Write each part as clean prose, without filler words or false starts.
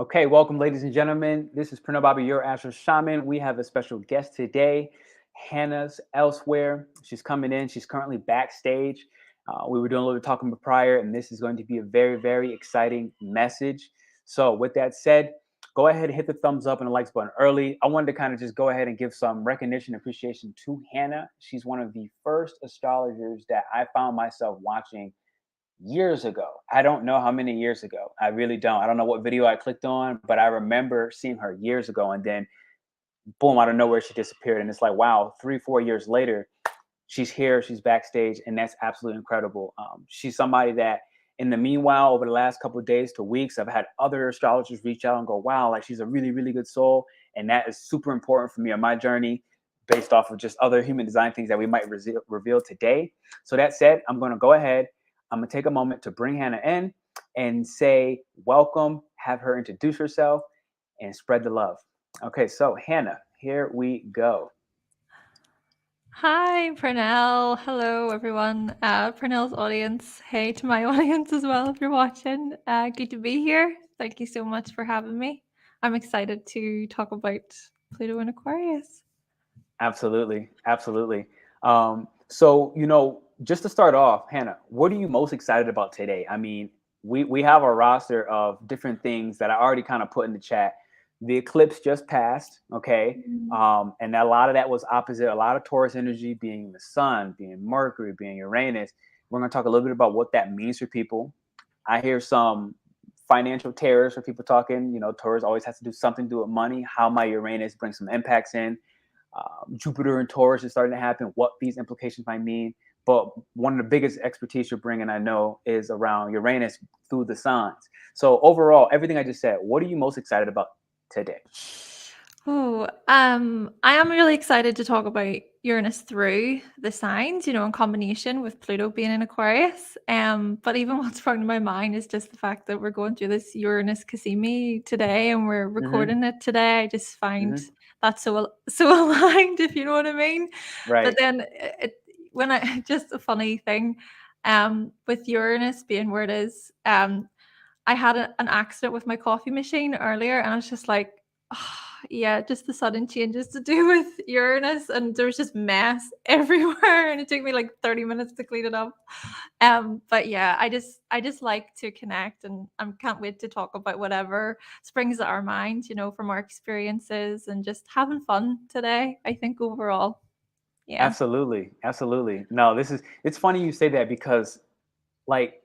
Okay, welcome, ladies and gentlemen. This is PernellBobby, your AstroShaman. We have a special guest today. Hannah's elsewhere. She's coming in. She's currently backstage. We were doing a little talking prior, and this is going to be a very, very exciting message. So, with that said, go ahead and hit the thumbs up and the likes button early. I wanted to kind of just go ahead and give some recognition and appreciation to Hannah. She's one of the first astrologers that I found myself watching years ago. I don't know how many years ago. I really don't. I don't know what video I clicked on, but I remember seeing her years ago. And then, boom, out of nowhere, she disappeared. And it's like, wow, 3, 4 years later, she's here, she's backstage. And that's absolutely incredible. She's somebody that, in the meanwhile, over the last couple of days to weeks, I've had other astrologers reach out and go, wow, like she's a really, really good soul. And that is super important for me on my journey based off of just other human design things that we might reveal today. So that said, I'm going to go ahead. I'm going to take a moment to bring Hannah in and say, welcome, have her introduce herself and spread the love. Okay, so Hannah, here we go. Hi, Pernell. Hello, everyone. Pernell's audience. Hey to my audience as well if you're watching. Good to be here. Thank you so much for having me. I'm excited to talk about Pluto and Aquarius. Absolutely, absolutely. So, just to start off, Hannah, what are you most excited about today? I mean, we have a roster of different things that I already kind of put in the chat. The eclipse just passed, okay? Mm. And a lot of that was opposite. A lot of Taurus energy being the sun, being Mercury, being Uranus. We're going to talk a little bit about what that means for people. I hear some financial terrors for people talking. Taurus always has to do something to do with money. How my Uranus brings some impacts in. Jupiter and Taurus is starting to happen, what these implications might mean. But one of the biggest expertise you're bringing, I know, is around Uranus through the signs. So overall, everything I just said, what are you most excited about today? Oh, I am really excited to talk about Uranus through the signs, in combination with Pluto being in Aquarius. But even what's sprung to my mind is just the fact that we're going through this Uranus Cassimi today and we're Mm-hmm. recording it today. I just find Mm-hmm. that so aligned, if you know what I mean. But Right. then when I just a funny thing, with Uranus being where it is, I had an accident with my coffee machine earlier, and I was just like, oh, yeah, just the sudden changes to do with Uranus, and there was just mess everywhere, and it took me like 30 minutes to clean it up. But yeah, I just like to connect, and I can't wait to talk about whatever springs to our mind, from our experiences, and just having fun today. I think overall, yeah. Absolutely. Absolutely. No, it's funny you say that because, like,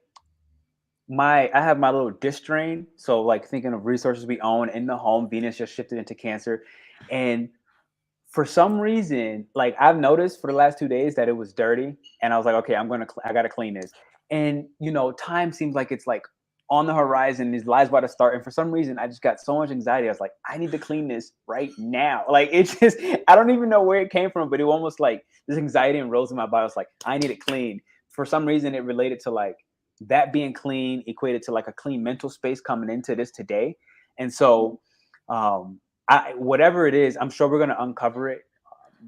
I have my little dish drain. So, like, thinking of resources we own in the home, Venus just shifted into Cancer. And for some reason, like, I've noticed for the last 2 days that it was dirty, and I was like, okay, I gotta clean this. And time seems like it's like on the horizon. These lives about to start, and for some reason, I just got so much anxiety. I was like, I need to clean this right now. Like, it's just, I don't even know where it came from, but it almost like this anxiety and rose in my body. I was like, I need it clean. For some reason, it related to like that being clean equated to like a clean mental space coming into this today, and so. Whatever it is, I'm sure we're going to uncover it.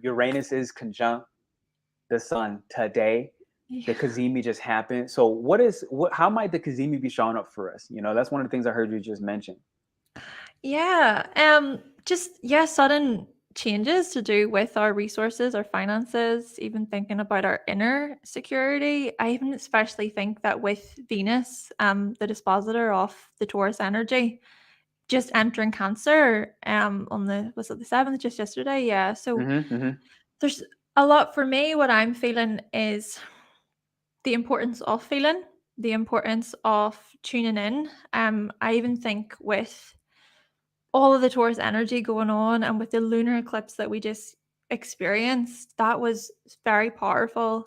Uranus is conjunct the sun today. The Yeah. Kazemi just happened. So how might the Kazemi be showing up for us? That's one of the things I heard you just mention. Yeah. Just yeah, sudden changes to do with our resources, our finances, even thinking about our inner security. I even especially think that with Venus, the dispositor of the Taurus energy, just entering Cancer, on the was it the 7th, just yesterday? Yeah. So Mm-hmm, mm-hmm. there's a lot for me. What I'm feeling is the importance of feeling, the importance of tuning in. I even think with all of the Taurus energy going on and with the lunar eclipse that we just experienced, that was very powerful.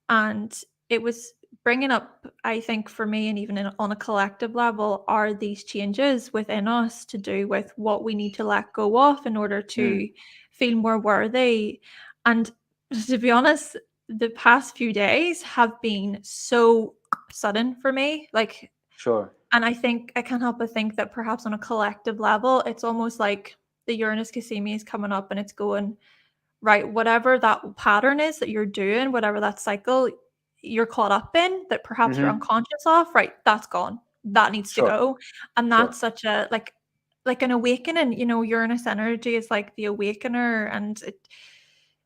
And it was bringing up, I think, for me, and even on a collective level, are these changes within us to do with what we need to let go of in order Mm, to feel more worthy. And to be honest, the past few days have been so sudden for me. Like, sure. and I think I can't help but think that perhaps on a collective level, it's almost like the Uranus Cassimi is coming up and it's going, right, whatever that pattern is that you're doing, whatever that cycle you're caught up in that perhaps you're Mm-hmm. unconscious of, right, that's gone. That needs to Sure. go. And Sure. that's such a like like an awakening. Uranus energy is like the awakener, and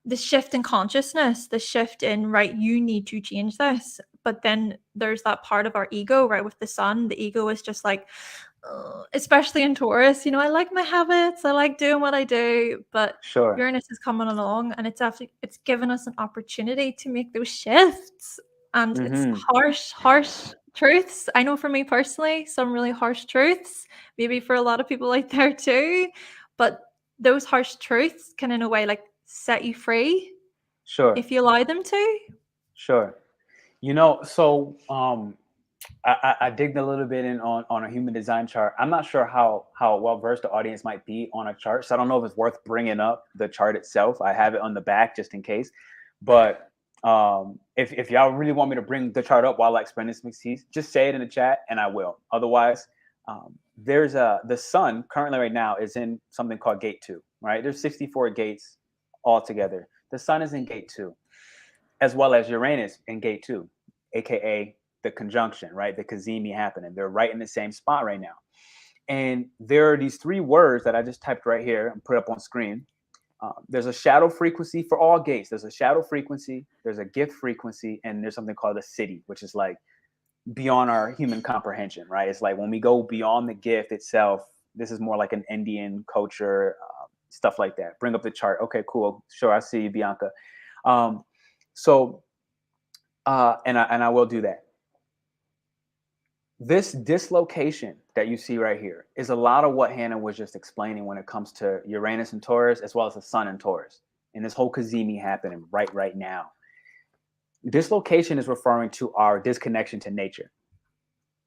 the shift in consciousness, the shift in, right, you need to change this. But then there's that part of our ego, right, with the sun. The ego is just like, especially in Taurus, I like my habits, I like doing what I do, but Sure. Uranus is coming along, and it's given us an opportunity to make those shifts. And it's Hmm. harsh truths. I know for me personally, some really harsh truths, maybe for a lot of people out there too. But those harsh truths can, in a way, like set you free Sure. if you allow them to. Sure. So I digged a little bit in on a human design chart. I'm not sure how well versed the audience might be on a chart, so I don't know if it's worth bringing up the chart itself. I have it on the back just in case. But if y'all really want me to bring the chart up while I explain this, just say it in the chat and I will. Otherwise, there's the sun currently right now is in something called gate 2, right? There's 64 gates altogether. The sun is in gate 2, as well as Uranus in gate 2, aka the conjunction, right? The cazimi happening. They're right in the same spot right now. And there are these 3 words that I just typed right here and put up on screen. There's a shadow frequency for all gates. There's a shadow frequency, there's a gift frequency, and there's something called a city, which is like beyond our human comprehension, right? It's like when we go beyond the gift itself, this is more like an Indian culture, stuff like that. Bring up the chart. Okay, cool. Sure, I see you, Bianca. Um, so, and I will do that. This dislocation that you see right here is a lot of what Hannah was just explaining when it comes to Uranus and Taurus, as well as the sun and Taurus, and this whole cazimi happening right now. Dislocation is referring to our disconnection to nature.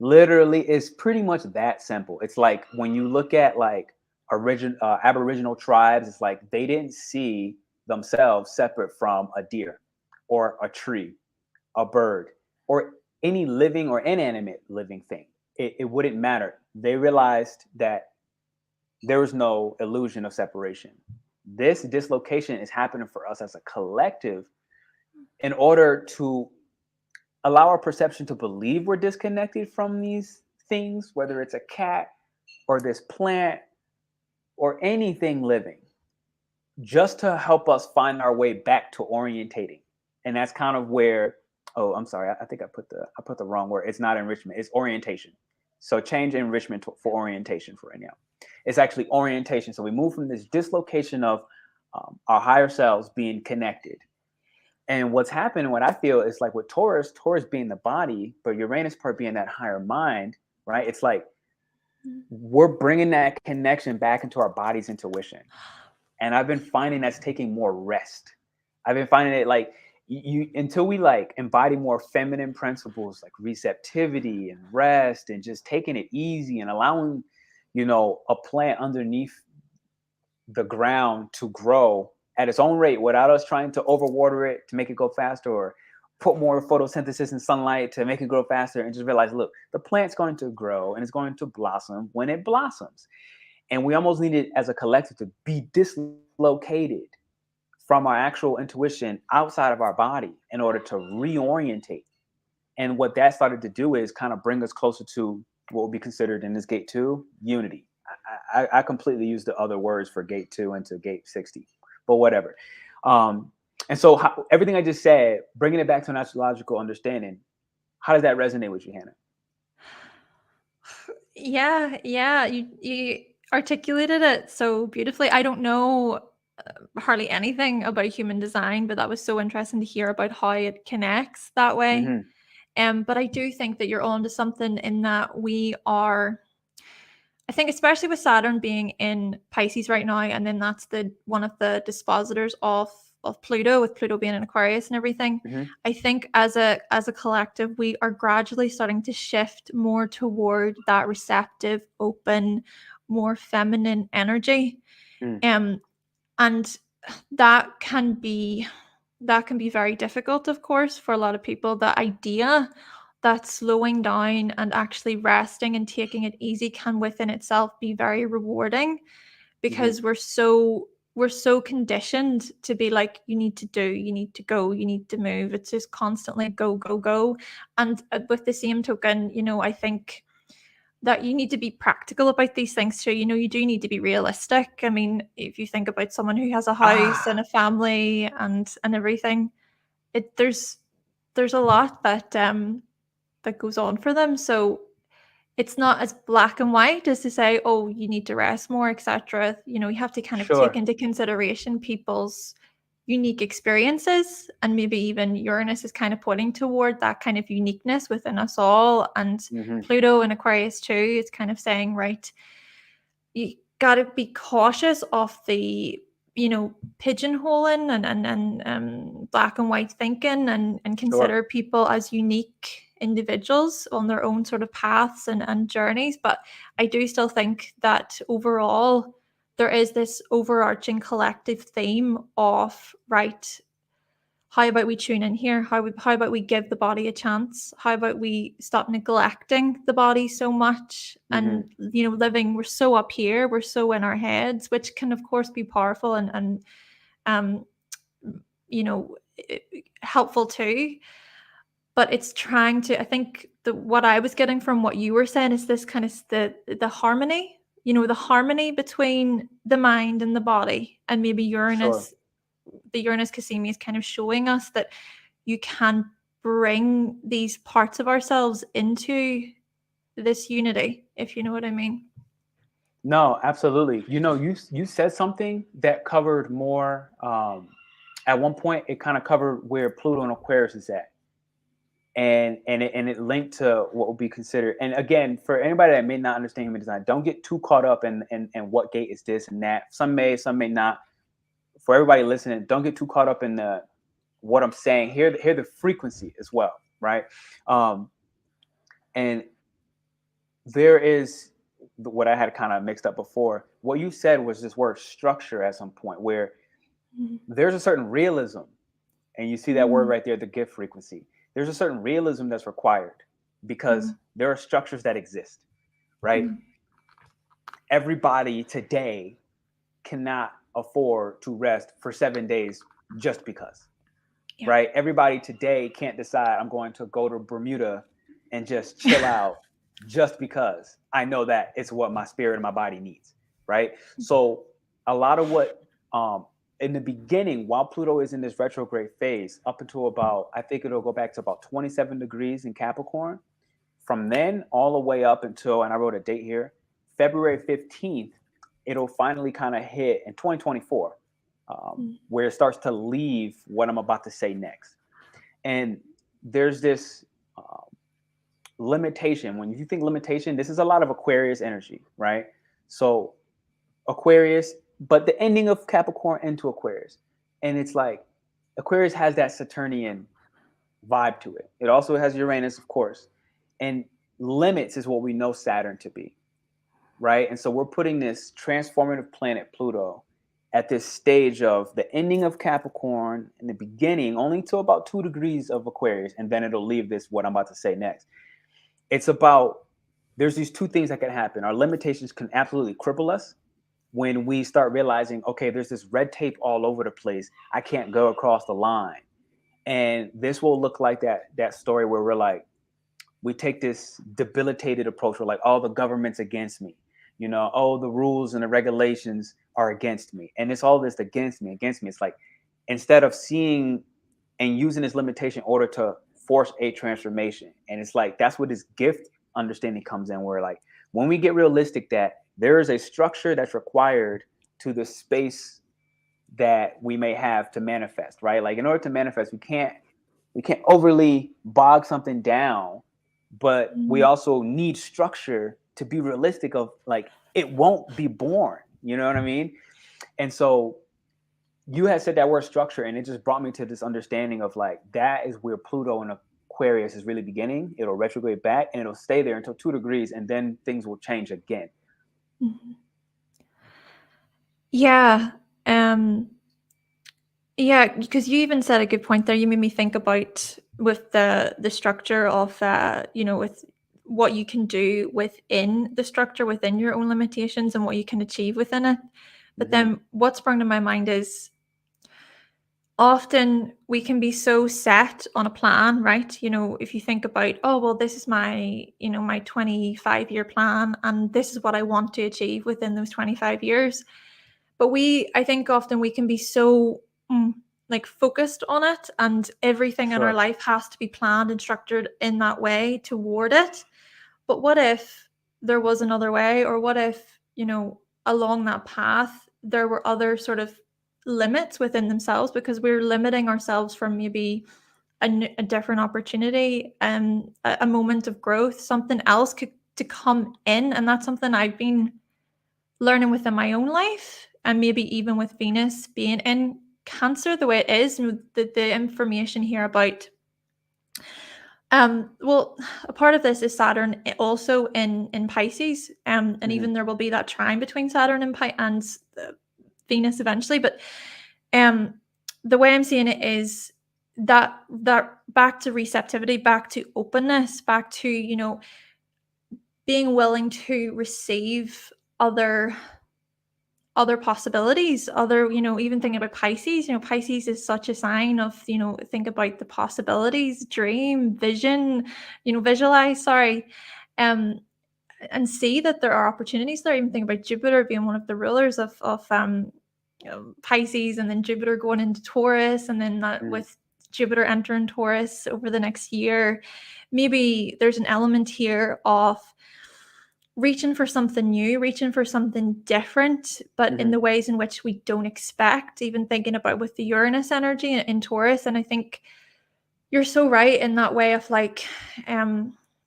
Literally, it's pretty much that simple. It's like when you look at like Aboriginal tribes, it's like they didn't see themselves separate from a deer or a tree, a bird, or any living or inanimate living thing. It wouldn't matter. They realized that there was no illusion of separation. This dislocation is happening for us as a collective in order to allow our perception to believe we're disconnected from these things, whether it's a cat or this plant or anything living, just to help us find our way back to orientating. And that's kind of where, oh, I'm sorry, I think I put the wrong word. It's not enrichment, it's orientation. So change enrichment for orientation for right now. It's actually orientation. So we move from this dislocation of our higher selves being connected. And what's happened, what I feel is like with Taurus being the body, but Uranus part being that higher mind, right? It's like we're bringing that connection back into our body's intuition. And I've been finding that's taking more rest. I've been finding it like you until we like embody more feminine principles like receptivity and rest and just taking it easy and allowing, a plant underneath the ground to grow at its own rate without us trying to overwater it to make it go faster or put more photosynthesis and sunlight to make it grow faster, and just realize, look, the plant's going to grow and it's going to blossom when it blossoms. And we almost need it as a collective to be dislocated from our actual intuition outside of our body in order to reorientate. And what that started to do is kind of bring us closer to what would be considered in this gate 2 unity. I completely use the other words for gate 2 into gate 60, but whatever. And so everything I just said, bringing it back to an astrological understanding, how does that resonate with you, Hannah? Yeah, you articulated it so beautifully. I don't know hardly anything about human design, but that was so interesting to hear about how it connects that way. Mm-hmm. But I do think that you're onto something in that we are, I think, especially with Saturn being in Pisces right now, and then that's the one of the dispositors of Pluto, with Pluto being in Aquarius and everything. Mm-hmm. I think as a collective, we are gradually starting to shift more toward that receptive, open, more feminine energy. Mm. And that can be very difficult, of course, for a lot of people. The idea that slowing down and actually resting and taking it easy can within itself be very rewarding, because we're so conditioned to be like, you need to do, you need to go, you need to move. It's just constantly go, go, go. And with the same token, I think that you need to be practical about these things too. You know, you do need to be realistic. I mean, if you think about someone who has a house and a family and everything, there's a lot that that goes on for them. So it's not as black and white as to say, oh, you need to rest more, etc. You know, you have to kind of take Sure. into consideration people's unique experiences, and maybe even Uranus is kind of pointing toward that kind of uniqueness within us all. And Pluto and Aquarius too is kind of saying, right, you got to be cautious of the, you know, pigeonholing and black and white thinking, and consider people as unique individuals on their own sort of paths and journeys. But I do still think that overall there is this overarching collective theme of, right, how about we tune in here? How about we give the body a chance? How about we stop neglecting the body so much? And, you know, living, we're so up here, we're so in our heads, which can of course be powerful and you know, helpful too. But it's trying to, I think what I was getting from what you were saying is this kind of the harmony, you know, the harmony between the mind and the body. And maybe Uranus, the Uranus Cassimi is kind of showing us that you can bring these parts of ourselves into this unity, if you know what I mean. No, absolutely. You know, you said something that covered more. At one point, it kind of covered where Pluto and Aquarius is at, and it linked to what would be considered. And again, for anybody that may not understand human design, don't get too caught up in what gate is this and that. Some may not. For everybody listening, don't get too caught up in what I'm saying. Hear the frequency as well, right? And there is what I had kind of mixed up before. What you said was this word structure at some point, where there's a certain realism, and you see that word right there, the gift frequency. There's a certain realism that's required because there are structures that exist, right? Everybody today cannot afford to rest for 7 days just because, right? Everybody today can't decide I'm going to go to Bermuda and just chill out just because I know that it's what my spirit and my body needs, right? So a lot of what in the beginning, while Pluto is in this retrograde phase, up until about, I think it'll go back to about 27 degrees in Capricorn. From then all the way up until, and I wrote a date here, February 15th, it'll finally kind of hit in 2024, where it starts to leave what I'm about to say next. And there's this limitation. When you think limitation, this is a lot of Aquarius energy, right? So Aquarius, but the ending of Capricorn into Aquarius. And it's like Aquarius has that Saturnian vibe to it. It also has Uranus, of course. And limits is what we know Saturn to be, right? And so we're putting this transformative planet, Pluto, at this stage of the ending of Capricorn and the beginning only to about 2 degrees of Aquarius. And then it'll leave this, what I'm about to say next. It's about, there's these two things that can happen. Our limitations can absolutely cripple us when we start realizing, okay, there's this red tape all over the place. I can't go across the line. And this will look like that story where we're like, we take this debilitated approach. We're like, oh, the government's against me. You know, oh, the rules and the regulations are against me. And it's all this against me. It's like, instead of seeing and using this limitation in order to force a transformation. And it's like, that's where this gift understanding comes in, where like, when we get realistic that there is a structure that's required to the space that we may have to manifest, right? Like in order to manifest, we can't overly bog something down, but we also need structure to be realistic of like, it won't be born, you know what I mean? And so you had said that word structure, and it just brought me to this understanding of like, that is where Pluto and Aquarius is really beginning. It'll retrograde back and it'll stay there until 2 degrees, and then things will change again. Yeah. Yeah, because you even said a good point there. You made me think about with the structure of you know, with what you can do within the structure, within your own limitations, and what you can achieve within it. But then what sprung to my mind is often we can be so set on a plan, right? If you think about, oh, well, this is my 25-year plan, and this is what I want to achieve within those 25 years. But I think often we can be so like focused on it, and everything in our Sure. life has to be planned and structured in that way toward it. But what if there was another way? Or what if, along that path, there were other sort of limits within themselves, because we're limiting ourselves from maybe a different opportunity, a moment of growth, something else could to come in. And that's something I've been learning within my own life, and maybe even with Venus being in Cancer the way it is, and the information here about well, a part of this is Saturn also in Pisces, and Hmm. even there will be that trine between Saturn and Venus eventually. But um, the way I'm seeing it is that back to receptivity, back to openness, back to being willing to receive other possibilities, even thinking about Pisces. Pisces is such a sign of, think about the possibilities, dream, vision, visualize, sorry, um and see that there are opportunities there. Even think about Jupiter being one of the rulers of Pisces, and then Jupiter going into Taurus, and then that Hmm. with Jupiter entering Taurus over the next year, maybe there's an element here of reaching for something new, reaching for something different, but in Hmm. the ways in which we don't expect, even thinking about with the Uranus energy in Taurus. And I think you're so right in that way of like,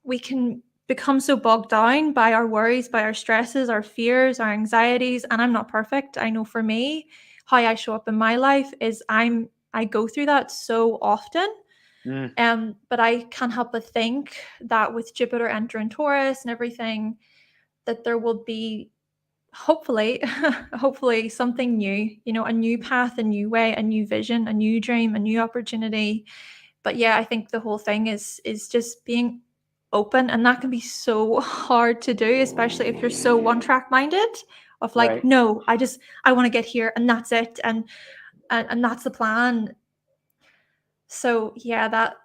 we can become so bogged down by our worries, by our stresses, our fears, our anxieties. And I'm not perfect. I know for me, how I show up in my life is I go through that so often. Mm. But I can't help but think that with Jupiter entering Taurus and everything, that there will be hopefully hopefully something new, a new path, a new way, a new vision, a new dream, a new opportunity. But yeah, I think the whole thing is just being open, and that can be so hard to do, especially if you're so one track minded, of like, Right. no, I want to get here and that's it, and that's the plan. So yeah, that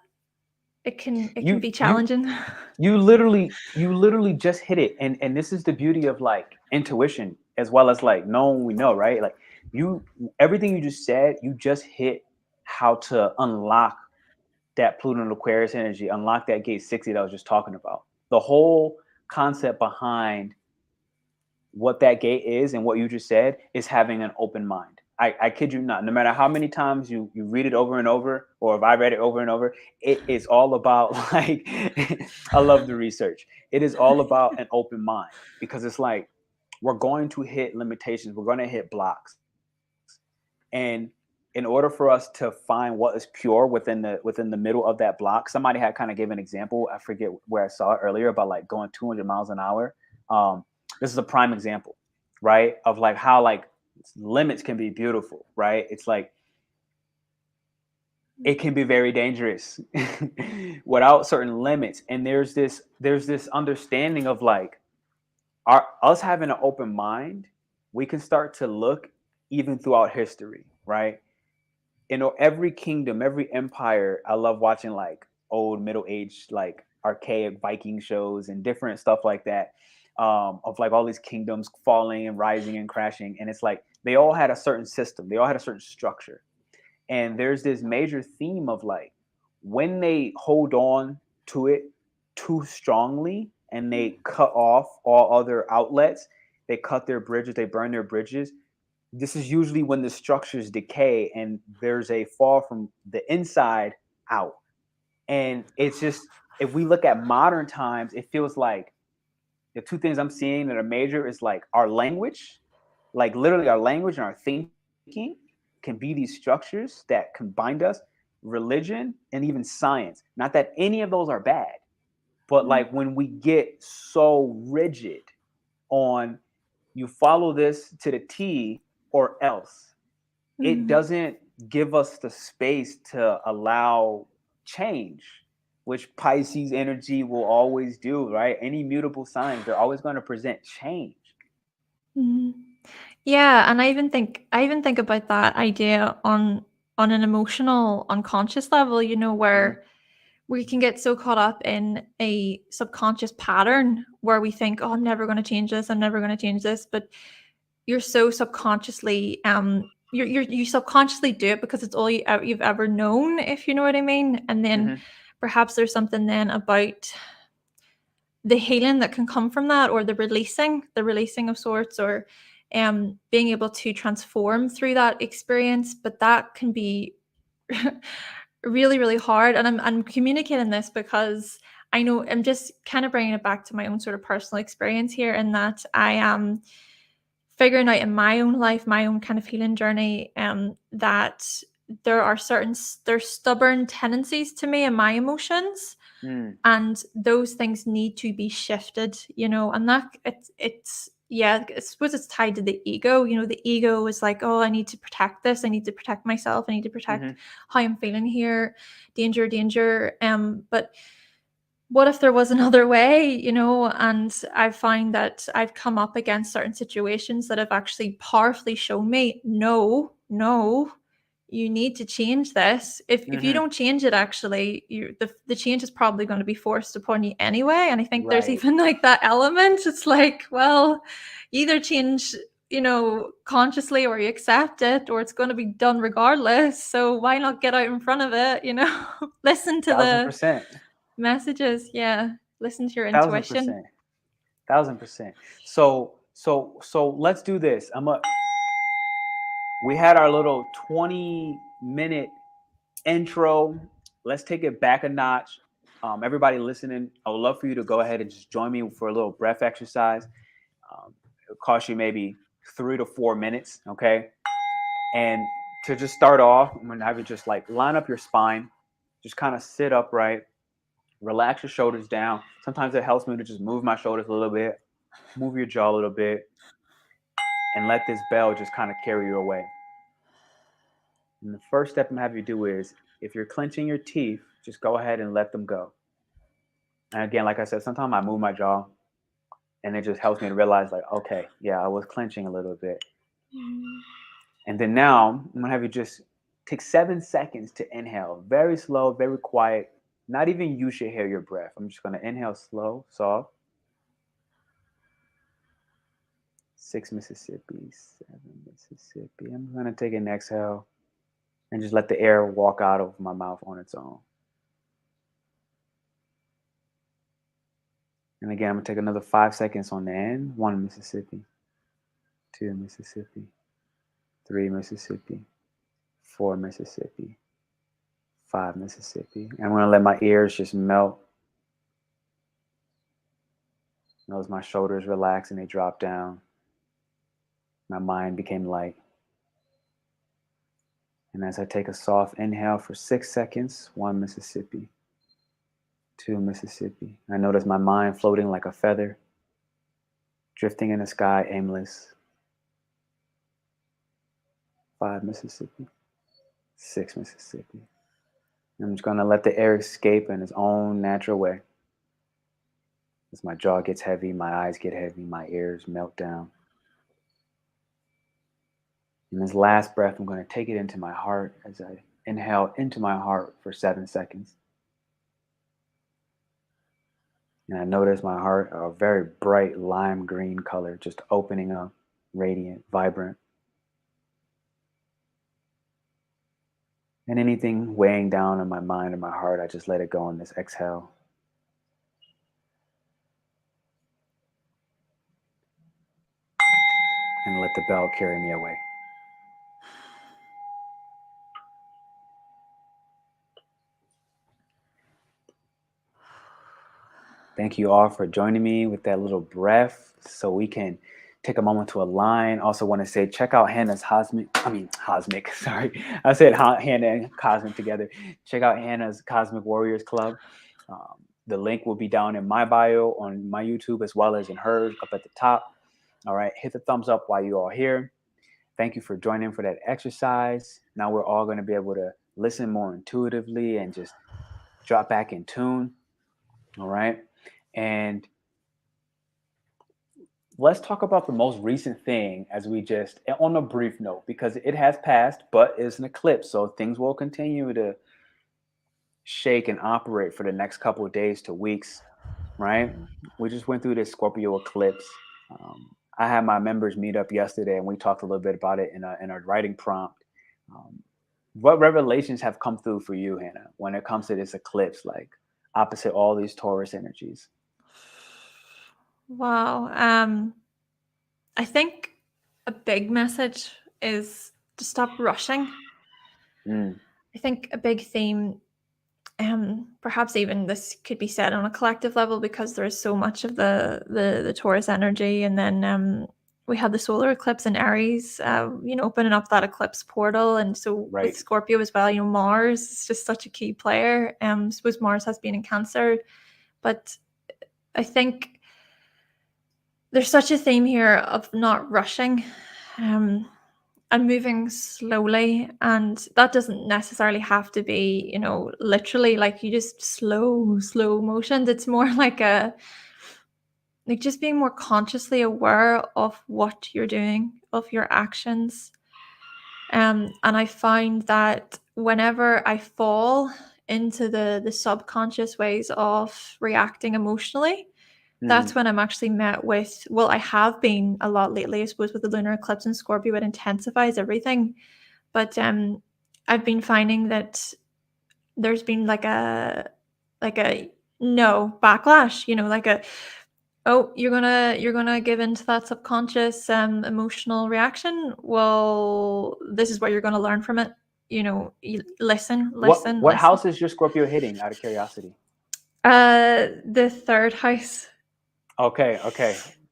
it can You be you challenging. you literally just hit it, and this is the beauty of like intuition as well as like knowing we know, right? Like you everything you just said, you just hit how to unlock that Pluto and Aquarius energy, unlock that gate 60 that I was just talking about. The whole concept behind what that gate is and what you just said is having an open mind. I kid you not. No matter how many times you read it over and over, or if I read it over and over, it is all about like I love the research. It is all about an open mind, because it's like we're going to hit limitations, we're going to hit blocks, and in order for us to find what is pure within the middle of that block, somebody had kind of gave an example. I forget where I saw it earlier about like going 200 miles an hour. This is a prime example, right? Of like how like limits can be beautiful, right? It's like it can be very dangerous without certain limits. And there's this understanding of like us having an open mind, we can start to look even throughout history, right? Every kingdom, every empire. I love watching like old middle age, like archaic Viking shows and different stuff like that, of like all these kingdoms falling and rising and crashing. And it's like they all had a certain system, they all had a certain structure. And there's this major theme of like when they hold on to it too strongly and they cut off all other outlets, they cut their bridges, they burn their bridges. This is usually when the structures decay and there's a fall from the inside out. And it's just, if we look at modern times, it feels like the two things I'm seeing that are major is like our language, like literally our language and our thinking can be these structures that combined us, religion and even science. Not that any of those are bad, but like when we get so rigid on you follow this to the T or else, it Mhm. doesn't give us the space to allow change, which Pisces energy will always do, right? Any mutable signs, they're always going to present change. Mhm. Yeah, and I even think about that idea on on an emotional, unconscious level, you know, where Mm-hmm. we can get so caught up in a subconscious pattern where we think, oh, I'm never going to change this. I'm never going to change this. But you're so subconsciously, you subconsciously do it because it's all you've ever known, if you know what I mean. And then Mm-hmm. perhaps there's something then about the healing that can come from that, or the releasing of sorts, or being able to transform through that experience. But that can be really, really hard. And I'm communicating this because I know I'm just kind of bringing it back to my own sort of personal experience here, in that I am figuring out in my own life, my own kind of healing journey, that there's stubborn tendencies to me and my emotions, Mm. and those things need to be shifted, you know. And that it's yeah, I suppose it's tied to the ego. You know, the ego is like, oh, I need to protect this, I need to protect myself, I need to protect Mm-hmm. how I'm feeling here, danger, danger. But what if there was another way, you know? And I find that I've come up against certain situations that have actually powerfully shown me, no, no, you need to change this. If you Mm-hmm. don't change it, actually, the change is probably going to be forced upon you anyway. And I think there's Right. even like that element. It's like, well, either change, you know, consciously, or you accept it, or it's going to be done regardless. So why not get out in front of it, you know? Listen to Thousand the percent. messages. Yeah, listen to your Thousand intuition. percent. 1000%. So let's do this. We had our little 20-minute intro. Let's take it back a notch. Everybody listening, I would love for you to go ahead and just join me for a little breath exercise. It'll cost you maybe 3 to 4 minutes, okay? And to just start off, I'm gonna have you just like line up your spine, just kind of sit upright, relax your shoulders down. Sometimes it helps me to just move my shoulders a little bit, move your jaw a little bit, and let this bell just kind of carry you away. And the first step I'm gonna have you do is, if you're clenching your teeth, just go ahead and let them go. And again, like I said, sometimes I move my jaw, and it just helps me to realize, like, okay, yeah, I was clenching a little bit. And then now I'm gonna have you just take 7 seconds to inhale, very slow, very quiet. Not even you should hear your breath. I'm just gonna inhale slow, soft. 6 Mississippi, 7 Mississippi. I'm gonna take an exhale and just let the air walk out of my mouth on its own. And again, I'm gonna take another 5 seconds on the end. 1 Mississippi, 2 Mississippi, 3 Mississippi, 4 Mississippi, 5 Mississippi. And I'm gonna let my ears just melt. Notice my shoulders relax and they drop down. My mind became light. And as I take a soft inhale for 6 seconds, 1 Mississippi, 2 Mississippi. I notice my mind floating like a feather, drifting in the sky, aimless. 5 Mississippi, 6 Mississippi. I'm just gonna let the air escape in its own natural way. As my jaw gets heavy, my eyes get heavy, my ears melt down. And this last breath, I'm gonna take it into my heart as I inhale into my heart for 7 seconds. And I notice my heart, a very bright lime green color, just opening up, radiant, vibrant. And anything weighing down on my mind and my heart, I just let it go on this exhale. And let the bell carry me away. Thank you all for joining me with that little breath so we can take a moment to align. Also want to say, check out Hannah's Cosmic, sorry. I said Hannah and Cosmic together. Check out Hannah's Cosmic Warriors Club. The link will be down in my bio on my YouTube as well as in hers up at the top. All right, hit the thumbs up while you all here. Thank you for joining for that exercise. Now we're all going to be able to listen more intuitively and just drop back in tune. All right. And let's talk about the most recent thing as we just on a brief note, because it has passed, but it's an eclipse, so things will continue to shake and operate for the next couple of days to weeks, right? We just went through this Scorpio eclipse. I had my members meet up yesterday, and we talked a little bit about it in our writing prompt. Um, what revelations have come through for you, Hannah, when it comes to this eclipse, like opposite all these Taurus energies? Wow. I think a big message is to stop rushing. Mm, I think a big theme, perhaps even this could be said on a collective level because there's so much of the Taurus energy, and then we had the solar eclipse in Aries, opening up that eclipse portal, and so with right. Scorpio as well, Mars is just such a key player. I suppose Mars has been in Cancer, but I think there's such a theme here of not rushing. And moving slowly, and that doesn't necessarily have to be literally like you just slow motions. It's more like just being more consciously aware of what you're doing, of your actions. And I find that whenever I fall into the subconscious ways of reacting emotionally, that's Mm, when I'm actually met with, well, I have been a lot lately, I suppose, with the lunar eclipse in Scorpio. It intensifies everything. But I've been finding that there's been like a no backlash, like a, oh, you're gonna give into that subconscious emotional reaction. Well, this is what you're gonna learn from it. You listen, what listen, what listen. house is your Scorpio hitting? Out of curiosity. The third house. Okay,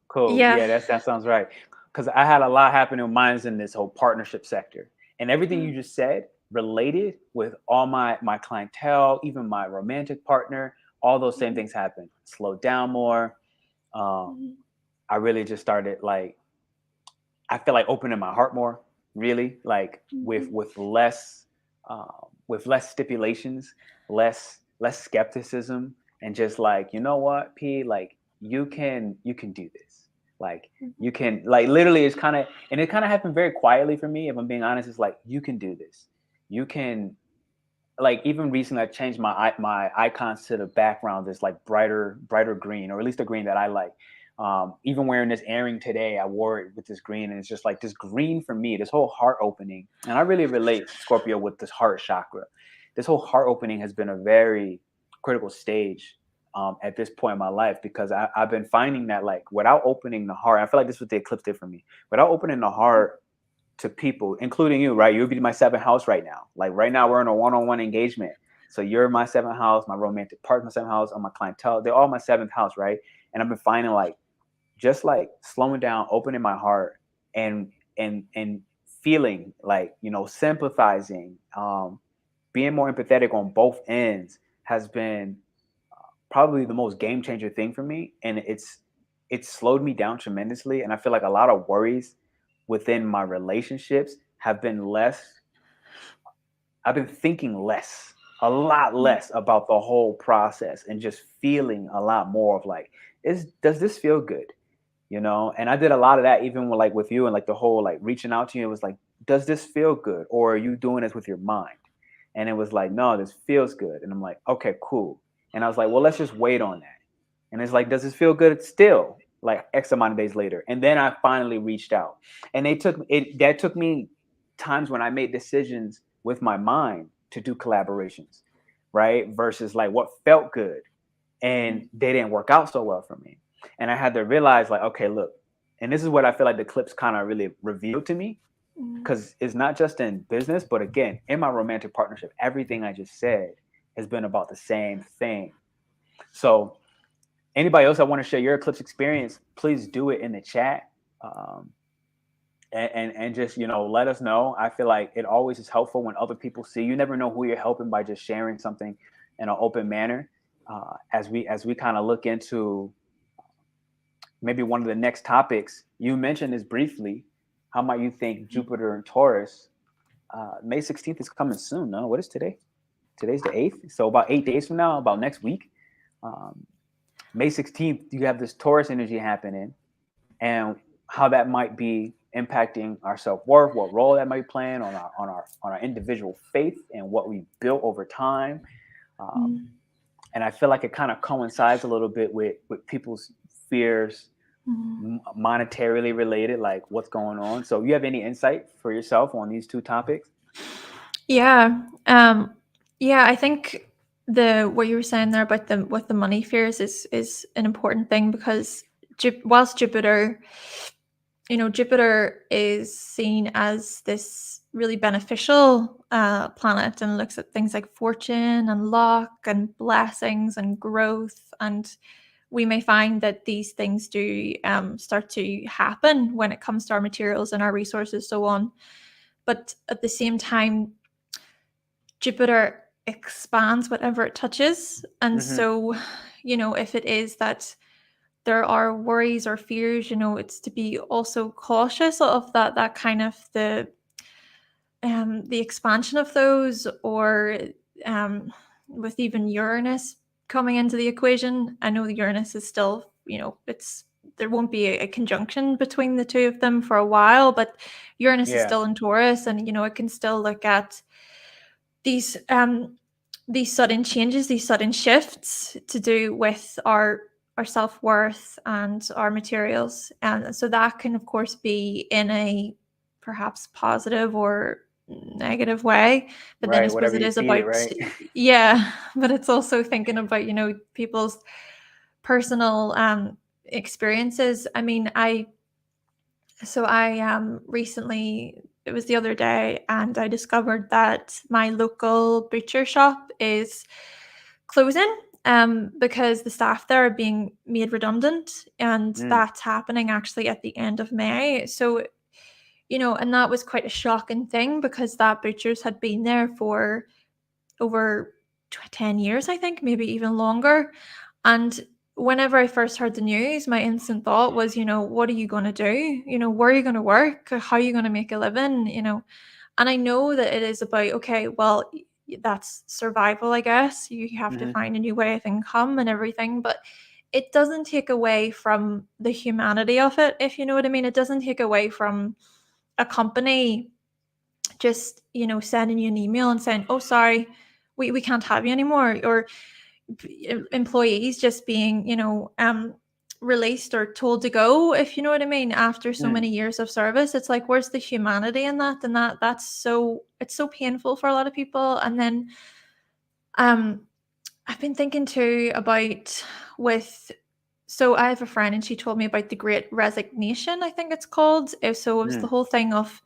cool. Yeah. Yeah, that sounds right. Because I had a lot happening with mine in this whole partnership sector, and everything you just said related with all my clientele, even my romantic partner. All those same things happen. Slow down more. Um, I really just started like I feel like opening my heart more. Really, like with less stipulations, less skepticism, and just like, you know what, P, like you can do this. Like you can, like, literally, it's kind of, and it kind of happened very quietly for me, if I'm being honest. It's like, you can do this. You can, like, even recently I changed my icons to the background, this like brighter green, or at least a green that I like. Even wearing this earring today, I wore it with this green, and it's just like this green for me, this whole heart opening. And I really relate, Scorpio, with this heart chakra. This whole heart opening has been a very critical stage at this point in my life, because I've been finding that, like, without opening the heart, I feel like this is what the eclipse did for me. Without opening the heart to people, including you, right? You'd be my seventh house right now. Like right now, we're in a one-on-one engagement. So you're my seventh house, my romantic partner, my seventh house, on my clientele. They're all my seventh house, right? And I've been finding, like, just like slowing down, opening my heart, and feeling like, sympathizing, being more empathetic on both ends has been probably the most game changer thing for me. And it's slowed me down tremendously. And I feel like a lot of worries within my relationships have been less. I've been thinking less, a lot less about the whole process, and just feeling a lot more of like, does this feel good? And I did a lot of that even with, like, with you, and like the whole like reaching out to you. It was like, does this feel good, or are you doing this with your mind? And it was like, no, this feels good. And I'm like, okay, cool. And I was like, well, let's just wait on that. And it's like, does this feel good still, like X amount of days later? And then I finally reached out, and that took me times when I made decisions with my mind to do collaborations, right, versus like what felt good, and they didn't work out so well for me. And I had to realize, like, okay, look, and this is what I feel like the clips kind of really revealed to me, because it's not just in business, but again, in my romantic partnership, everything I just said has been about the same thing. So anybody else that want to share your eclipse experience, please do it in the chat. And just, let us know. I feel like it always is helpful when other people see. You never know who you're helping by just sharing something in an open manner. As we kind of look into maybe one of the next topics, you mentioned this briefly. How might you think Jupiter and Taurus? May 16th is coming soon. No, what is today? Today's the 8th. So about 8 days from now, about next week, May 16th, you have this Taurus energy happening. and how that might be impacting our self-worth, what role that might play on our individual faith and what we built over time. Mm. And I feel like it kind of coincides a little bit with people's fears, monetarily related, like what's going on. So you have any insight for yourself on these two topics? Yeah. Yeah, I think what you were saying there about the money fears is an important thing, because whilst Jupiter, Jupiter is seen as this really beneficial planet, and looks at things like fortune and luck and blessings and growth, and we may find that these things do start to happen when it comes to our materials and our resources, so on. But at the same time, Jupiter expands whatever it touches. And so, if it is that there are worries or fears, it's to be also cautious of that kind of the expansion of those, or with even Uranus coming into the equation. I know the Uranus is still, there won't be a conjunction between the two of them for a while, but Uranus is still in Taurus, and it can still look at these sudden changes, these sudden shifts to do with our self-worth and our materials. And so that can, of course, be in a perhaps positive or negative way. But then I Right, suppose whatever it you is feed it, about, right? yeah, but it's also thinking about, people's personal experiences. I mean, I recently, it was the other day, and I discovered that my local butcher shop is closing because the staff there are being made redundant, and that's happening actually at the end of May. So, and that was quite a shocking thing, because that butcher's had been there for over 10 years, I think, maybe even longer. And whenever I first heard the news, my instant thought was, what are you going to do? Where are you going to work? How are you going to make a living? And I know that it is about, okay, well, that's survival, I guess. You have to find a new way of income and everything, but it doesn't take away from the humanity of it, if you know what I mean. It doesn't take away from a company just, sending you an email and saying, oh, sorry, we can't have you anymore, or employees just being, released or told to go, if you know what I mean, after so many years of service. It's like, where's the humanity in that? And it's so painful for a lot of people. And then I've been thinking too about so I have a friend, and she told me about the Great Resignation, I think it's called. So it was the whole thing of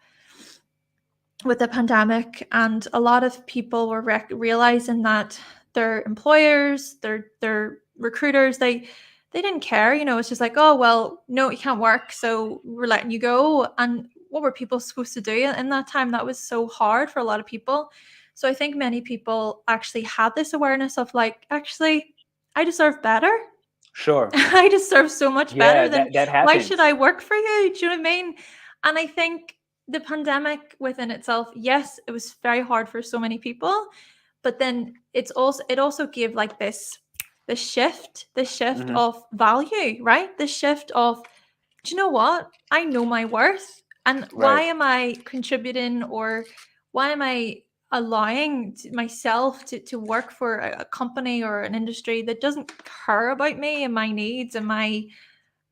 with the pandemic, and a lot of people were realizing that their employers, their recruiters, they didn't care. It's just like, oh, well, no, you can't work, so we're letting you go. And what were people supposed to do in that time? That was so hard for a lot of people. So I think many people actually had this awareness of, like, actually, I deserve better. Sure. I deserve so much better Yeah, than, that why should happens. I work for you? Do you know what I mean? And I think the pandemic within itself, yes, it was very hard for so many people, but then it also gave like this shift of value, right? The shift of, do you know what? I know my worth, and why Right. am I contributing, or why am I allowing myself to work for a company or an industry that doesn't care about me and my needs and my,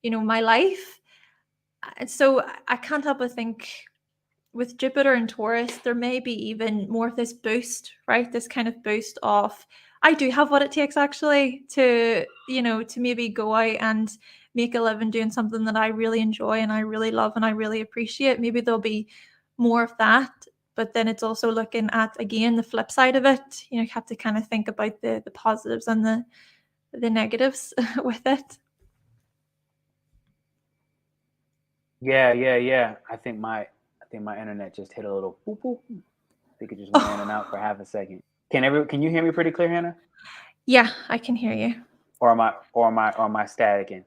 my life? And so I can't help but think, with Jupiter and Taurus, there may be even more of this boost, right? This kind of boost of, I do have what it takes actually to, to maybe go out and make a living doing something that I really enjoy and I really love and I really appreciate. Maybe there'll be more of that. But then it's also looking at, again, the flip side of it. You have to kind of think about the positives and the negatives with it. Yeah. I think my internet just hit a little boop boop. I think it just went in and out for half a second. Can you hear me pretty clear, Hannah? Yeah, I can hear you. Or am I staticking?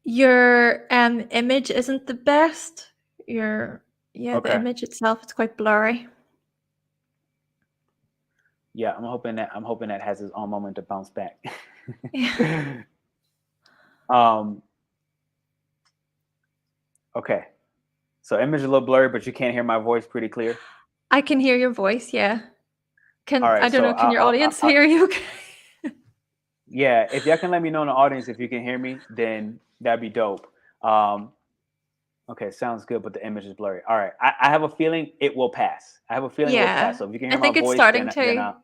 Your image isn't the best. The Okay. image itself, it's quite blurry. Yeah, I'm hoping that has its own moment to bounce back. Yeah. um Okay. So image is a little blurry, but you can't hear my voice pretty clear. I can hear your voice. Yeah. All Can right. I don't So know? Can your audience hear you? Okay. yeah, if y'all can let me know in the audience if you can hear me, then that'd be dope. Um, okay, sounds good, but the image is blurry. All right, I have a feeling it will pass. I have a feeling it will pass. Yeah. So if you can I hear my think it's voice, starting then to.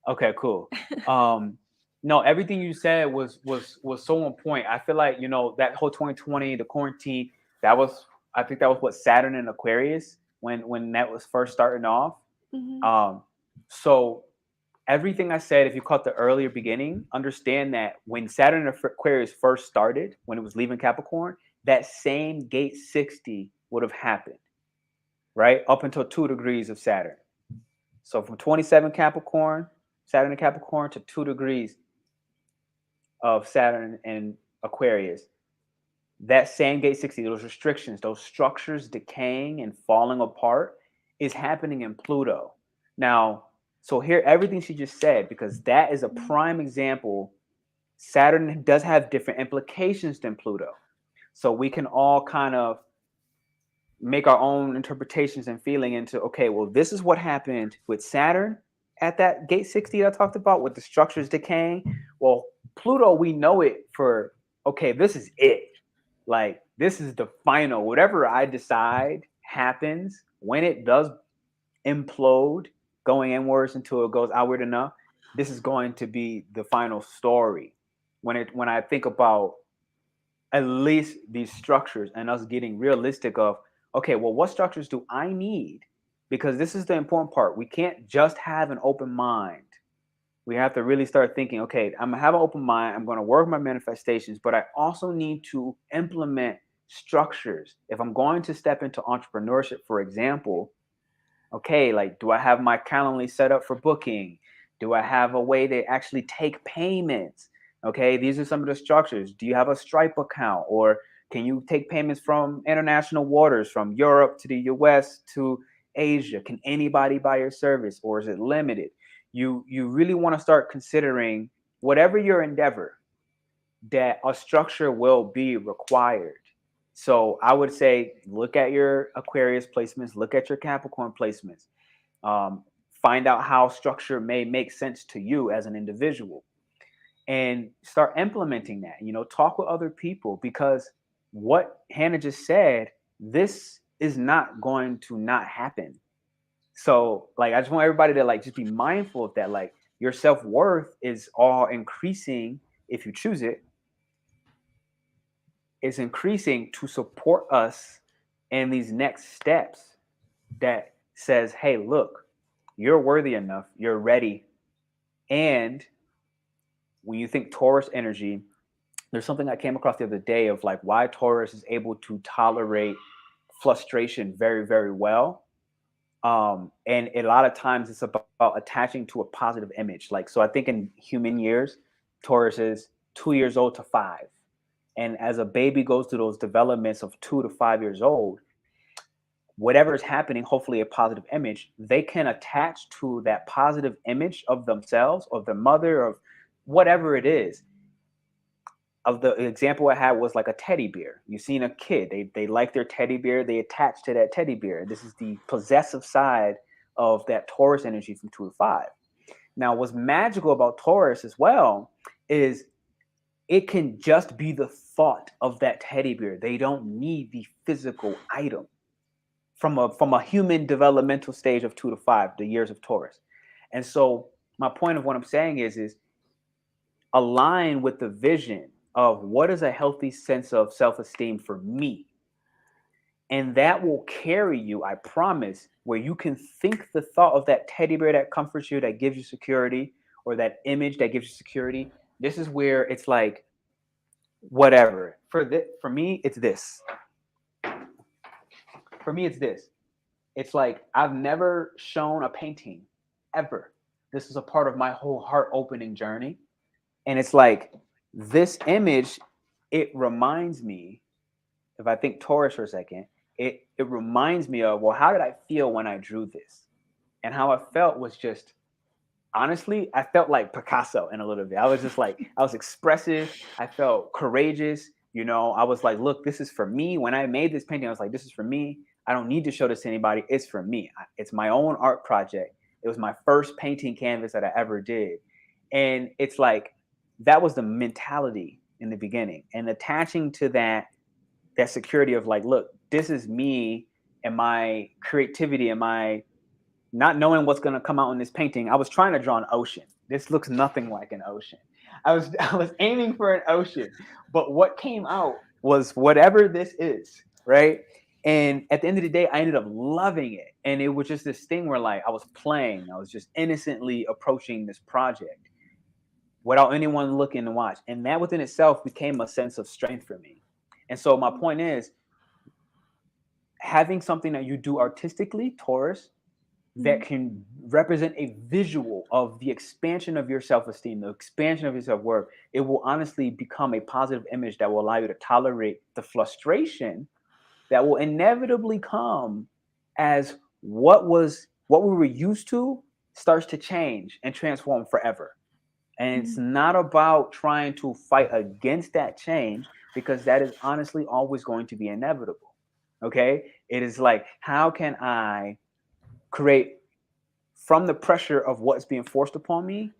okay, cool. No, everything you said was so on point. I feel like that whole 2020, the quarantine, I think that was what Saturn and Aquarius when that was first starting off. Mhm. So everything I said, if you caught the earlier beginning, understand that when Saturn and Aquarius first started, when it was leaving Capricorn, that same gate 60 would have happened, right? Up until 2 degrees of Saturn. So from 27 Capricorn, Saturn and Capricorn, to 2 degrees of Saturn and Aquarius, that same gate 60, those restrictions, those structures decaying and falling apart is happening in Pluto. Now, so hear everything she just said, because that is a prime example. Saturn does have different implications than Pluto. So we can all kind of make our own interpretations and feeling into, okay, well, this is what happened with Saturn at that gate 60 I talked about with the structures decaying. Well, Pluto, we know it for, okay, this is it. Like, this is the final, whatever I decide happens when it does implode, going inwards until it goes outward enough. This is going to be the final story. When I think about at least these structures and us getting realistic of, okay, well, what structures do I need? Because this is the important part. We can't just have an open mind. We have to really start thinking, okay, I'm gonna have an open mind. I'm gonna work my manifestations, but I also need to implement structures. If I'm going to step into entrepreneurship, for example, okay, like, do I have my Calendly set up for booking? Do I have a way to actually take payments? Okay, these are some of the structures. Do you have a Stripe account, or can you take payments from international waters, from Europe to the US to Asia? Can anybody buy your service, or is it limited? You really want to start considering, whatever your endeavor, that a structure will be required. So I would say, look at your Aquarius placements, look at your Capricorn placements, um, find out how structure may make sense to you as an individual, and start implementing that. Talk with other people, because what Hannah just said, this is not going to not happen. So, like, I just want everybody to, like, just be mindful of that. Like, your self-worth is all increasing if you choose it. Is increasing to support us in these next steps, that says, hey, look, you're worthy enough, you're ready. And when you think Taurus energy, there's something I came across the other day of, like, why Taurus is able to tolerate frustration very, very well. And a lot of times it's about attaching to a positive image. Like, so I think in human years, Taurus is 2 years old to 5. And as a baby goes through those developments of 2 to 5 years old, whatever is happening, hopefully a positive image, they can attach to that positive image of themselves, of their mother, of whatever it is. Of the example I had was like a teddy bear. You've seen a kid, they like their teddy bear, they attach to that teddy bear. This is the possessive side of that Taurus energy from 2 to 5. Now, what's magical about Taurus as well is it can just be the thought of that teddy bear. They don't need the physical item from a human developmental stage of 2 to 5, the years of Taurus. And so my point of what I'm saying is align with the vision of what is a healthy sense of self-esteem for me. And that will carry you, I promise, where you can think the thought of that teddy bear that comforts you, that gives you security, or that image that gives you security. This is where it's like, whatever. For me, it's this. For me, it's this. It's like, I've never shown a painting ever. This is a part of my whole heart opening journey. And it's like, this image, it reminds me, if I think Taurus for a second, it reminds me of, well, how did I feel when I drew this? And how I felt was just, honestly, I felt like Picasso in a little bit. I was just like, I was expressive. I felt courageous. You know, I was like, look, this is for me. When I made this painting, I was like, this is for me. I don't need to show this to anybody. It's for me. It's my own art project. It was my first painting canvas that I ever did. And it's like, that was the mentality in the beginning. And attaching to that security of like, look, this is me and my creativity and my not knowing what's going to come out in this painting. I was trying to draw an ocean. This looks nothing like an ocean. I was aiming for an ocean, but what came out was whatever this is, right? And at the end of the day, I ended up loving it. And it was just this thing where like I was playing, I was just innocently approaching this project without anyone looking to watch. And that within itself became a sense of strength for me. And so my point is, having something that you do artistically, Taurus, that can represent a visual of the expansion of your self-esteem, the expansion of your self-worth, it will honestly become a positive image that will allow you to tolerate the frustration that will inevitably come as what we were used to starts to change and transform forever. And it's not about trying to fight against that change, because that is honestly always going to be inevitable. Okay? It is like, how can I create from the pressure of what's being forced upon me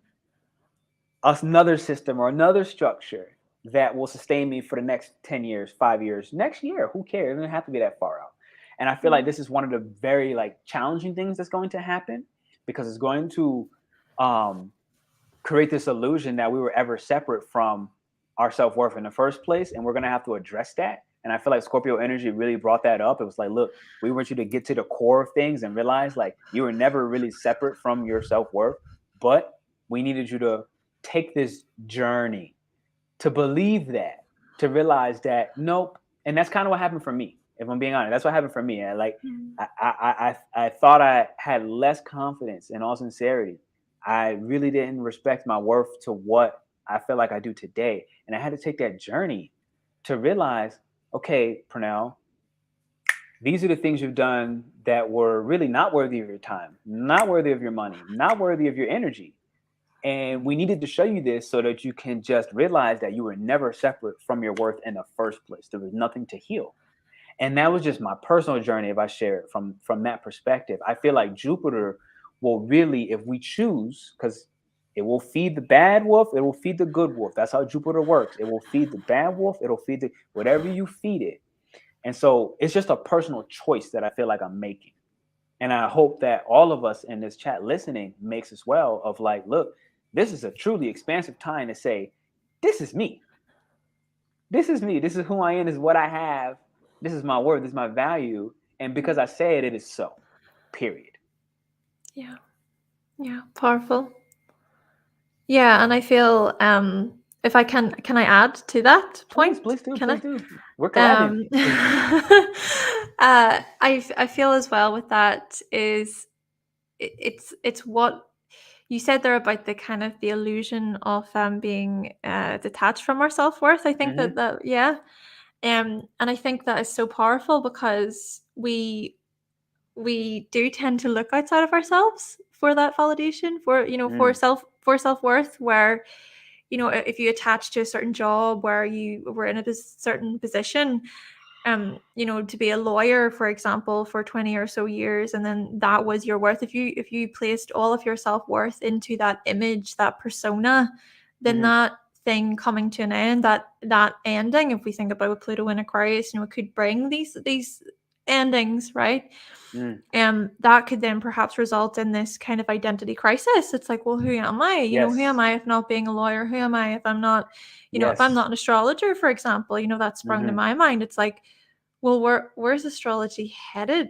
another system or another structure that will sustain me for the next 10 years, 5 years, next year? Who cares? It doesn't have to be that far out. And I feel like this is one of the very like challenging things that's going to happen, because it's going to create this illusion that we were ever separate from our self-worth in the first place. And we're going to have to address that. And I feel like Scorpio energy really brought that up. It was like, look, we want you to get to the core of things and realize like you were never really separate from your self-worth, but we needed you to take this journey to believe that, to realize that, nope. And that's kind of what happened for me. If I'm being honest, that's what happened for me. I thought I had less confidence. In all sincerity, I really didn't respect my worth to what I feel like I do today. And I had to take that journey to realize, okay, Pernell, these are the things you've done that were really not worthy of your time, not worthy of your money, not worthy of your energy. And we needed to show you this so that you can just realize that you were never separate from your worth in the first place. There was nothing to heal. And that was just my personal journey. If I share it from that perspective, I feel like Jupiter will really, if we choose, because it will feed the bad wolf, it will feed the good wolf. That's how Jupiter works. It will feed the bad wolf, it'll feed the whatever you feed it. And so it's just a personal choice that I feel like I'm making. And I hope that all of us in this chat listening makes as well of like, look, this is a truly expansive time to say, this is me. This is me. This is who I am. This is what I have. This is my worth. This is my value. And because I say it, it is so. Period. Yeah. Yeah. Powerful. Yeah. And I feel if I can I add to that point? Please do. Can Please do. We're collabing. I feel as well with that is it's what you said there about the kind of the illusion of being detached from our self-worth. I think that yeah. And I think that is so powerful, because we do tend to look outside of ourselves for that validation, for for self-worth, where if you attach to a certain job where you were in a certain position, to be a lawyer, for example, for 20 or so years, and then that was your worth. If you placed all of your self-worth into that image, that persona, then that thing coming to an end, that ending, if we think about Pluto in Aquarius, it could bring these endings, right? That could then perhaps result in this kind of identity crisis. It's like, well, who am I? Who am I if not being a lawyer? Who am I if I'm not, if I'm not an astrologer, for example? That sprung to my mind. It's like, well, where's astrology headed?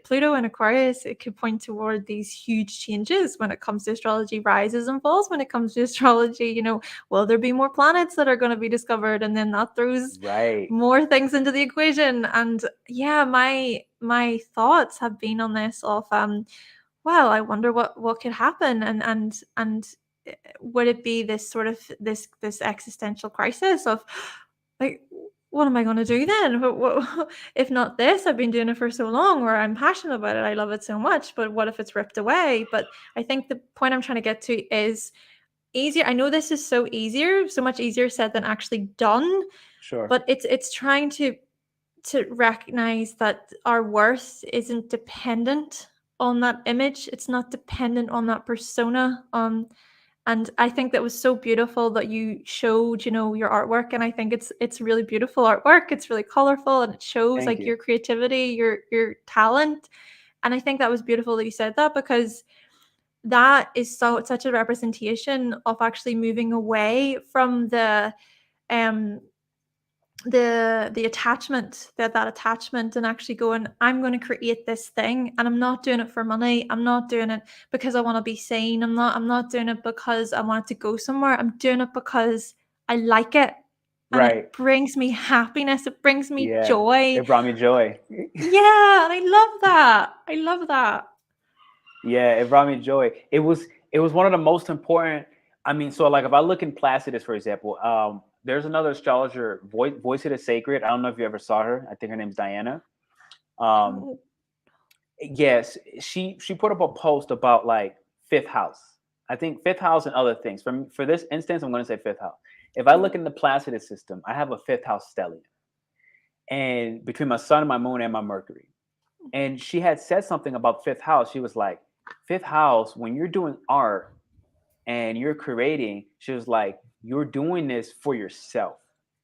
Pluto in Aquarius, it could point toward these huge changes when it comes to astrology, rises and falls when it comes to astrology. Will there be more planets that are going to be discovered? And then that throws more things into the equation. And yeah, my thoughts have been on this of, well, I wonder what could happen. And would it be this sort of this existential crisis of like, what am I going to do then? If not this, I've been doing it for so long, or I'm passionate about it, I love it so much, but what if it's ripped away? But I think the point I'm trying to get to is easier. I know this is so much easier said than actually done, Sure. But it's trying to recognize that our worth isn't dependent on that image. It's not dependent on that persona. And I think that was so beautiful that you showed, your artwork. And I think it's really beautiful artwork. It's really colorful and it shows Thank like you. your creativity, your talent. And I think that was beautiful that you said that, because that is such a representation of actually moving away from um the attachment, that attachment, and actually going, I'm going to create this thing, and I'm not doing it for money. I'm not doing it because I want to be seen. I'm not doing it because I want it to go somewhere. I'm doing it because I like it, and it Right. brings me happiness. It brings me Yeah. joy. It brought me joy. Yeah, and I love that. I love that. Yeah, it brought me joy. It was one of the most important. I mean, so like if I look in Placidus, for example, there's another astrologer, Voice of the Sacred. I don't know if you ever saw her. I think her name's Diana. Um, Oh, yes, she put up a post about like fifth house. I think fifth house and other things. For this instance, I'm going to say fifth house. If I look in the Placidus system, I have a fifth house stellium, and between my sun, my moon, and my Mercury. And she had said something about fifth house. She was like, fifth house, when you're doing art and you're creating, she was like, you're doing this for yourself.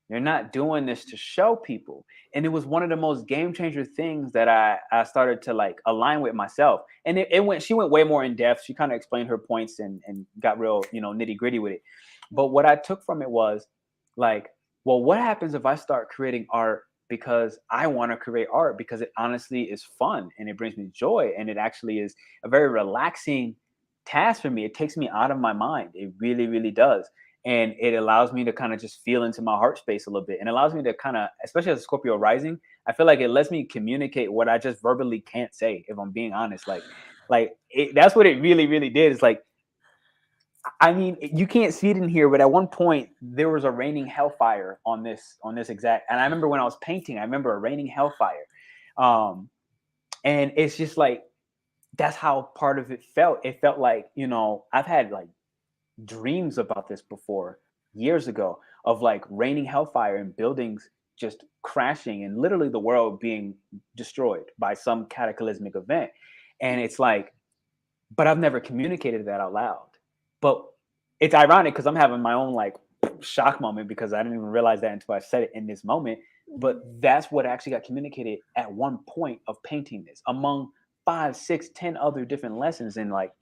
You're not doing this to show people. And it was one of the most game changer things that I started to like align with myself. And she went way more in depth. She kind of explained her points and got real, nitty gritty with it. But what I took from it was like, well, what happens if I start creating art because I want to create art because it honestly is fun and it brings me joy and it actually is a very relaxing task for me. It takes me out of my mind. It really, really does. And it allows me to kind of just feel into my heart space a little bit and allows me to kind of, especially as a Scorpio rising, I feel like it lets me communicate what I just verbally can't say, if I'm being honest. That's what it really, really did. It's like, I mean, you can't see it in here, but at one point there was a raining hellfire on this exact. And I remember when I was painting, I remember a raining hellfire, and it's just like that's how part of it felt. It felt like I've had like dreams about this before years ago of like raining hellfire and buildings just crashing and literally the world being destroyed by some cataclysmic event, and it's like, but I've never communicated that out loud. But it's ironic because I'm having my own like shock moment because I didn't even realize that until I said it in this moment. But that's what actually got communicated at one point of painting this among 5, 6, 10 other different lessons. And like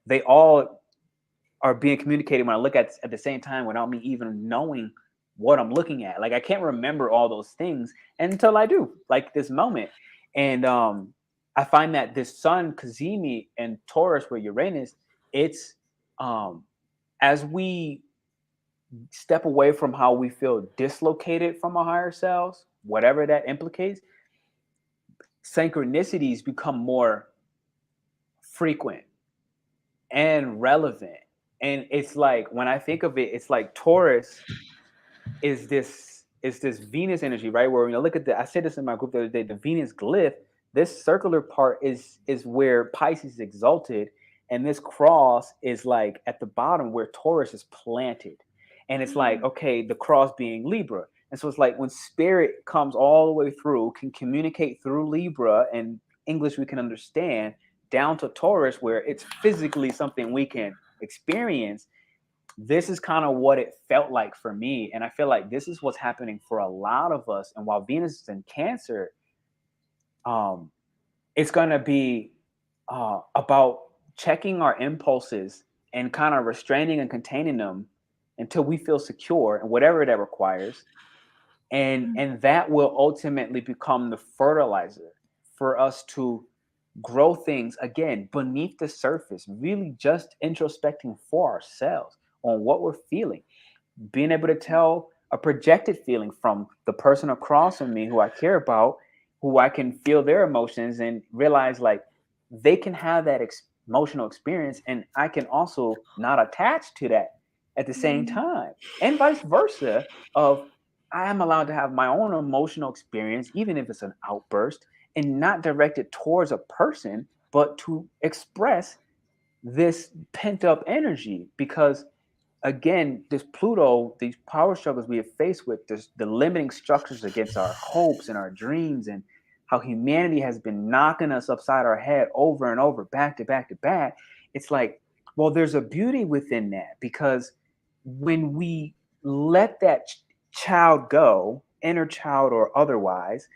they all are being communicated when I look at the same time without me even knowing what I'm looking at. Like I can't remember all those things until I do, like this moment. And I find that this Sun, Kazemi, and Taurus with Uranus, it's as we step away from how we feel dislocated from our higher selves, whatever that implicates, synchronicities become more frequent and relevant. And it's like when I think of it, it's like Taurus is this Venus energy, right? Where look at I said this in my group the other day, the Venus glyph, this circular part is where Pisces is exalted, and this cross is like at the bottom where Taurus is planted. And it's like, okay, the cross being Libra. And so it's like when spirit comes all the way through, can communicate through Libra and English we can understand, down to Taurus, where it's physically something we can experience. This is kind of what it felt like for me. And I feel like this is what's happening for a lot of us. And while Venus is in Cancer, it's going to be about checking our impulses and kind of restraining and containing them until we feel secure and whatever that requires. And that will ultimately become the fertilizer for us to grow things again beneath the surface, really just introspecting for ourselves on what we're feeling, being able to tell a projected feeling from the person across from me who I care about, who I can feel their emotions and realize like they can have that emotional experience and I can also not attach to that at the same time, and vice versa of I am allowed to have my own emotional experience even if it's an outburst and not directed towards a person but to express this pent up energy. Because again, this Pluto, these power struggles we have faced with, this, the limiting structures against our hopes and our dreams, and how humanity has been knocking us upside our head over and over, back to back to back. It's like, well, there's a beauty within that, because when we let that child go, inner child or otherwise,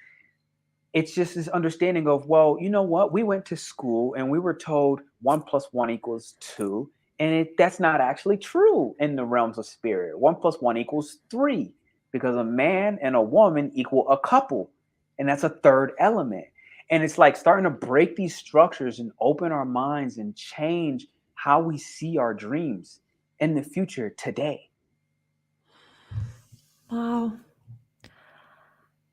it's just this understanding of, well, you know what? We went to school and we were told 1 + 1 = 2. And that's not actually true in the realms of spirit. 1 + 1 = 3, because a man and a woman equal a couple. And that's a third element. And it's like starting to break these structures and open our minds and change how we see our dreams in the future today. Wow.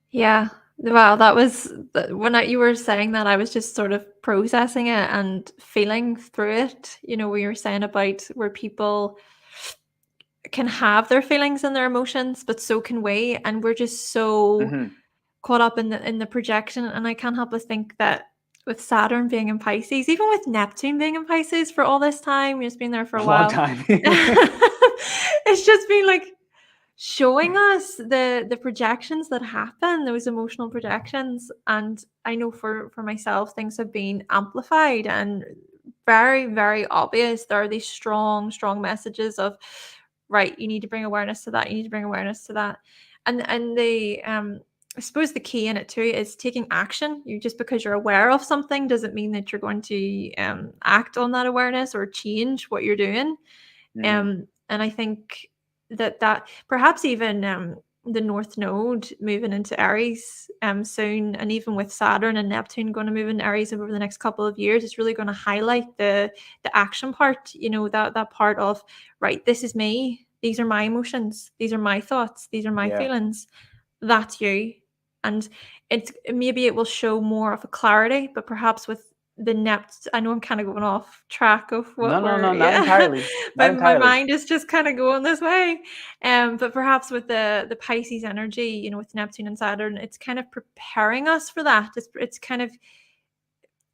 Yeah. Wow, that was when you were saying that, I was just sort of processing it and feeling through it. You know, we were saying about where people can have their feelings and their emotions, but so can we, and we're just so caught up in the projection. And I can't help but think that with Saturn being in Pisces, even with Neptune being in Pisces for all this time, it's been there for a while. Long time. It's just been like showing us the projections that happen, those emotional projections. And I know for myself, things have been amplified and very, very obvious. There are these strong messages of, right, you need to bring awareness to that, you need to bring awareness to that. And the I suppose the key in it too is taking action. You just because you're aware of something doesn't mean that you're going to act on that awareness or change what you're doing. And I think that perhaps even the North Node moving into Aries soon, and even with Saturn and Neptune going to move into Aries over the next couple of years, is really going to highlight the action part. You know, that part of, right, this is me. These are my emotions. These are my thoughts. These are my feelings. That's you. And maybe it will show more of a clarity, but perhaps with the Nept, I know I'm kind of going off track of what No, not entirely. My mind is just kind of going this way. But perhaps with the Pisces energy, you know, with Neptune and Saturn, it's kind of preparing us for that. It's kind of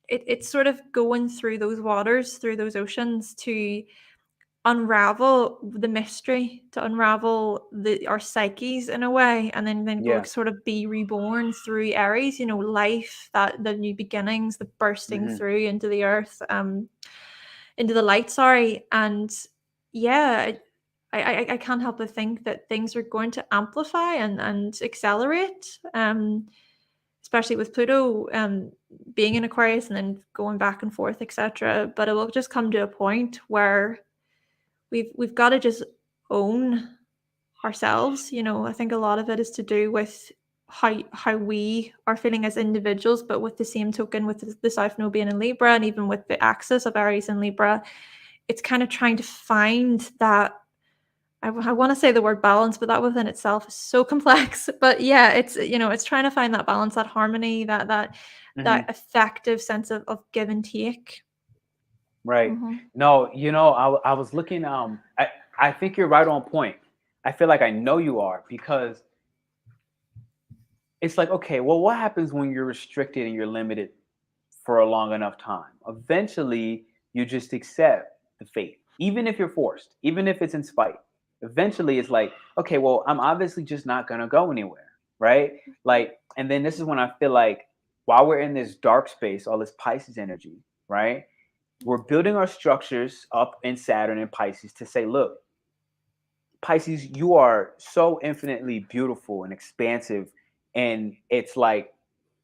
it's sort of going through those waters, through those oceans, to unravel the mystery, to unravel our psyches in a way, and then go sort of be reborn through Aries, you know, life, that the new beginnings, the bursting through into the earth, into the light, sorry. And yeah, I can't help but think that things are going to amplify and accelerate, especially with Pluto being in Aquarius and then going back and forth, etc. But it will just come to a point where we've got to just own ourselves. You know, I think a lot of it is to do with how we are feeling as individuals, but with the same token, with the South Node being in Libra, and even with the axis of Aries and Libra, it's kind of trying to find that, I want to say the word balance, but that within itself is so complex. But yeah, it's, you know, it's trying to find that balance, that harmony, that effective sense of give and take. Right. No, you know, I was looking, I think you're right on point. I feel like I know you are, because it's like, okay, well, what happens when you're restricted and you're limited for a long enough time? Eventually, you just accept the fate, even if you're forced, even if it's in spite. Eventually, it's like, okay, well, I'm obviously just not going to go anywhere, right? Like, and then this is when I feel like, while we're in this dark space, all this Pisces energy, right? We're building our structures up in Saturn and Pisces to say, look, Pisces, you are so infinitely beautiful and expansive. And it's like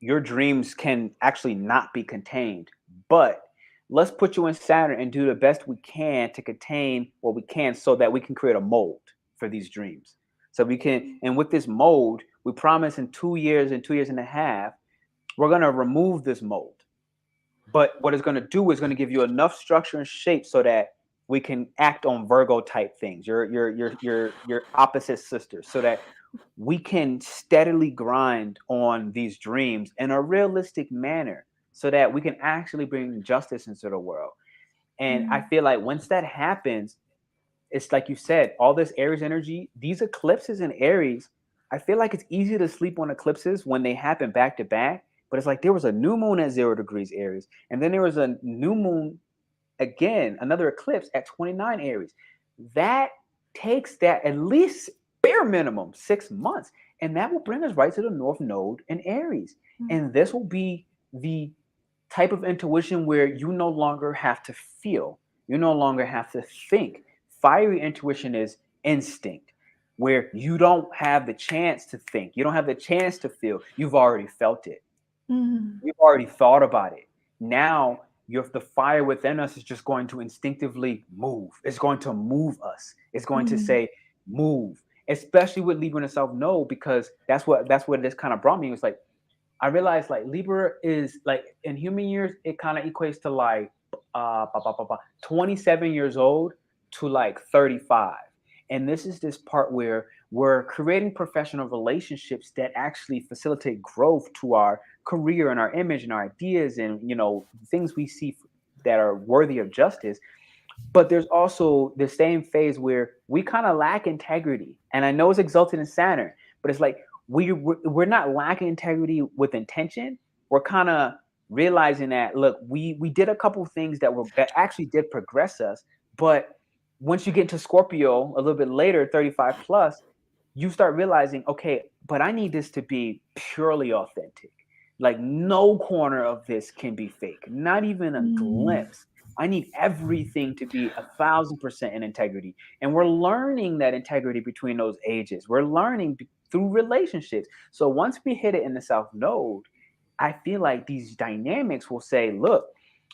your dreams can actually not be contained. But let's put you in Saturn and do the best we can to contain what we can, so that we can create a mold for these dreams. So we can, and with this mold, we promise in 2 years and 2 years and a half, we're going to remove this mold. But what it's going to do is going to give you enough structure and shape so that we can act on Virgo type things, your opposite sisters, so that we can steadily grind on these dreams in a realistic manner, so that we can actually bring justice into the world. And I feel like once that happens, it's like you said, all this Aries energy, these eclipses in Aries, I feel like it's easy to sleep on eclipses when they happen back to back. But it's like there was a new moon at 0 degrees Aries, and then there was a new moon again, another eclipse at 29 Aries. That takes that at least bare minimum 6 months. And that will bring us right to the North Node in Aries. And this will be the type of intuition where you no longer have to feel, you no longer have to think. Fiery intuition is instinct, where you don't have the chance to think, you don't have the chance to feel, you've already felt it. You've already thought about it. Now the fire within us is just going to instinctively move. It's going to move us. It's going to say move. Especially with Libra and the South Node, because that's what this kind of brought me. It was like I realized like Libra is like in human years, it kind of equates to like 27 years old to like 35. And this is this part where we're creating professional relationships that actually facilitate growth to our career and our image and our ideas and, you know, things we see that are worthy of justice. But there's also the same phase where we kind of lack integrity. And I know it's exalted in Saturn, but it's like we're not lacking integrity with intention. We're kind of realizing that, look, we did a couple of things that actually did progress us, but once you get into Scorpio a little bit later, 35 plus, you start realizing, okay, but I need this to be purely authentic. Like no corner of this can be fake, not even a glimpse. I need everything to be 1,000% in integrity. And we're learning that integrity between those ages. We're learning through relationships. So once we hit it in the South Node, I feel like these dynamics will say, look,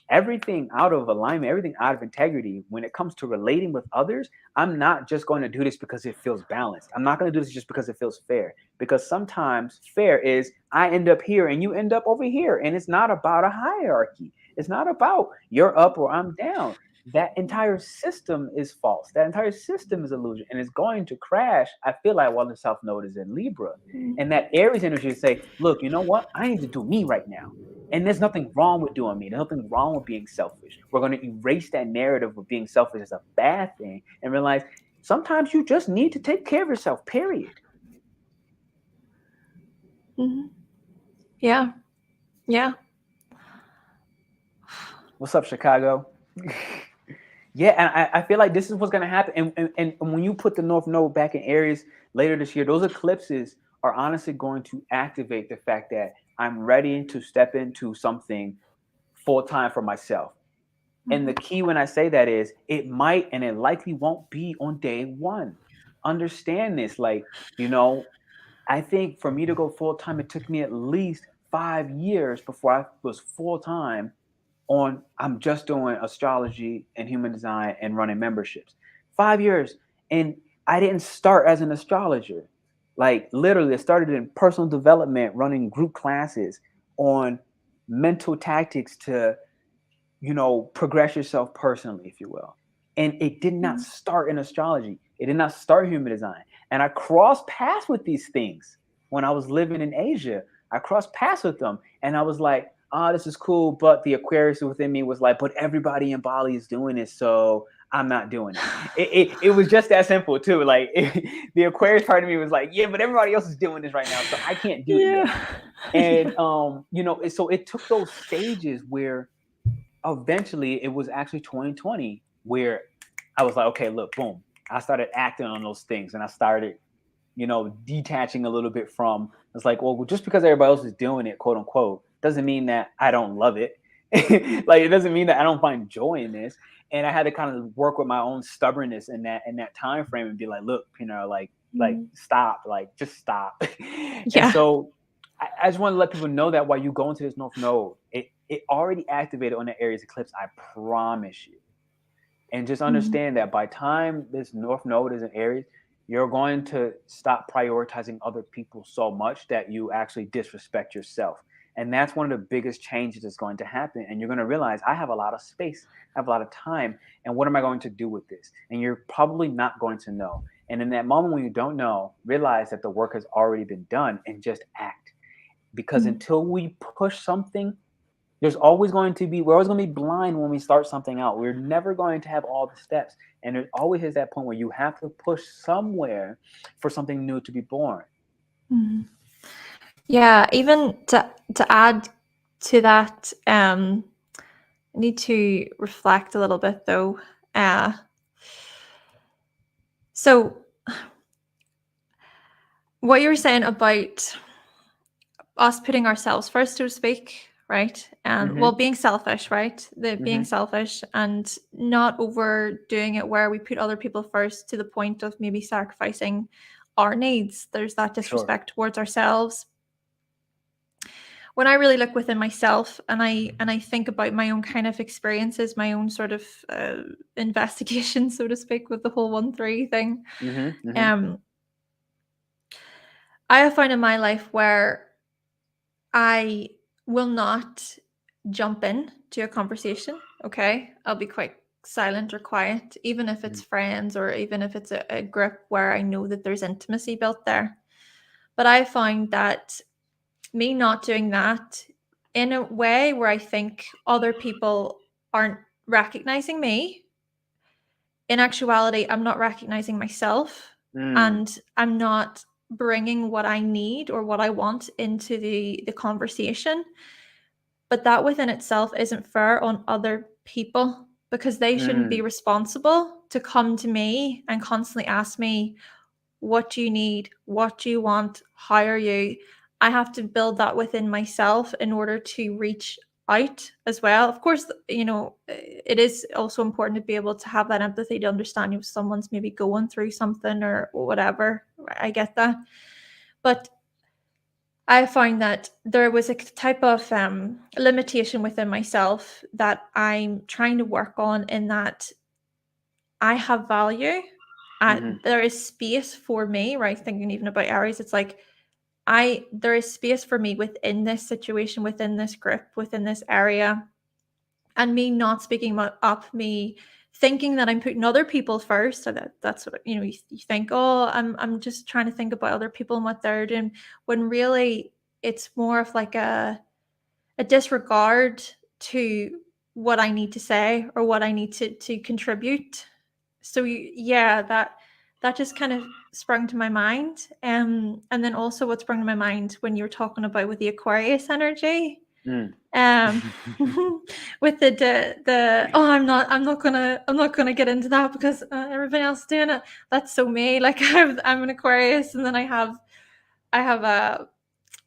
everything out of alignment, everything out of integrity, when it comes to relating with others, I'm not just going to do this because it feels balanced. I'm not going to do this just because it feels fair. Because sometimes fair is I end up here and you end up over here. And it's not about a hierarchy. It's not about you're up or I'm down. That entire system is false. That entire system is illusion, and it's going to crash. I feel like while the South Node is in Libra, and that Aries energy to say, look, you know what? I need to do me right now. And there's nothing wrong with doing me. There's nothing wrong with being selfish. We're going to erase that narrative of being selfish as a bad thing and realize sometimes you just need to take care of yourself, period. Yeah. Yeah. What's up, Chicago? Yeah, and I feel like this is what's going to happen. And when you put the North Node back in Aries later this year, those eclipses are honestly going to activate the fact that I'm ready to step into something full time for myself. And the key when I say that is it might and it likely won't be on day one. Understand this. Like, you know, I think for me to go full time, it took me at least 5 years before I was full time I'm just doing astrology and human design and running memberships. 5 years. And I didn't start as an astrologer. Like literally, I started in personal development, running group classes on mental tactics to, you know, progress yourself personally, if you will. And it did not start in astrology. It did not start human design. And I crossed paths with these things when I was living in Asia. I crossed paths with them. And I was like, oh, this is cool. But the Aquarius within me was like, but everybody in Bali is doing it. So I'm not doing it. It was just that simple too. Like the Aquarius part of me was like, yeah, but everybody else is doing this right now. So I can't do this. And, you know, so it took those stages where eventually it was actually 2020 where I was like, okay, look, boom. I started acting on those things and I started, you know, detaching a little bit from, it's like, well, just because everybody else is doing it, quote unquote, doesn't mean that I don't love it. Like, it doesn't mean that I don't find joy in this. And I had to kind of work with my own stubbornness in that time frame and be like, look, you know, like stop, like just stop. And so I just want to let people know that while you go into this North Node, it already activated on the Aries eclipse. I promise you. And just understand that by time this North Node is in Aries, you're going to stop prioritizing other people so much that you actually disrespect yourself. And that's one of the biggest changes that's going to happen. And you're going to realize I have a lot of space, I have a lot of time. And what am I going to do with this? And you're probably not going to know. And in that moment when you don't know, realize that the work has already been done and just act. Because until we push something, we're always going to be blind when we start something out. We're never going to have all the steps. And there always is that point where you have to push somewhere for something new to be born. Yeah, even to add to that, I need to reflect a little bit though. So what you were saying about us putting ourselves first, so to speak, right? And well, being selfish, right? The being selfish and not overdoing it where we put other people first to the point of maybe sacrificing our needs. There's that disrespect towards ourselves. When I really look within myself and I think about my own kind of experiences, my own sort of investigation, so to speak, with the whole 1-3 thing, I have found in my life where I will not jump in to a conversation. Okay, I'll be quite silent or quiet, even if it's friends or even if it's a group where I know that there's intimacy built there. But I find that me not doing that in a way where I think other people aren't recognizing me, in actuality, I'm not recognizing myself and I'm not bringing what I need or what I want into the conversation. But that within itself isn't fair on other people because they shouldn't be responsible to come to me and constantly ask me, what do you need? What do you want? How are you? I have to build that within myself in order to reach out as well. Of course, it is also important to be able to have that empathy to understand if someone's maybe going through something or whatever. I get that. But I find that there was a type of limitation within myself that I'm trying to work on, in that I have value. There is space for me, right? Thinking even about Aries, it's like there is space for me within this situation, within this group, within this area, and me not speaking up, me thinking that I'm putting other people first. So that's what you think. Oh, I'm just trying to think about other people and what they're doing, when really it's more of like a disregard to what I need to say or what I need to contribute. So yeah, that just kind of sprung to my mind. And then also what sprung to my mind when you were talking about with the Aquarius energy. With the I'm not gonna get into that because everybody else is doing it. That's so me. Like I'm an Aquarius, and then I have a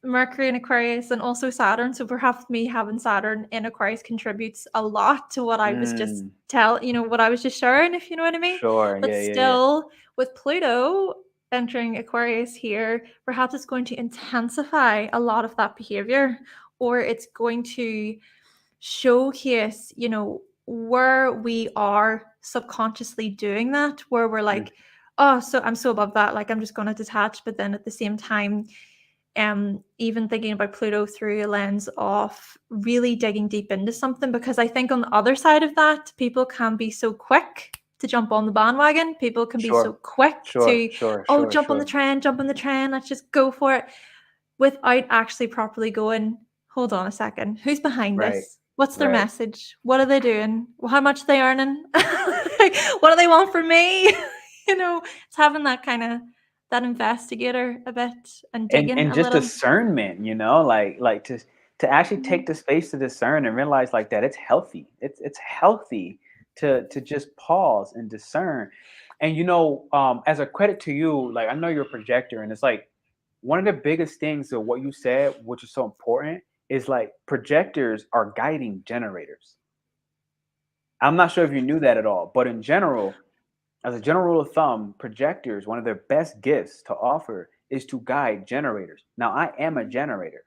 Mercury in Aquarius and also Saturn. So perhaps me having Saturn in Aquarius contributes a lot to what I was just what I was just sharing, if you know what I mean. Sure. But Yeah. still, with Pluto entering Aquarius here, perhaps it's going to intensify a lot of that behavior, or it's going to showcase, where we are subconsciously doing that, where we're like, oh, so I'm so above that, like I'm just going to detach. But then at the same time, even thinking about Pluto through a lens of really digging deep into something, because I think on the other side of that, people can be so quick to jump on the bandwagon. People can be so quick to, jump on the trend, let's just go for it, without actually properly going, hold on a second, who's behind this? What's their message? What are they doing? How much are they earning? Like, what do they want from me? It's having that kind of that investigator a bit and digging and a just little. discernment, like to actually take the space to discern and realize like that it's healthy. It's healthy to just pause and discern. And as a credit to you, like I know you're a projector, and it's like one of the biggest things of what you said, which is so important, is like projectors are guiding generators. I'm not sure if you knew that at all, but in general, as a general rule of thumb, projectors, one of their best gifts to offer is to guide generators. Now, I am a generator.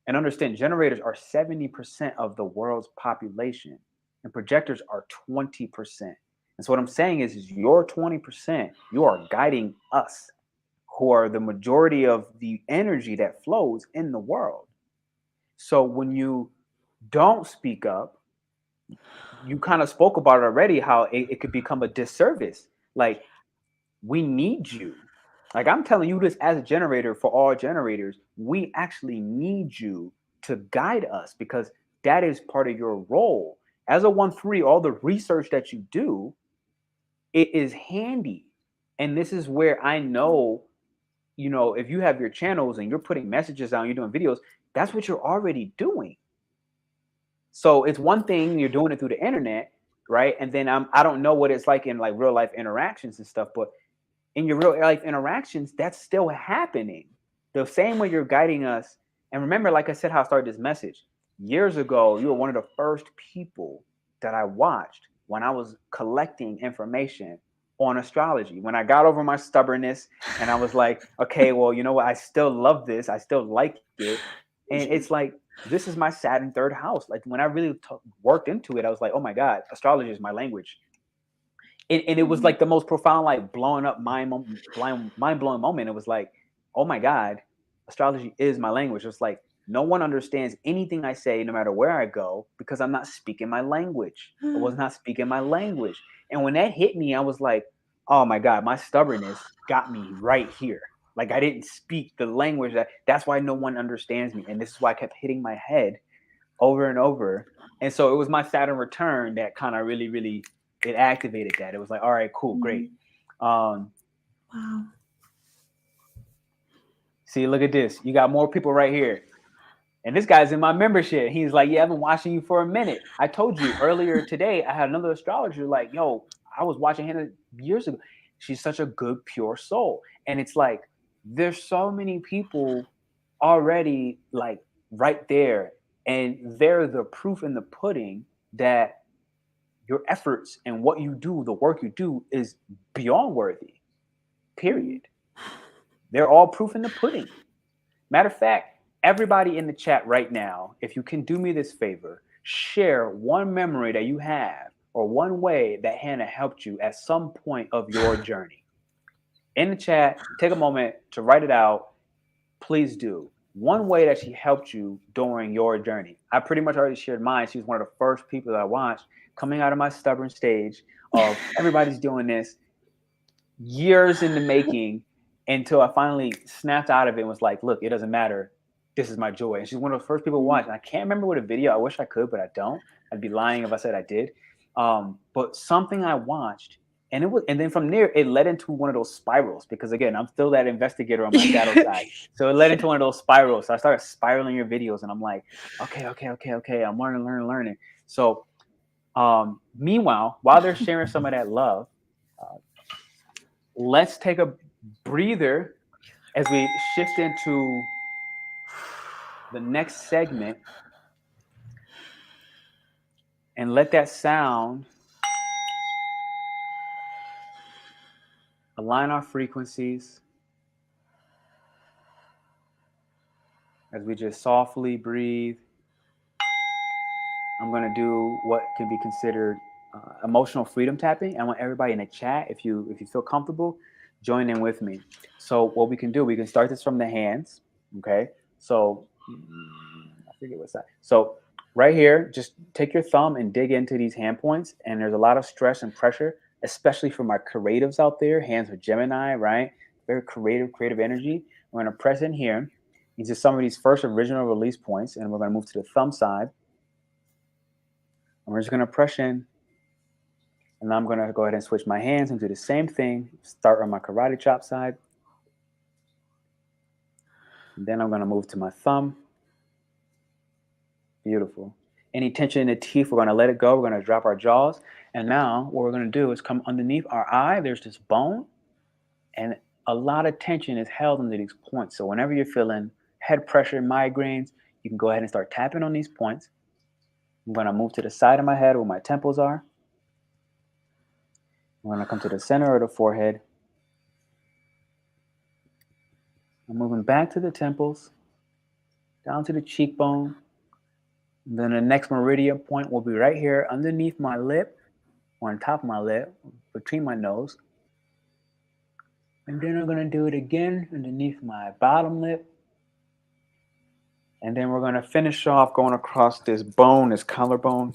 And understand, generators are 70% of the world's population, and projectors are 20%. And so what I'm saying is your 20%, you are guiding us, who are the majority of the energy that flows in the world. So when you don't speak up, you kind of spoke about it already, how it could become a disservice. Like, we need you. Like, I'm telling you this as a generator for all generators, we actually need you to guide us, because that is part of your role. As a 1-3, all the research that you do, it is handy. And this is where I know, if you have your channels and you're putting messages out, you're doing videos, that's what you're already doing. So it's one thing you're doing it through the internet, right? And then I don't know what it's like in like real life interactions and stuff, but in your real life interactions, that's still happening. The same way you're guiding us. And remember, like I said, how I started this message years ago, you were one of the first people that I watched when I was collecting information on astrology. When I got over my stubbornness and I was like, okay, well, you know what? I still love this. I still like it. And it's like, this is my Saturn third house. Like when I really worked into it, I was like, oh my God, astrology is my language. And it was like the most profound, like blowing up mind blowing moment. It was like, oh my God, astrology is my language. It's like no one understands anything I say, no matter where I go, because I'm not speaking my language. I was not speaking my language. And when that hit me, I was like, oh my God, my stubbornness got me right here. Like I didn't speak the language that's why no one understands me. And this is why I kept hitting my head over and over. And so it was my Saturn return that kind of really, really it activated that. It was like, all right, cool, great. Wow. See, look at this. You got more people right here. And this guy's in my membership. He's like, yeah, I've been watching you for a minute. I told you earlier today, I had another astrologer like, yo, I was watching Hannah years ago. She's such a good, pure soul. And it's like, there's so many people already like right there. And they're the proof in the pudding that your efforts and what you do, the work you do is beyond worthy, period. They're all proof in the pudding. Matter of fact, everybody in the chat right now, if you can do me this favor, share one memory that you have or one way that Hannah helped you at some point of your journey. In the chat, take a moment to write it out. Please do. One way that she helped you during your journey. I pretty much already shared mine. She was one of the first people that I watched coming out of my stubborn stage of everybody's doing this, years in the making, until I finally snapped out of it and was like, look, it doesn't matter. This is my joy. And she's one of the first people to watch. And I can't remember what a video. I wish I could, but I don't. I'd be lying if I said I did. But something I watched, and then from there, it led into one of those spirals because again, I'm still that investigator on my shadow side. So it led into one of those spirals. So I started spiraling your videos and I'm like, okay. I'm learning. So meanwhile, while they're sharing some of that love, let's take a breather as we shift into the next segment and let that sound align our frequencies as we just softly breathe. I'm going to do what can be considered emotional freedom tapping. I want everybody in the chat, if you feel comfortable, join in with me. So what we can do, we can start this from the hands. Okay. So I forget what's that. So right here, just take your thumb and dig into these hand points. And there's a lot of stress and pressure, especially for my creatives out there. Hands are Gemini, right? Very creative energy. We're going to press in here. These are some of these first original release points. And we're going to move to the thumb side. And we're just going to press in. And I'm going to go ahead and switch my hands and do the same thing. Start on my karate chop side. And then I'm going to move to my thumb. Beautiful. Any tension in the teeth, we're going to let it go. We're going to drop our jaws. And now what we're going to do is come underneath our eye. There's this bone. And a lot of tension is held under these points. So whenever you're feeling head pressure, migraines, you can go ahead and start tapping on these points. I'm going to move to the side of my head where my temples are. I'm going to come to the center of the forehead. I'm moving back to the temples, down to the cheekbone. And then the next meridian point will be right here underneath my lip, or on top of my lip, between my nose. And then I'm going to do it again underneath my bottom lip. And then we're going to finish off going across this bone, this collarbone,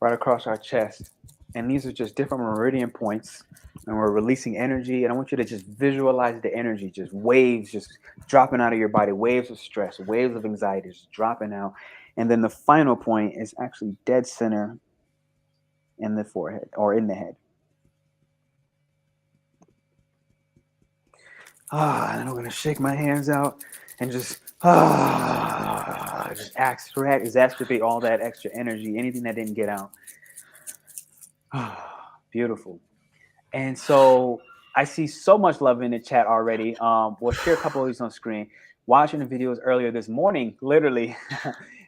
right across our chest. And these are just different meridian points. And we're releasing energy. And I want you to just visualize the energy, just waves just dropping out of your body, waves of stress, waves of anxiety just dropping out. And then the final point is actually dead center in the forehead or in the head. And then I'm going to shake my hands out and just, just exacerbate all that extra energy, anything that didn't get out. Beautiful. And so I see so much love in the chat already. We'll share a couple of these on screen. Watching the videos earlier this morning, literally,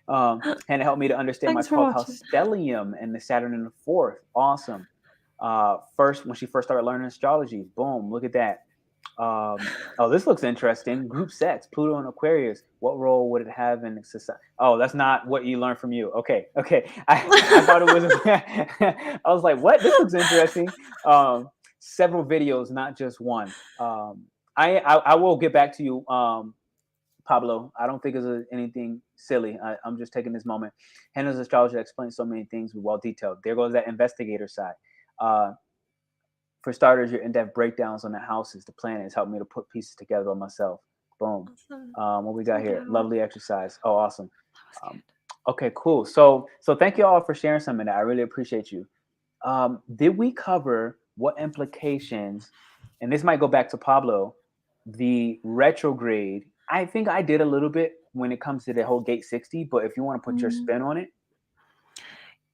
and it helped me to understand my Thanks for 12th watching. house stellium and the Saturn in the fourth. Awesome. When she first started learning astrology, boom, look at that. Oh, this looks interesting. Group sex, Pluto and Aquarius. What role would it have in society? Oh, that's not what you learned from you. Okay. I thought it was. I was like, what? This looks interesting. Several videos, not just one. I will get back to you, Pablo. I don't think it's anything silly. I'm just taking this moment. Hannah's astrology explains so many things well detailed. There goes that investigator side. For starters, your in-depth breakdowns on the houses, the planets helped me to put pieces together by myself. Boom. Awesome. What we got here? Down. Lovely exercise. Oh, awesome. Okay, cool. So thank you all for sharing some of that. I really appreciate you. Did we cover what implications, and this might go back to Pablo, the retrograde? I think I did a little bit when it comes to the whole gate 60, but if you want to put your spin on it.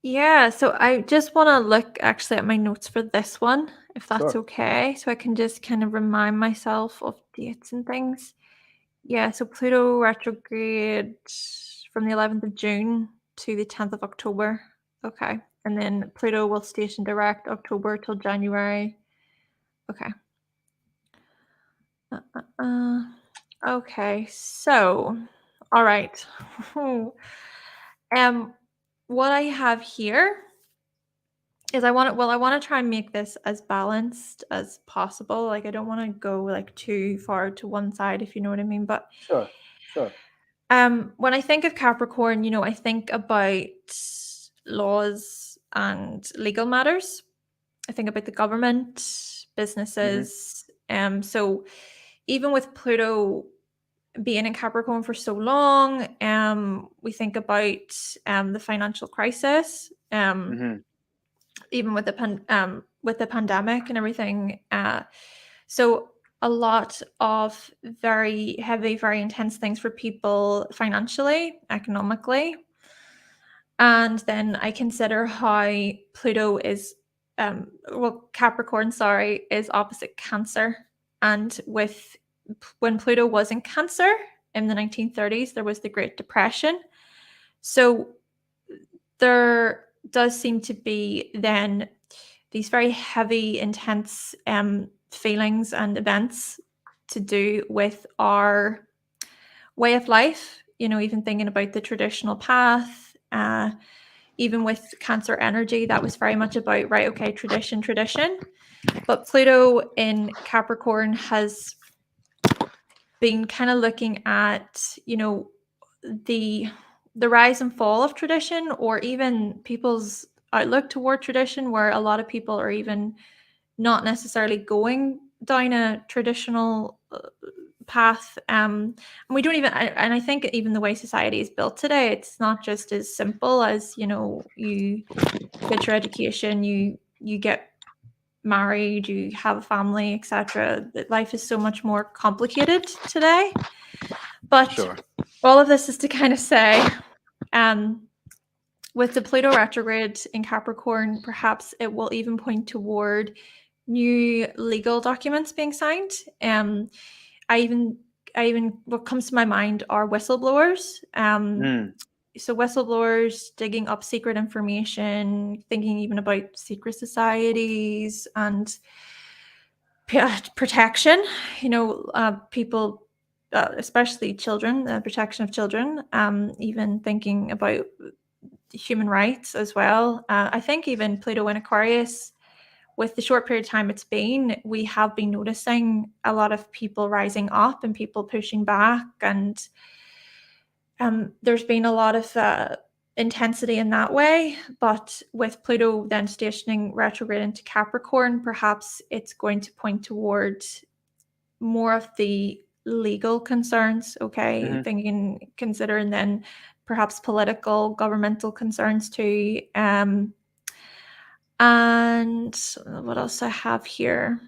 Yeah, so I just want to look actually at my notes for this one, if that's okay. So I can just kind of remind myself of dates and things. Yeah, so Pluto retrograde from the 11th of June to the 10th of October. Okay. And then Pluto will station direct October till January. Okay. Okay, so all right. What I have here is I want to try and make this as balanced as possible. Like I don't want to go like too far to one side, if you know what I mean. But Sure. when I think of Capricorn, I think about laws and legal matters. I think about the government, businesses. So even with Pluto being in Capricorn for so long, we think about the financial crisis. Even with the pandemic and everything. So a lot of very heavy, very intense things for people financially, economically. And then I consider how Pluto is, Capricorn, is opposite Cancer. And when Pluto was in Cancer in the 1930s, there was the Great Depression. So there does seem to be then these very heavy, intense feelings and events to do with our way of life, even thinking about the traditional path, even with Cancer energy, that was very much about, right, okay, tradition. But Pluto in Capricorn has been kind of looking at, the rise and fall of tradition, or even people's outlook toward tradition, where a lot of people are even not necessarily going down a traditional path. And we don't even, and I think even the way society is built today, it's not just as simple as, you get your education, you get married, you have a family, etc. Life is so much more complicated today. But all of this is to kind of say, with the Pluto retrograde in Capricorn, perhaps it will even point toward new legal documents being signed. I even what comes to my mind are whistleblowers. So whistleblowers digging up secret information, thinking even about secret societies and protection. People, especially children, protection of children. Even thinking about human rights as well. I think even Pluto in Aquarius, with the short period of time it's been, we have been noticing a lot of people rising up and people pushing back, and there's been a lot of intensity in that way. But with Pluto then stationing retrograde into Capricorn, perhaps it's going to point towards more of the legal concerns, considering then perhaps political, governmental concerns too. And what else I have here?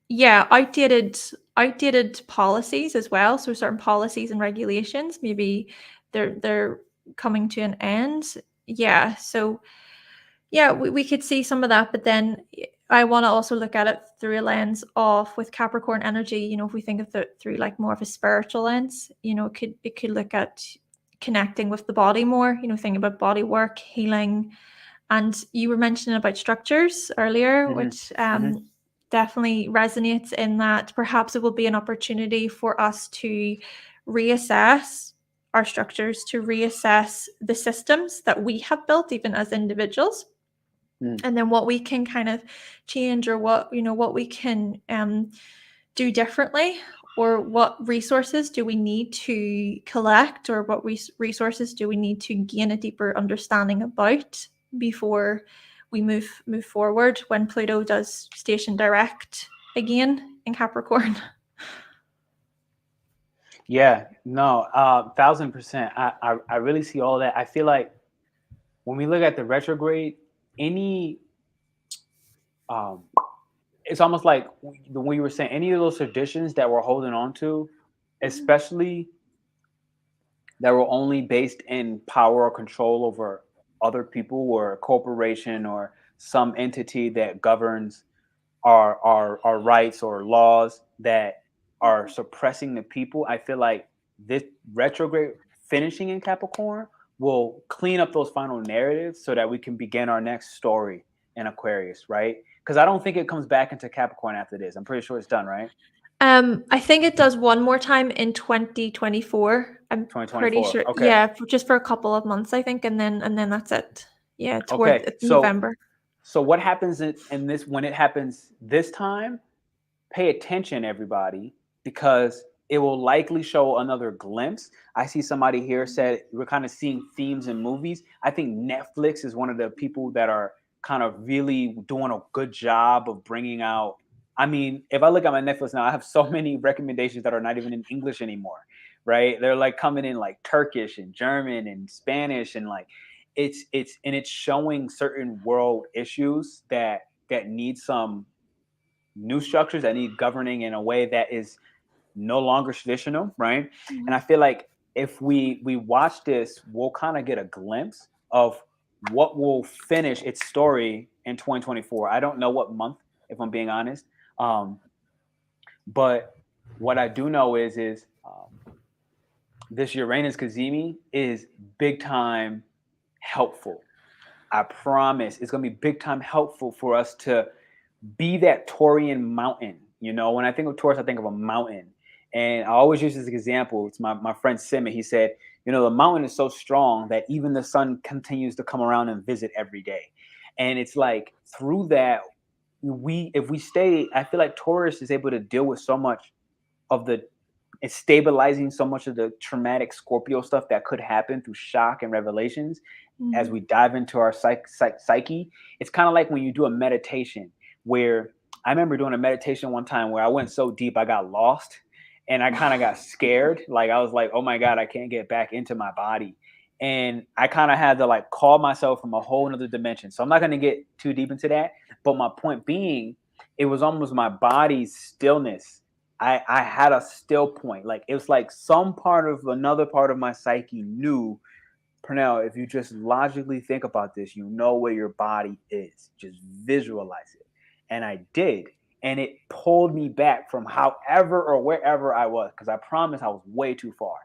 Yeah, outdated policies as well. So certain policies and regulations, maybe they're coming to an end. Yeah, so yeah, we could see some of that, but then I want to also look at it through a lens of with Capricorn energy. You know, if we think of it through like more of a spiritual lens, you know, it could look at connecting with the body more. You know, thinking about body work, healing, and you were mentioning about structures earlier, which definitely resonates in that perhaps it will be an opportunity for us to reassess our structures, to reassess the systems that we have built even as individuals, and then what we can kind of change, or what, you know, what we can do differently, or what resources do we need to collect, or what resources do we need to gain a deeper understanding about before we move forward when Pluto does station direct again in Capricorn. Yeah, no, 1000%. I really see all that. I feel like when we look at the retrograde, any it's almost like when you were saying any of those traditions that we're holding on to, especially that were only based in power or control over other people or a corporation or some entity that governs our rights or laws that are suppressing the people. I feel like this retrograde finishing in Capricorn will clean up those final narratives so that we can begin our next story in Aquarius, right? Because I don't think it comes back into Capricorn after this. I'm pretty sure it's done, right? I think it does one more time in 2024. I'm pretty 2024. sure. Okay. Yeah, just for a couple of months, I think, and then that's it. Yeah, towards Okay. it's November. So what happens in this when it happens this time? Pay attention, everybody, because it will likely show another glimpse. I see somebody here said we're kind of seeing themes in movies. I think Netflix is one of the people that are kind of really doing a good job of bringing out. I mean, if I look at my Netflix now, I have so many recommendations that are not even in English anymore, right? They're like coming in like Turkish and German and Spanish, and like it's showing certain world issues that need some new structures that need governing in a way that is no longer traditional, right? And I feel like if we watch this, we'll kind of get a glimpse of what will finish its story in 2024. I don't know what month, if I'm being honest, but what I do know is this Uranus Kazemi is big time helpful. I promise it's going to be big time helpful for us to be that Taurian mountain. You know, when I think of Taurus, I think of a mountain. And I always use this as an example. It's my friend Simon. He said, you know, the mountain is so strong that even the sun continues to come around and visit every day. And it's like through that, if we stay, I feel like Taurus is able to deal with so much of the it's stabilizing so much of the traumatic Scorpio stuff that could happen through shock and revelations as we dive into our psyche. It's kind of like when you do a meditation where I remember doing a meditation one time where I went so deep I got lost and I kind of got scared. Like I was like, oh my God, I can't get back into my body. And I kind of had to like call myself from a whole nother dimension. So I'm not going to get too deep into that. But my point being, it was almost my body's stillness. I had a still point. Like it was like some part of another part of my psyche knew, Pernell, if you just logically think about this, you know where your body is. Just visualize it. And I did. And it pulled me back from however or wherever I was, because I promise I was way too far.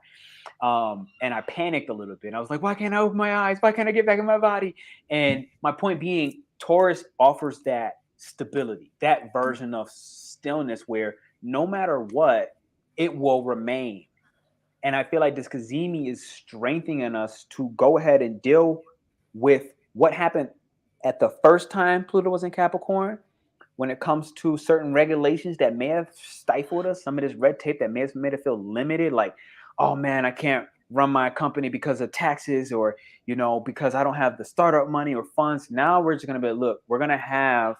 And I panicked a little bit. I was like, why can't I open my eyes? Why can't I get back in my body? And my point being, Taurus offers that stability, that version of stillness where no matter what, it will remain. And I feel like this Kazemi is strengthening us to go ahead and deal with what happened at the first time Pluto was in Capricorn when it comes to certain regulations that may have stifled us, some of this red tape that may have made it feel limited, like, oh man, I can't run my company because of taxes, or, you know, because I don't have the startup money or funds. Now we're just going to be, look, we're going to have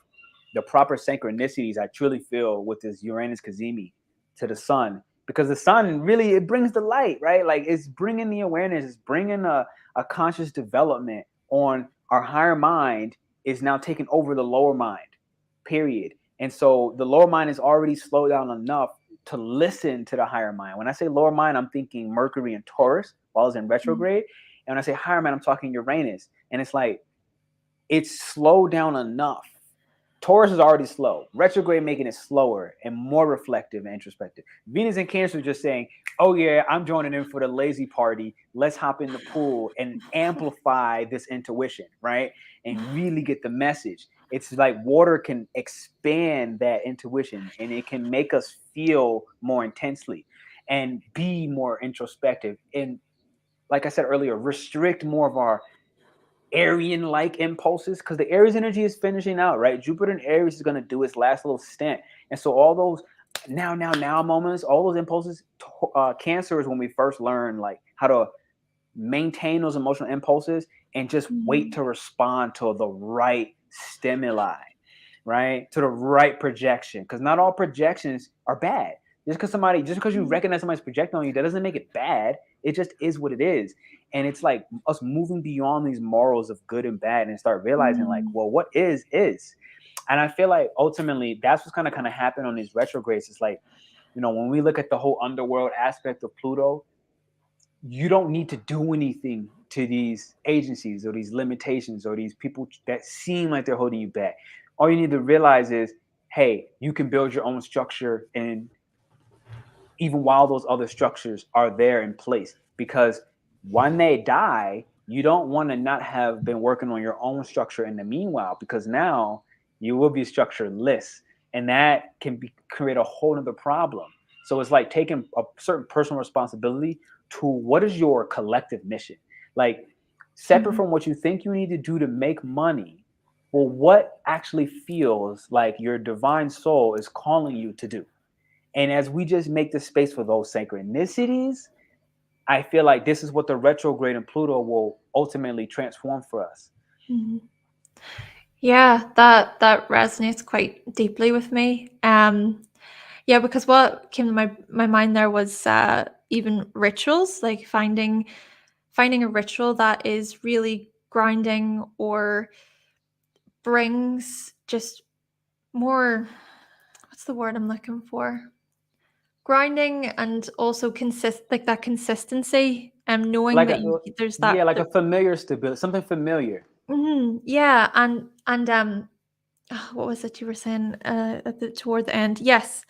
the proper synchronicities, I truly feel, with this Uranus Kazemi to the sun, because the sun really, it brings the light, right? Like it's bringing the awareness, it's bringing a conscious development on our higher mind is now taking over the lower mind, period. And so the lower mind is already slowed down enough to listen to the higher mind. When I say lower mind, I'm thinking Mercury and Taurus, while it's in retrograde. And when I say higher, man, I'm talking Uranus. And it's like, it's slowed down enough. Taurus is already slow. Retrograde making it slower and more reflective and introspective. Venus and Cancer is just saying, oh yeah, I'm joining in for the lazy party. Let's hop in the pool and amplify this intuition, right? And really get the message. It's like water can expand that intuition and it can make us feel more intensely and be more introspective. And like I said earlier, restrict more of our Aryan-like impulses, because the Aries energy is finishing out, right? Jupiter in Aries is going to do its last little stint. And so all those now moments, all those impulses, Cancer is when we first learn like how to maintain those emotional impulses and just wait to respond to the right stimuli, right? To the right projection. Because not all projections are bad. Just because you recognize somebody's projecting on you, that doesn't make it bad. It just is what it is. And it's like us moving beyond these morals of good and bad and start realizing like, well, what is. And I feel like ultimately that's what's kind of happened on these retrogrades. It's like, you know, when we look at the whole underworld aspect of Pluto, you don't need to do anything to these agencies or these limitations or these people that seem like they're holding you back. All you need to realize is, hey, you can build your own structure, and even while those other structures are there in place, because when they die, you don't want to not have been working on your own structure in the meanwhile, because now you will be structureless, and that can create a whole other problem. So it's like taking a certain personal responsibility to what is your collective mission, like separate from what you think you need to do to make money. Well, what actually feels like your divine soul is calling you to do? And as we just make the space for those synchronicities, I feel like this is what the retrograde in Pluto will ultimately transform for us. Yeah, that resonates quite deeply with me. Yeah, because what came to my mind there was even rituals, like finding a ritual that is really grounding or brings just more, what's the word I'm looking for? Grounding, and also like that consistency, and knowing Like that a there's yeah, that. like a familiar stability, something familiar. Yeah, and what was it you were saying toward the end? Yes.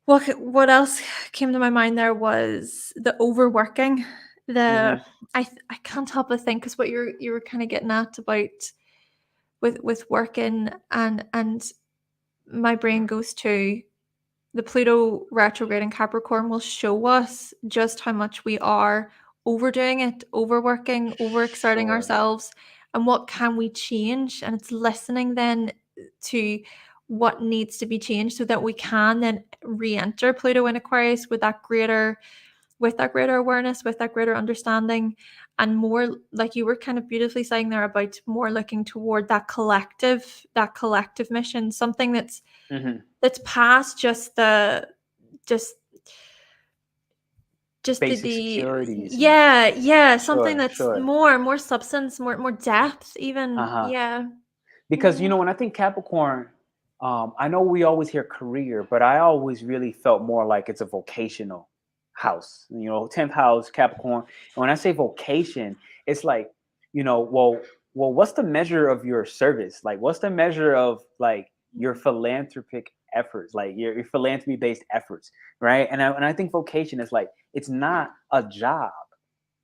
What else came to my mind there was the overworking. I can't help but think, because what you were kind of getting at about with working, and my brain goes to the Pluto retrograde in Capricorn will show us just how much we are overdoing it, overworking, overexerting Sure. ourselves, and what can we change. And it's listening then to what needs to be changed, so that we can then re-enter Pluto in Aquarius with that greater awareness, with that greater understanding, and more, like you were kind of beautifully saying there, about more looking toward that collective mission, something that's past just the just Basic the securities and yeah, something sure, that's sure. more substance, more depth even. Uh-huh. Yeah. Because you know, when I think Capricorn, I know we always hear career, but I always really felt more like it's a vocational house. You know, 10th house, Capricorn. And when I say vocation, it's like, you know, what's the measure of your service? Like, what's the measure of like your philanthropic efforts, like your philanthropy-based efforts, right? And I think vocation is like, it's not a job,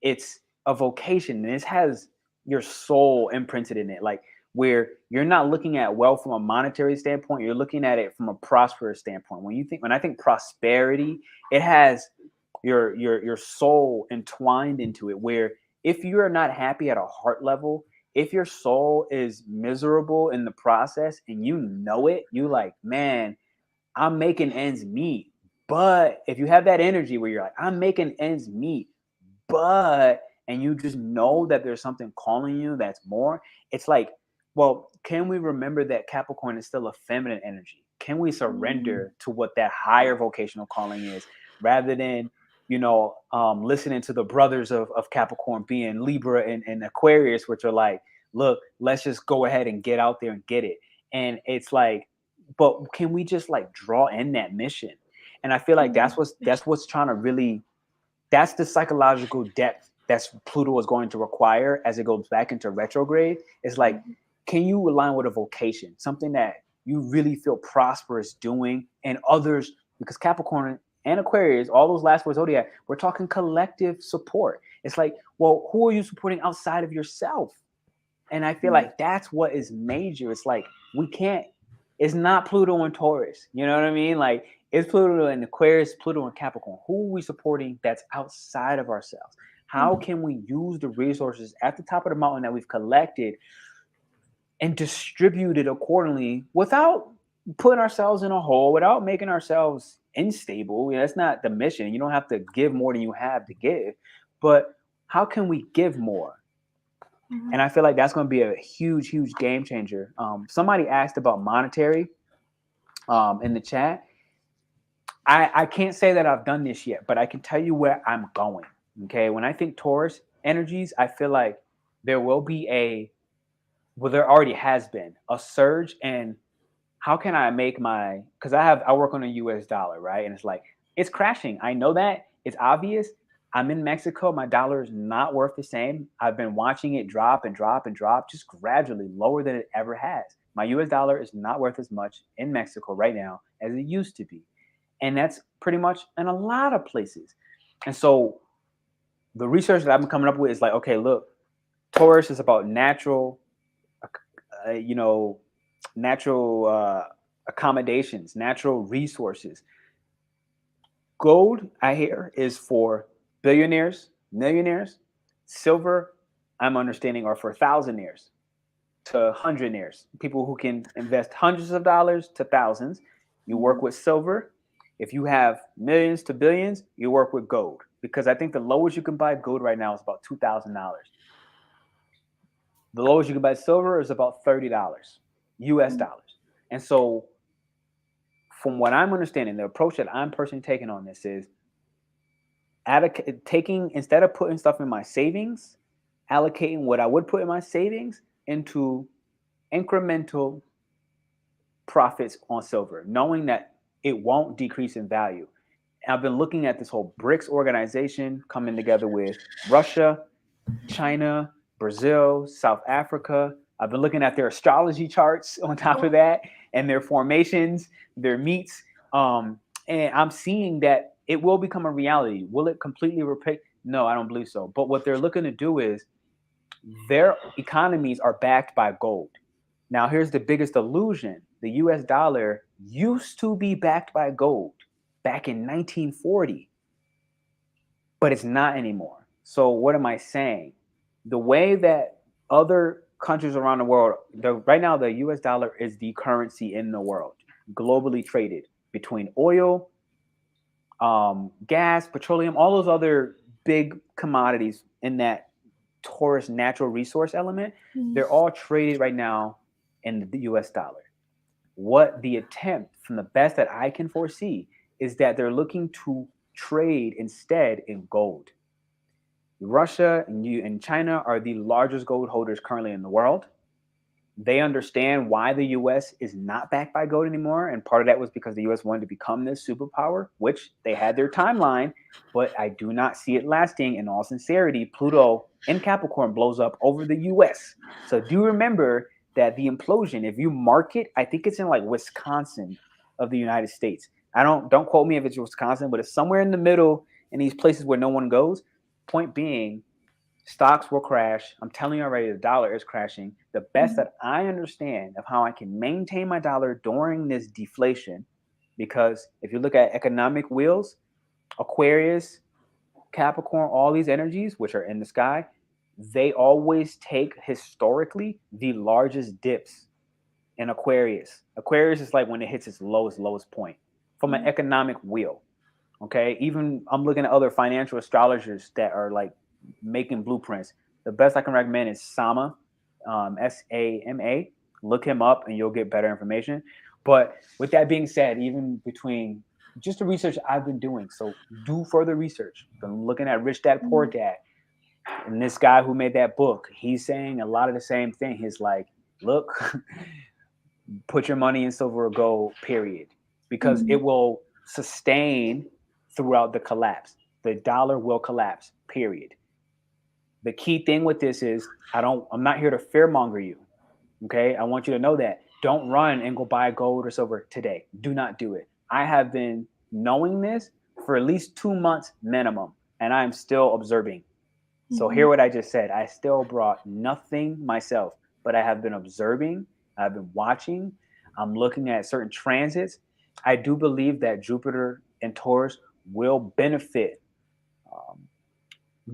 it's a vocation, and it has your soul imprinted in it, like where you're not looking at wealth from a monetary standpoint, you're looking at it from a prosperous standpoint. When I think prosperity, it has your soul entwined into it, where if you are not happy at a heart level, if your soul is miserable in the process and you know it, you like, man, I'm making ends meet. But if you have that energy where you're like, I'm making ends meet, but, and you just know that there's something calling you that's more, it's like, well, can we remember that Capricorn is still a feminine energy? Can we surrender to what that higher vocational calling is, rather than, you know, listening to the brothers of Capricorn being Libra and Aquarius, which are like, look, let's just go ahead and get out there and get it. And it's like, but can we just like draw in that mission? And I feel like that's what's trying to really that's the psychological depth that's Pluto is going to require as it goes back into retrograde. It's like, can you align with a vocation, something that you really feel prosperous doing, and others, because Capricorn and Aquarius, all those last words zodiac, we're talking collective support. It's like, well, who are you supporting outside of yourself? And I feel like that's what is major. It's like, we can't, it's not Pluto and Taurus. You know what I mean? Like, it's Pluto and Aquarius, Pluto and Capricorn. Who are we supporting that's outside of ourselves? How can we use the resources at the top of the mountain that we've collected and distribute it accordingly without putting ourselves in a hole, without making ourselves unstable? You know, that's not the mission. You don't have to give more than you have to give. But how can we give more? And I feel like that's going to be a huge, huge game changer. Somebody asked about monetary in the chat. I can't say that I've done this yet, but I can tell you where I'm going. Okay. When I think Taurus energies, I feel like there will be well, there already has been a surge. And how can I make because I work on a US dollar, right? And it's like, it's crashing. I know that. It's obvious. I'm in Mexico. My dollar is not worth the same. I've been watching it drop and drop and drop, just gradually lower than it ever has. My US dollar is not worth as much in Mexico right now as it used to be. And that's pretty much in a lot of places. And so the research that I've been coming up with is like, okay, look, Taurus is about natural accommodations, natural resources. Gold, I hear, is for billionaires, millionaires. Silver, I'm understanding, are for thousandaires to hundredaires, people who can invest hundreds of dollars to thousands. You work with silver. If you have millions to billions, you work with gold, because I think the lowest you can buy gold right now is about $2,000. The lowest you can buy silver is about $30 US dollars. And so from what I'm understanding, the approach that I'm personally taking on this is instead of putting stuff in my savings, allocating what I would put in my savings into incremental profits on silver, knowing that it won't decrease in value. And I've been looking at this whole BRICS organization coming together with Russia, China, Brazil, South Africa. I've been looking at their astrology charts on top of that, and their formations, their meets. And I'm seeing that it will become a reality. Will it completely replace? No, I don't believe so. But what they're looking to do is their economies are backed by gold. Now, here's the biggest illusion. The US dollar used to be backed by gold back in 1940, but it's not anymore. So what am I saying? The way that other countries around the world, right now, the US dollar is the currency in the world, globally traded between oil, gas, petroleum, all those other big commodities in that Taurus natural resource element. They're all traded right now in the US dollar. What the attempt, from the best that I can foresee, is that they're looking to trade instead in gold. Russia and China are the largest gold holders currently in the world. They understand why the US is not backed by gold anymore. And part of that was because the US wanted to become this superpower, which they had their timeline, but I do not see it lasting. In all sincerity, Pluto in Capricorn blows up over the US. So do remember that the implosion, if you mark it, I think it's in like Wisconsin of the United States. Don't quote me if it's Wisconsin, but it's somewhere in the middle in these places where no one goes. Point being, stocks will crash. I'm telling you already, the dollar is crashing. The best that I understand of how I can maintain my dollar during this deflation, because if you look at economic wheels, Aquarius, Capricorn, all these energies, which are in the sky, they always take historically the largest dips in Aquarius. Aquarius is like when it hits its lowest point from an economic wheel. Okay. Even I'm looking at other financial astrologers that are like making blueprints. The best I can recommend is Sama, Sama. Look him up and you'll get better information. But with that being said, even between just the research I've been doing, so do further research. Been looking at Rich Dad Poor Dad, and this guy who made that book, he's saying a lot of the same thing. He's like, look, put your money in silver or gold, period, because it will sustain throughout the collapse. the dollar will collapse, period. The key thing with this is I'm not here to fearmonger you. Okay. I want you to know that. Don't run and go buy gold or silver today. Do not do it. I have been knowing this for at least 2 months minimum, and I am still observing. So hear what I just said. I still brought nothing myself, but I have been observing. I've been watching. I'm looking at certain transits. I do believe that Jupiter and Taurus will benefit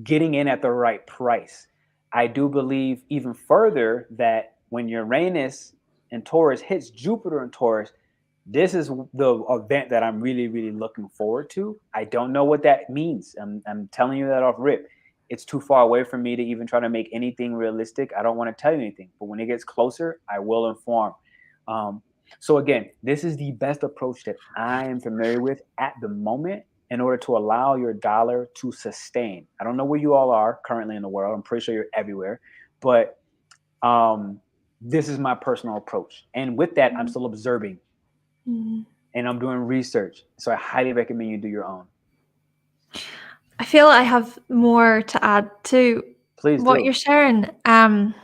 getting in at the right price. I do believe even further that when Uranus and Taurus hits Jupiter and Taurus, this is the event that I'm really, really looking forward to. I don't know what that means. I'm telling you that off rip. It's too far away from me to even try to make anything realistic. I don't want to tell you anything, but when it gets closer, I will inform. So again, this is the best approach that I am familiar with at the moment in order to allow your dollar to sustain. I don't know where you all are currently in the world. I'm pretty sure you're everywhere, but this is my personal approach. And with that, I'm still observing and I'm doing research. So I highly recommend you do your own. I feel I have more to add to what you're sharing. Let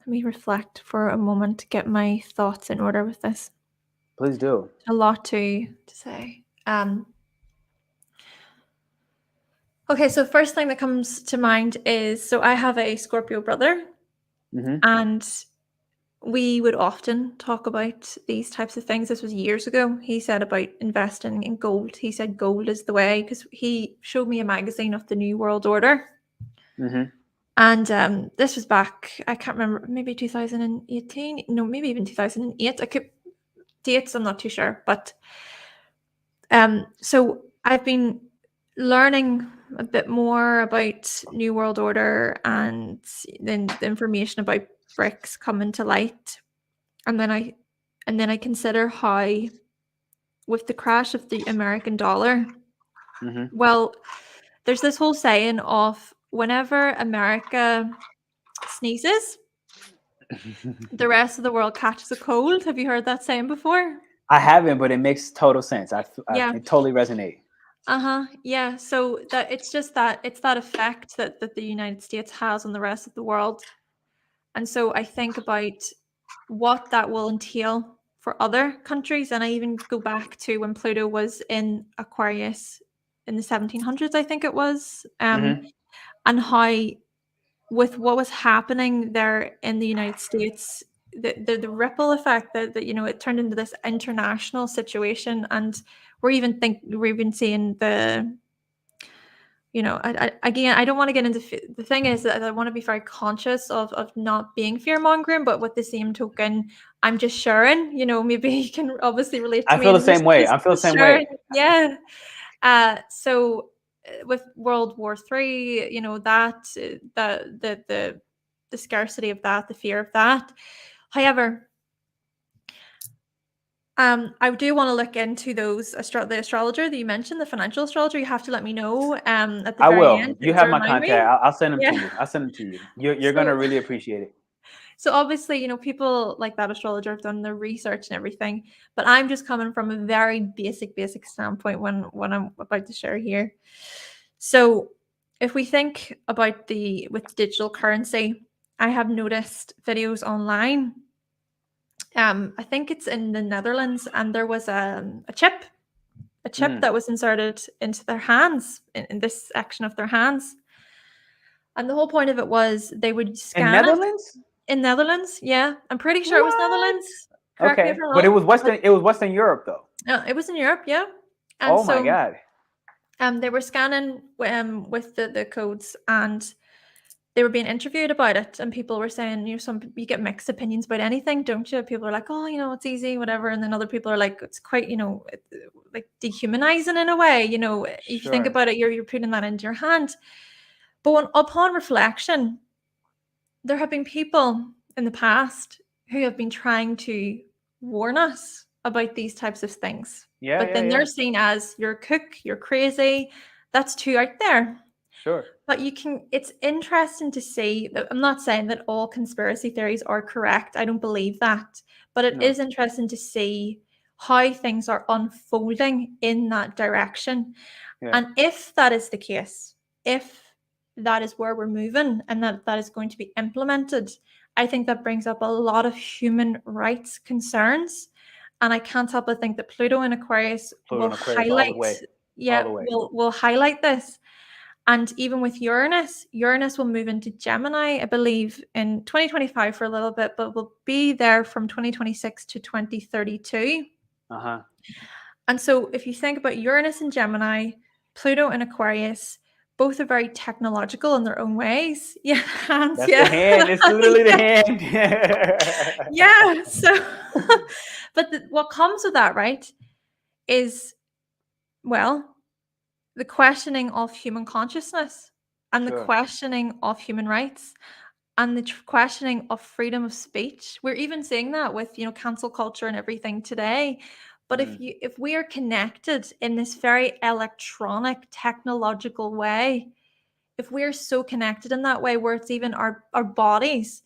me reflect for a moment to get my thoughts in order with this. Please do. A lot to say. Okay, so first thing that comes to mind is, so I have a Scorpio brother, and we would often talk about these types of things. This was years ago. He said about investing in gold. He said gold is the way, because he showed me a magazine of the New World Order. And this was back, I can't remember, maybe 2018, no, maybe even 2008. I could dates, I'm not too sure. But so I've been learning a bit more about New World Order and then the information about BRICS coming to light. And then I consider how, with the crash of the American dollar, well, there's this whole saying of whenever America sneezes, the rest of the world catches a cold. Have you heard that saying before? I haven't, but it makes total sense. I it totally resonate. Yeah. So that it's that effect that the United States has on the rest of the world. And so I think about what that will entail for other countries. And I even go back to when Pluto was in Aquarius in the 1700s, I think it was, and how, with what was happening there in the United States, the ripple effect that it turned into this international situation. And we're even seeing the, again, I don't want to get into the thing is that I want to be very conscious of not being fear mongering, but with the same token, I'm just sharing, maybe you can obviously relate to me. I feel the same way. I feel the same way. Yeah. So with World War III, that the scarcity of that, the fear of that. However, I do want to look into those the astrologer that you mentioned, the financial astrologer. You have to let me know at the very end. You have my contact. I'll send them to you. I'll send them to you. You're gonna really appreciate it. So obviously, people like that astrologer have done their research and everything, but I'm just coming from a very basic standpoint when I'm about to share here. So if we think about with digital currency, I have noticed videos online. I think it's in the Netherlands, and there was a chip that was inserted into their hands, in this section of their hands. And the whole point of it was they would scan in Netherlands? In Netherlands, yeah. I'm pretty sure it was Netherlands. Correct me if I'm wrong. But it was Western Europe though. It was in Europe, yeah. And my God. They were scanning with the codes, and they were being interviewed about it, and people were saying, you get mixed opinions about anything, don't you? People are like, oh, it's easy, whatever, and then other people are like, it's quite, like dehumanizing in a way. If you think about it, you're putting that into your hand. But upon reflection, there have been people in the past who have been trying to warn us about these types of things. But then they're seen as, you're a kook, you're crazy, that's too out there. Sure. But it's interesting to see that, I'm not saying that all conspiracy theories are correct. I don't believe that. But it is interesting to see how things are unfolding in that direction. Yeah. And if that is the case, if that is where we're moving and that is going to be implemented, I think that brings up a lot of human rights concerns. And I can't help but think that Pluto in Aquarius Pluto will and Aquarius all the highlight, way. All yeah, the way. will highlight this. And even with Uranus, Uranus will move into Gemini, I believe, in 2025 for a little bit, but will be there from 2026 to 2032. Uh-huh. And so if you think about Uranus and Gemini, Pluto and Aquarius, both are very technological in their own ways. Yeah, hands, That's the yeah. hand. It's literally the Yeah. hand. Yeah. So, but what comes with that, right, is, well, the questioning of human consciousness and the Sure. questioning of human rights and the questioning of freedom of speech. We're even seeing that with, cancel culture and everything today. But Mm. if we are connected in this very electronic, technological way, if we're so connected in that way, where it's even our bodies,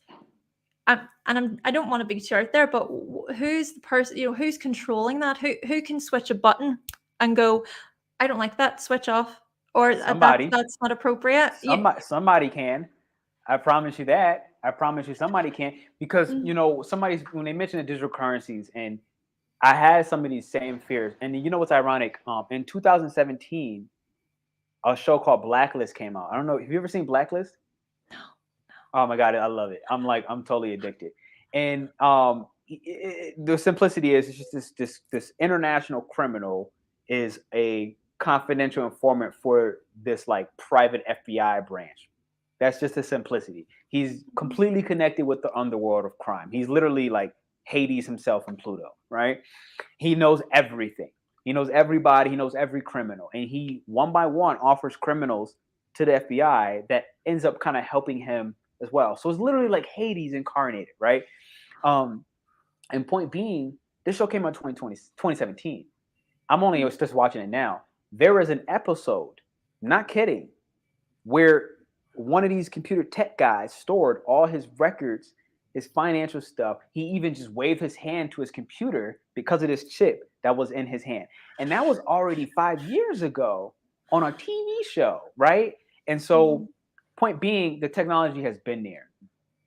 I don't want to be too out there, but who's the person, who's controlling that? Who can switch a button and go, I don't like that, switch off, or Somebody. that's not appropriate. Somebody can. I promise you that. I promise you somebody can. Because, somebody's, when they mention the digital currencies, and I had some of these same fears. And you know what's ironic? In 2017, a show called Blacklist came out. I don't know. Have you ever seen Blacklist? No. Oh my God, I love it. I'm totally addicted. And the simplicity is, it's just this international criminal is a confidential informant for this like private FBI branch. That's just the simplicity. He's completely connected with the underworld of crime. He's literally like Hades himself in Pluto, right? He knows everything. He knows everybody. He knows every criminal. And he, one by one, offers criminals to the FBI that ends up kind of helping him as well. So it's literally like Hades incarnated, right? And point being, this show came out 2017. I'm only just watching it now. There is an episode, not kidding, where one of these computer tech guys stored all his records, his financial stuff. He even just waved his hand to his computer because of this chip that was in his hand. And that was already 5 years ago on a TV show, right? And so, point being, the technology has been there.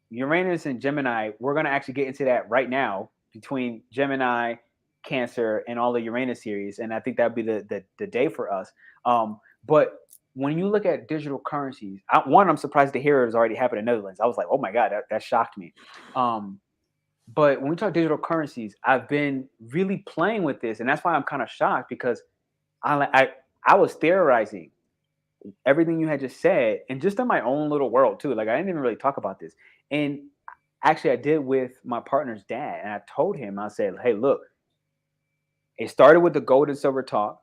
Uranus and Gemini, we're going to actually get into that right now between Gemini, Cancer, and all the Uranus series. And I think that would be the day for us. But when you look at digital currencies, I'm surprised to hear it has already happened in the Netherlands. I was like, oh my God, that shocked me. But when we talk digital currencies, I've been really playing with this. And that's why I'm kind of shocked, because I was theorizing everything you had just said, and just in my own little world too. Like, I didn't even really talk about this. And actually I did with my partner's dad. And I told him, I said, hey, look, it started with the gold and silver talk.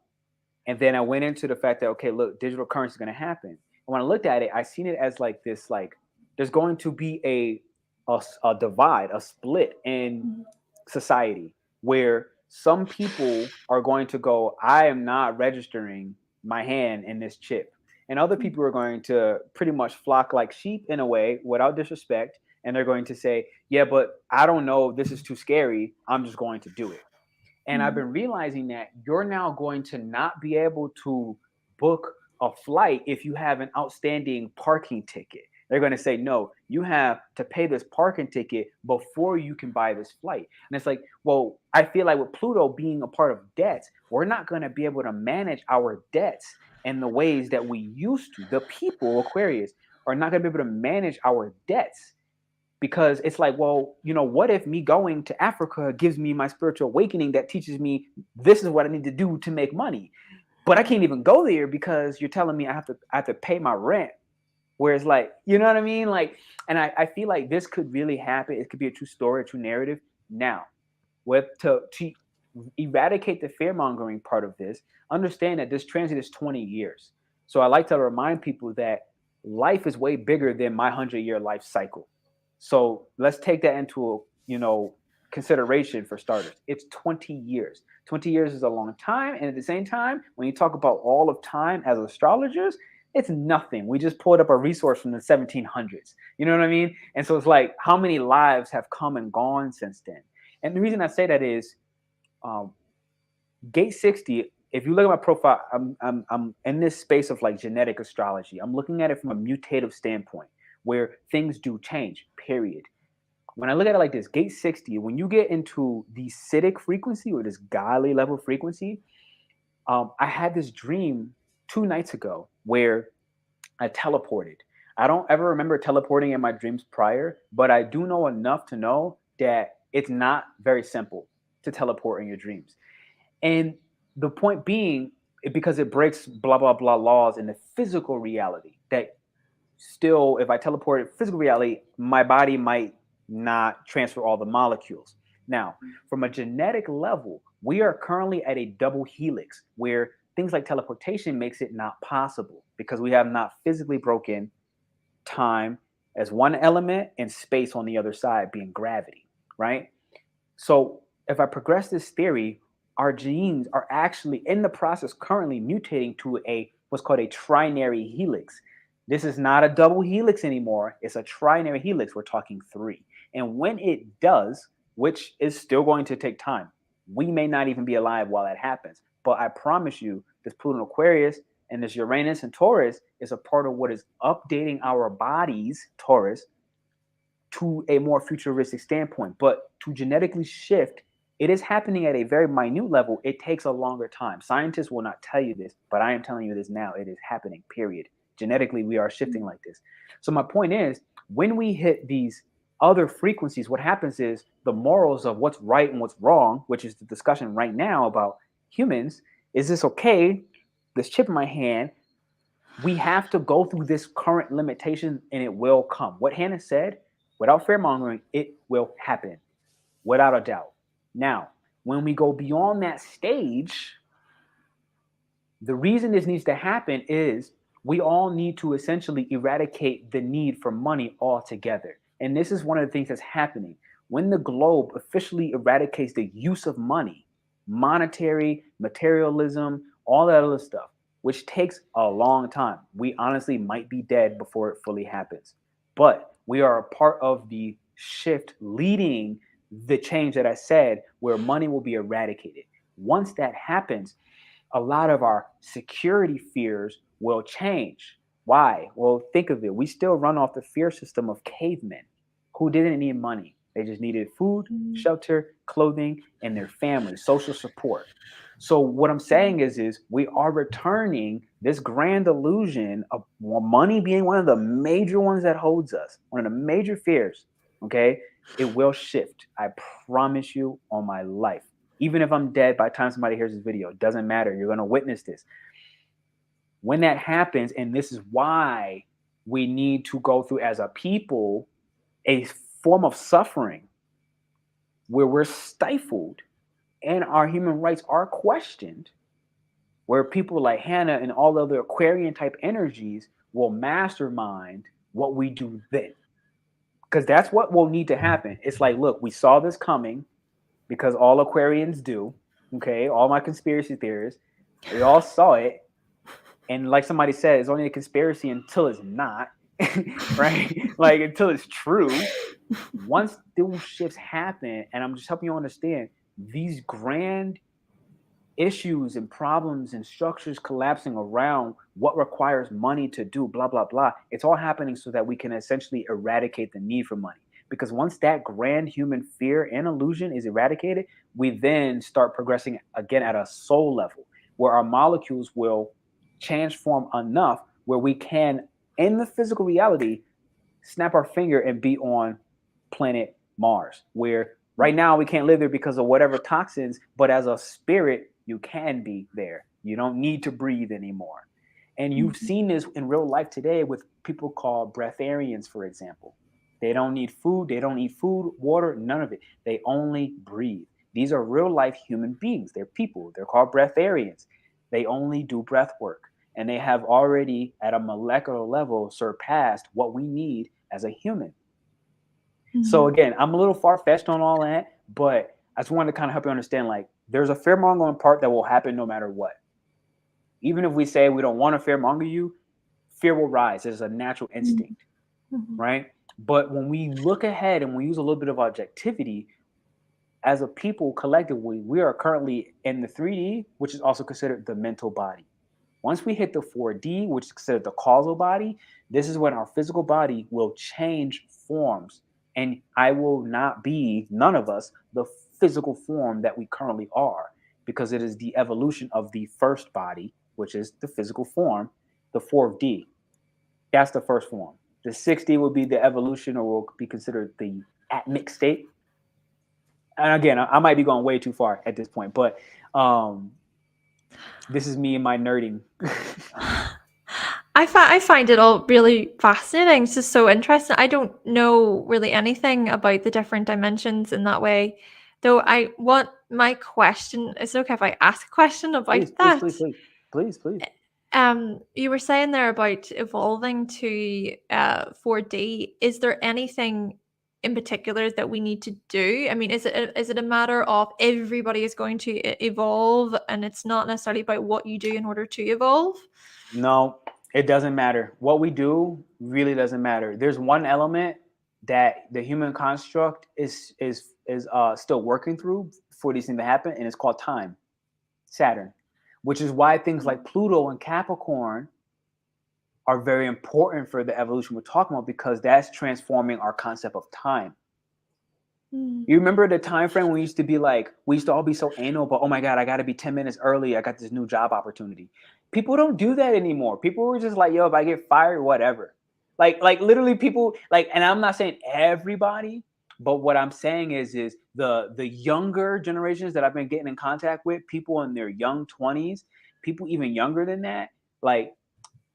And then I went into the fact that, okay, look, digital currency is going to happen. And when I looked at it, I seen it as like this, like there's going to be a divide, a split in society, where some people are going to go, I am not registering my hand in this chip. And other people are going to pretty much flock like sheep in a way, without disrespect. And they're going to say, yeah, but I don't know, this is too scary, I'm just going to do it. And I've been realizing that you're now going to not be able to book a flight if you have an outstanding parking ticket. They're going to say, no, you have to pay this parking ticket before you can buy this flight. And it's like, well, I feel like with Pluto being a part of debts, we're not going to be able to manage our debts in the ways that we used to. The people, Aquarius, are not going to be able to manage our debts. Because it's like, well, what if me going to Africa gives me my spiritual awakening that teaches me this is what I need to do to make money, but I can't even go there because you're telling me I have to pay my rent. Whereas, like, you know what I mean? Like, and I feel like this could really happen. It could be a true story, a true narrative. Now, to eradicate the fear mongering part of this, understand that this transit is 20 years. So I like to remind people that life is way bigger than my 100-year life cycle. So let's take that into consideration for starters. It's 20 years. 20 years is a long time. And at the same time, when you talk about all of time as astrologers, it's nothing. We just pulled up a resource from the 1700s. You know what I mean? And so it's like, how many lives have come and gone since then? And the reason I say that is Gate 60 if you look at my profile, I'm in this space of like genetic astrology. I'm looking at it from a mutative standpoint where things do change, period. When I look at it like this, gate 60, when you get into the Siddhic frequency or this godly level frequency, I had this dream 2 nights ago where I teleported. I don't ever remember teleporting in my dreams prior, but I do know enough to know that it's not very simple to teleport in your dreams. And the point being, because it breaks blah, blah, blah laws in the physical reality that still, if I teleported physical reality, my body might not transfer all the molecules. Now, from a genetic level, we are currently at a double helix where things like teleportation makes it not possible because we have not physically broken time as one element and space on the other side being gravity, right? So if I progress this theory, our genes are actually in the process currently mutating to a what's called a trinary helix. This is not a double helix anymore. It's a trinary helix. We're talking 3. And when it does, which is still going to take time, we may not even be alive while that happens. But I promise you, this Pluto and Aquarius and this Uranus and Taurus is a part of what is updating our bodies, Taurus, to a more futuristic standpoint. But to genetically shift, it is happening at a very minute level. It takes a longer time. Scientists will not tell you this, but I am telling you this now. It is happening, period. Genetically, we are shifting like this. So my point is, when we hit these other frequencies, what happens is the morals of what's right and what's wrong, which is the discussion right now about humans, is this okay? This chip in my hand, we have to go through this current limitation and it will come. What Hannah said, without fear mongering, it will happen without a doubt. Now, when we go beyond that stage, the reason this needs to happen is we all need to essentially eradicate the need for money altogether. And this is one of the things that's happening. When the globe officially eradicates the use of money, monetary, materialism, all that other stuff, which takes a long time. We honestly might be dead before it fully happens. But we are a part of the shift leading the change that I said, where money will be eradicated. Once that happens, a lot of our security fears will change. Why? Well, think of it. We still run off the fear system of cavemen who didn't need money. They just needed food, shelter, clothing, and their family, social support. So what I'm saying is we are returning this grand illusion of money being one of the major ones that holds us, one of the major fears. Okay, it will shift. I promise you on my life. Even if I'm dead by the time somebody hears this video, it doesn't matter. You're going to witness this. When that happens, and this is why we need to go through as a people a form of suffering where we're stifled and our human rights are questioned, where people like Hannah and all other Aquarian type energies will mastermind what we do then. Because that's what will need to happen. It's like, look, we saw this coming because all Aquarians do. Okay, all my conspiracy theorists, we all saw it. And like somebody said, it's only a conspiracy until it's not, right? Like until it's true. Once those shifts happen, and I'm just helping you understand these grand issues and problems and structures collapsing around what requires money to do, blah, blah, blah. It's all happening so that we can essentially eradicate the need for money. Because once that grand human fear and illusion is eradicated, we then start progressing again at a soul level where our molecules will transform enough where we can, in the physical reality, snap our finger and be on planet Mars, where right now we can't live there because of whatever toxins, but as a spirit, you can be there. You don't need to breathe anymore. And you've seen this in real life today with people called breatharians, for example. They don't need food. They don't eat food, water, none of it. They only breathe. These are real life human beings. They're people. They're called breatharians. They only do breath work. And they have already, at a molecular level, surpassed what we need as a human. So again, I'm a little far-fetched on all that, but I just wanted to kind of help you understand, like, there's a fear-mongering part that will happen no matter what. Even if we say we don't want to fear-monger you, fear will rise. It's a natural instinct, right? But when we look ahead and we use a little bit of objectivity, as a people collectively, we are currently in the 3D, which is also considered the mental body. Once we hit the 4D, which is considered the causal body, this is when our physical body will change forms. And I will not be, none of us, the physical form that we currently are, because it is the evolution of the first body, which is the physical form, the 4D. That's the first form. The 6D will be the evolution, or will be considered the atmic state. And again, I might be going way too far at this point, but this is me and my nerding. I find it all really fascinating. It's just so interesting. I don't know really anything about the different dimensions in that way. Though I want my question, is it okay if I ask a question about Please, please, that? please, please, please, please. You were saying there about evolving to 4D. Is there anything in particular that we need to do? I mean, is it a matter of everybody is going to evolve, and it's not necessarily about what you do in order to evolve? No, it doesn't matter. What we do really doesn't matter. There's one element that the human construct is still working through for these things to happen, and it's called time, Saturn, which is why things like Pluto and Capricorn are very important for the evolution we're talking about, because that's transforming our concept of time. You remember the time frame when we used to be like, we used to all be so anal, but oh my God, I got to be 10 minutes early. I got this new job opportunity. People don't do that anymore. People were just like, yo, if I get fired, whatever. Like literally people like, and I'm not saying everybody, but what I'm saying is the younger generations that I've been getting in contact with, people in their young 20s, people even younger than that, like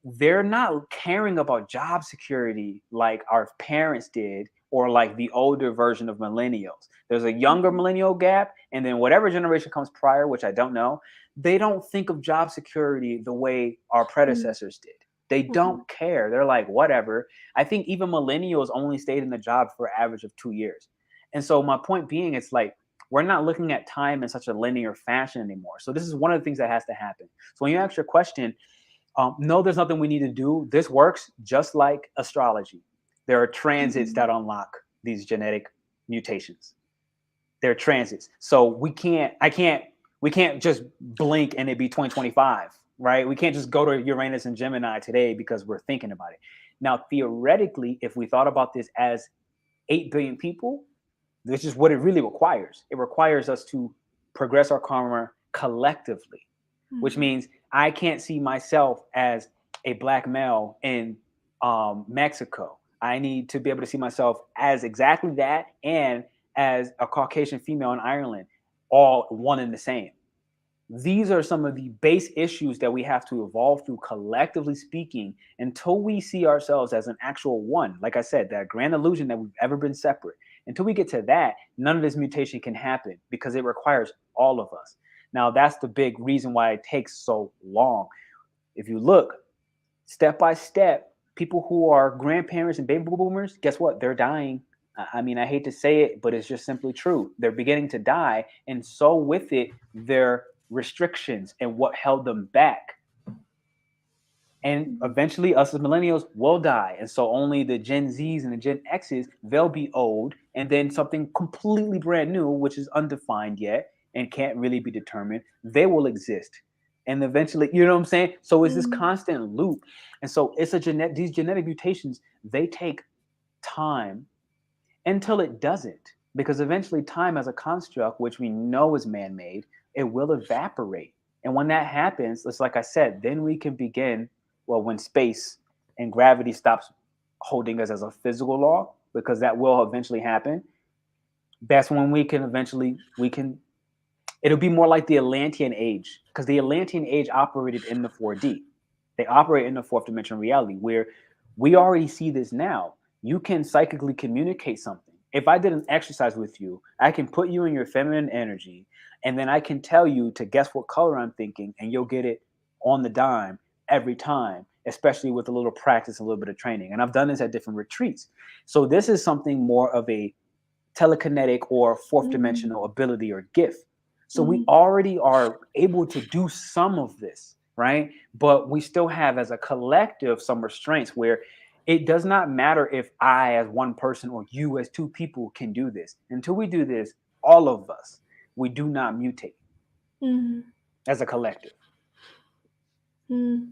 they're not caring about job security like our parents did, or like the older version of millennials. There's a younger millennial gap, and then whatever generation comes prior, which I don't know, they don't think of job security the way our predecessors did. They don't care. They're like, whatever. I think even millennials only stayed in the job for an average of 2 years. And so my point being, it's like, we're not looking at time in such a linear fashion anymore. So this is one of the things that has to happen. So when you ask your question, no, there's nothing we need to do. This works just like astrology. There are transits that unlock these genetic mutations. There are transits. So we can't just blink and it be 2025, right? We can't just go to Uranus and Gemini today because we're thinking about it. Now, theoretically, if we thought about this as 8 billion people, this is what it really requires. It requires us to progress our karma collectively, which means I can't see myself as a black male in Mexico. I need to be able to see myself as exactly that, and as a Caucasian female in Ireland, all one and the same. These are some of the base issues that we have to evolve through, collectively speaking, until we see ourselves as an actual one. Like I said, that grand illusion that we've ever been separate. Until we get to that, none of this mutation can happen, because it requires all of us. Now, that's the big reason why it takes so long. If you look step by step, people who are grandparents and baby boomers, guess what? They're dying. I mean, I hate to say it, but it's just simply true. They're beginning to die. And so with it, their restrictions and what held them back. And eventually us as millennials will die. And so only the Gen Zs and the Gen Xs, they'll be old. And then something completely brand new, which is undefined yet and can't really be determined, they will exist. And eventually, you know what I'm saying? So it's this constant loop. And so it's these genetic mutations, they take time until it doesn't. Because eventually time as a construct, which we know is man-made, it will evaporate. And when that happens, it's like I said, then we can begin, well, when space and gravity stops holding us as a physical law, because that will eventually happen, that's when it'll be more like the Atlantean age, because the Atlantean age operated in the 4D. They operate in the fourth dimension reality, where we already see this now. You can psychically communicate something. If I did an exercise with you, I can put you in your feminine energy, and then I can tell you to guess what color I'm thinking, and you'll get it on the dime every time, especially with a little practice, a little bit of training. And I've done this at different retreats. So this is something more of a telekinetic or fourth dimensional ability or gift. So we already are able to do some of this, right? But we still have, as a collective, some restraints where it does not matter if I as one person or you as two people can do this. Until we do this, all of us, we do not mutate Mm. as a collective.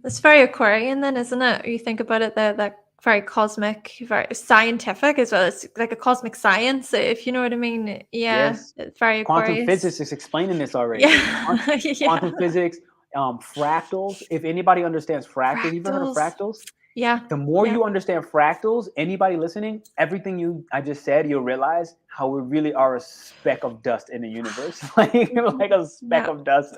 It's very Aquarian then, isn't it? You think about it, the very cosmic, very scientific as well. It's like a cosmic science, if you know what I mean. Yeah, Yes. it's very Quantum Aquarius. physics is explaining this already. Yeah, yeah. Quantum physics, fractals. If anybody understands fractals, you've ever heard of Fractals. fractals? Yeah, The more yeah. you understand fractals, anybody listening, everything I just said, you'll realize how we really are a speck of dust in the universe, like a speck Yeah. of dust.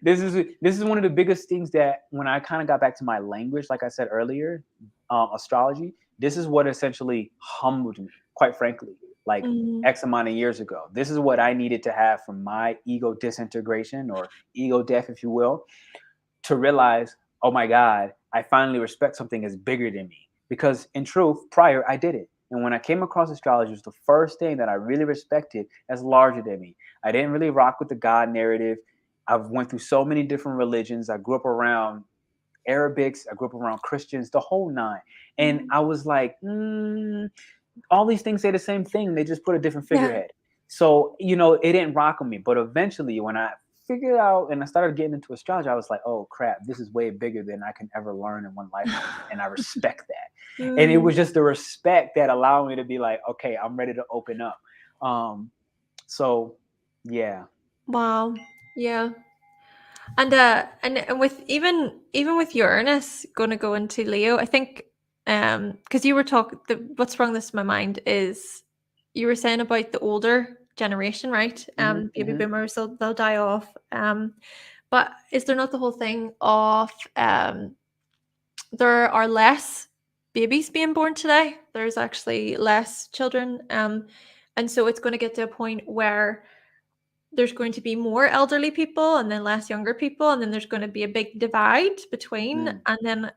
This is one of the biggest things that when I kind of got back to my language, like I said earlier, astrology. This is what essentially humbled me, quite frankly, like Mm, X amount of years ago. This is what I needed to have from my ego disintegration or ego death, if you will, to realize, oh my God, I finally respect something as bigger than me. Because in truth, prior I did it. And when I came across astrology, it was the first thing that I really respected as larger than me. I didn't really rock with the God narrative. I've went through so many different religions. I grew up around Arabics. I grew up around Christians, the whole nine. And mm. I was like, all these things say the same thing. They just put a different Yeah. figurehead. So, it didn't rock with me. But eventually, when I figured out and I started getting into astrology, I was like, oh crap, this is way bigger than I can ever learn in one lifetime. And I respect that. And it Mm. was just the respect that allowed me to be like, okay, I'm ready to open up. So yeah. Wow. Yeah. And with even with Uranus going to go into Leo, I think because you were talking, what's sprung this to my mind is you were saying about the older generation, right? Mm-hmm, Baby mm-hmm. boomers, they'll die off. But is there not the whole thing of there are less babies being born today? There's actually less children, and so it's going to get to a point where there's going to be more elderly people and then less younger people, and then there's going to be a big divide between. Mm, And then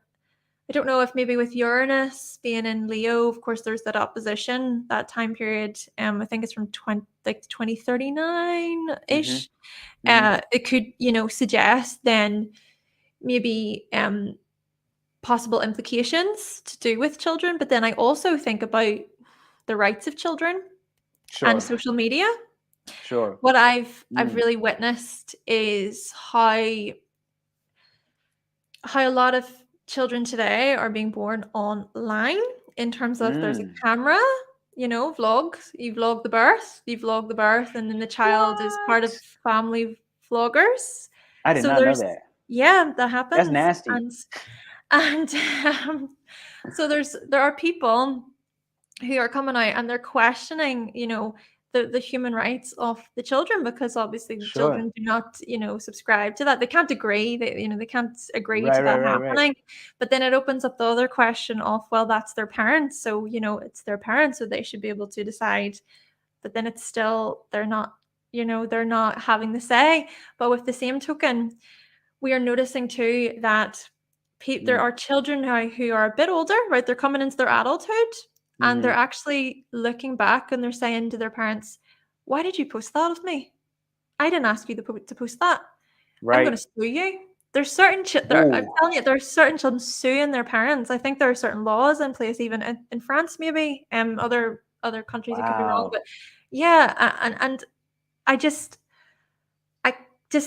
I don't know if maybe with Uranus being in Leo, of course there's that opposition, that time period. I think it's from 2039 mm-hmm, ish. mm-hmm. It could, suggest then maybe possible implications to do with children. But then I also think about the rights of children and Sure, social media. sure. What I've Mm, really witnessed is how a lot of children today are being born online, in terms of there's a mm. camera, vlogs. You vlog the birth, and then the child is part of What? family vloggers. I did So not know there's, that. yeah, that That's happens. nasty. And so there are people who are coming out and they're questioning, the human rights of the children, because obviously the Sure. children do not, subscribe to that. They can't agree. They can't agree Right, to right, that right, right. happening. But then it opens up the other question of, well, that's their parents. So, it's their parents, so they should be able to decide. But then it's still, they're not having the say. But with the same token, we are noticing too that there Mm. are children now who are a bit older, right? They're coming into their adulthood, and they're Mm-hmm. actually looking back and they're saying to their parents, "Why did you post that of me? I didn't ask you to post that. I'm going Right. to sue you." There's certain I'm Ooh. telling you, there are certain children suing their parents. I think there are certain laws in place, even in France, maybe, other countries. It could be wrong, Wow. but yeah, and I just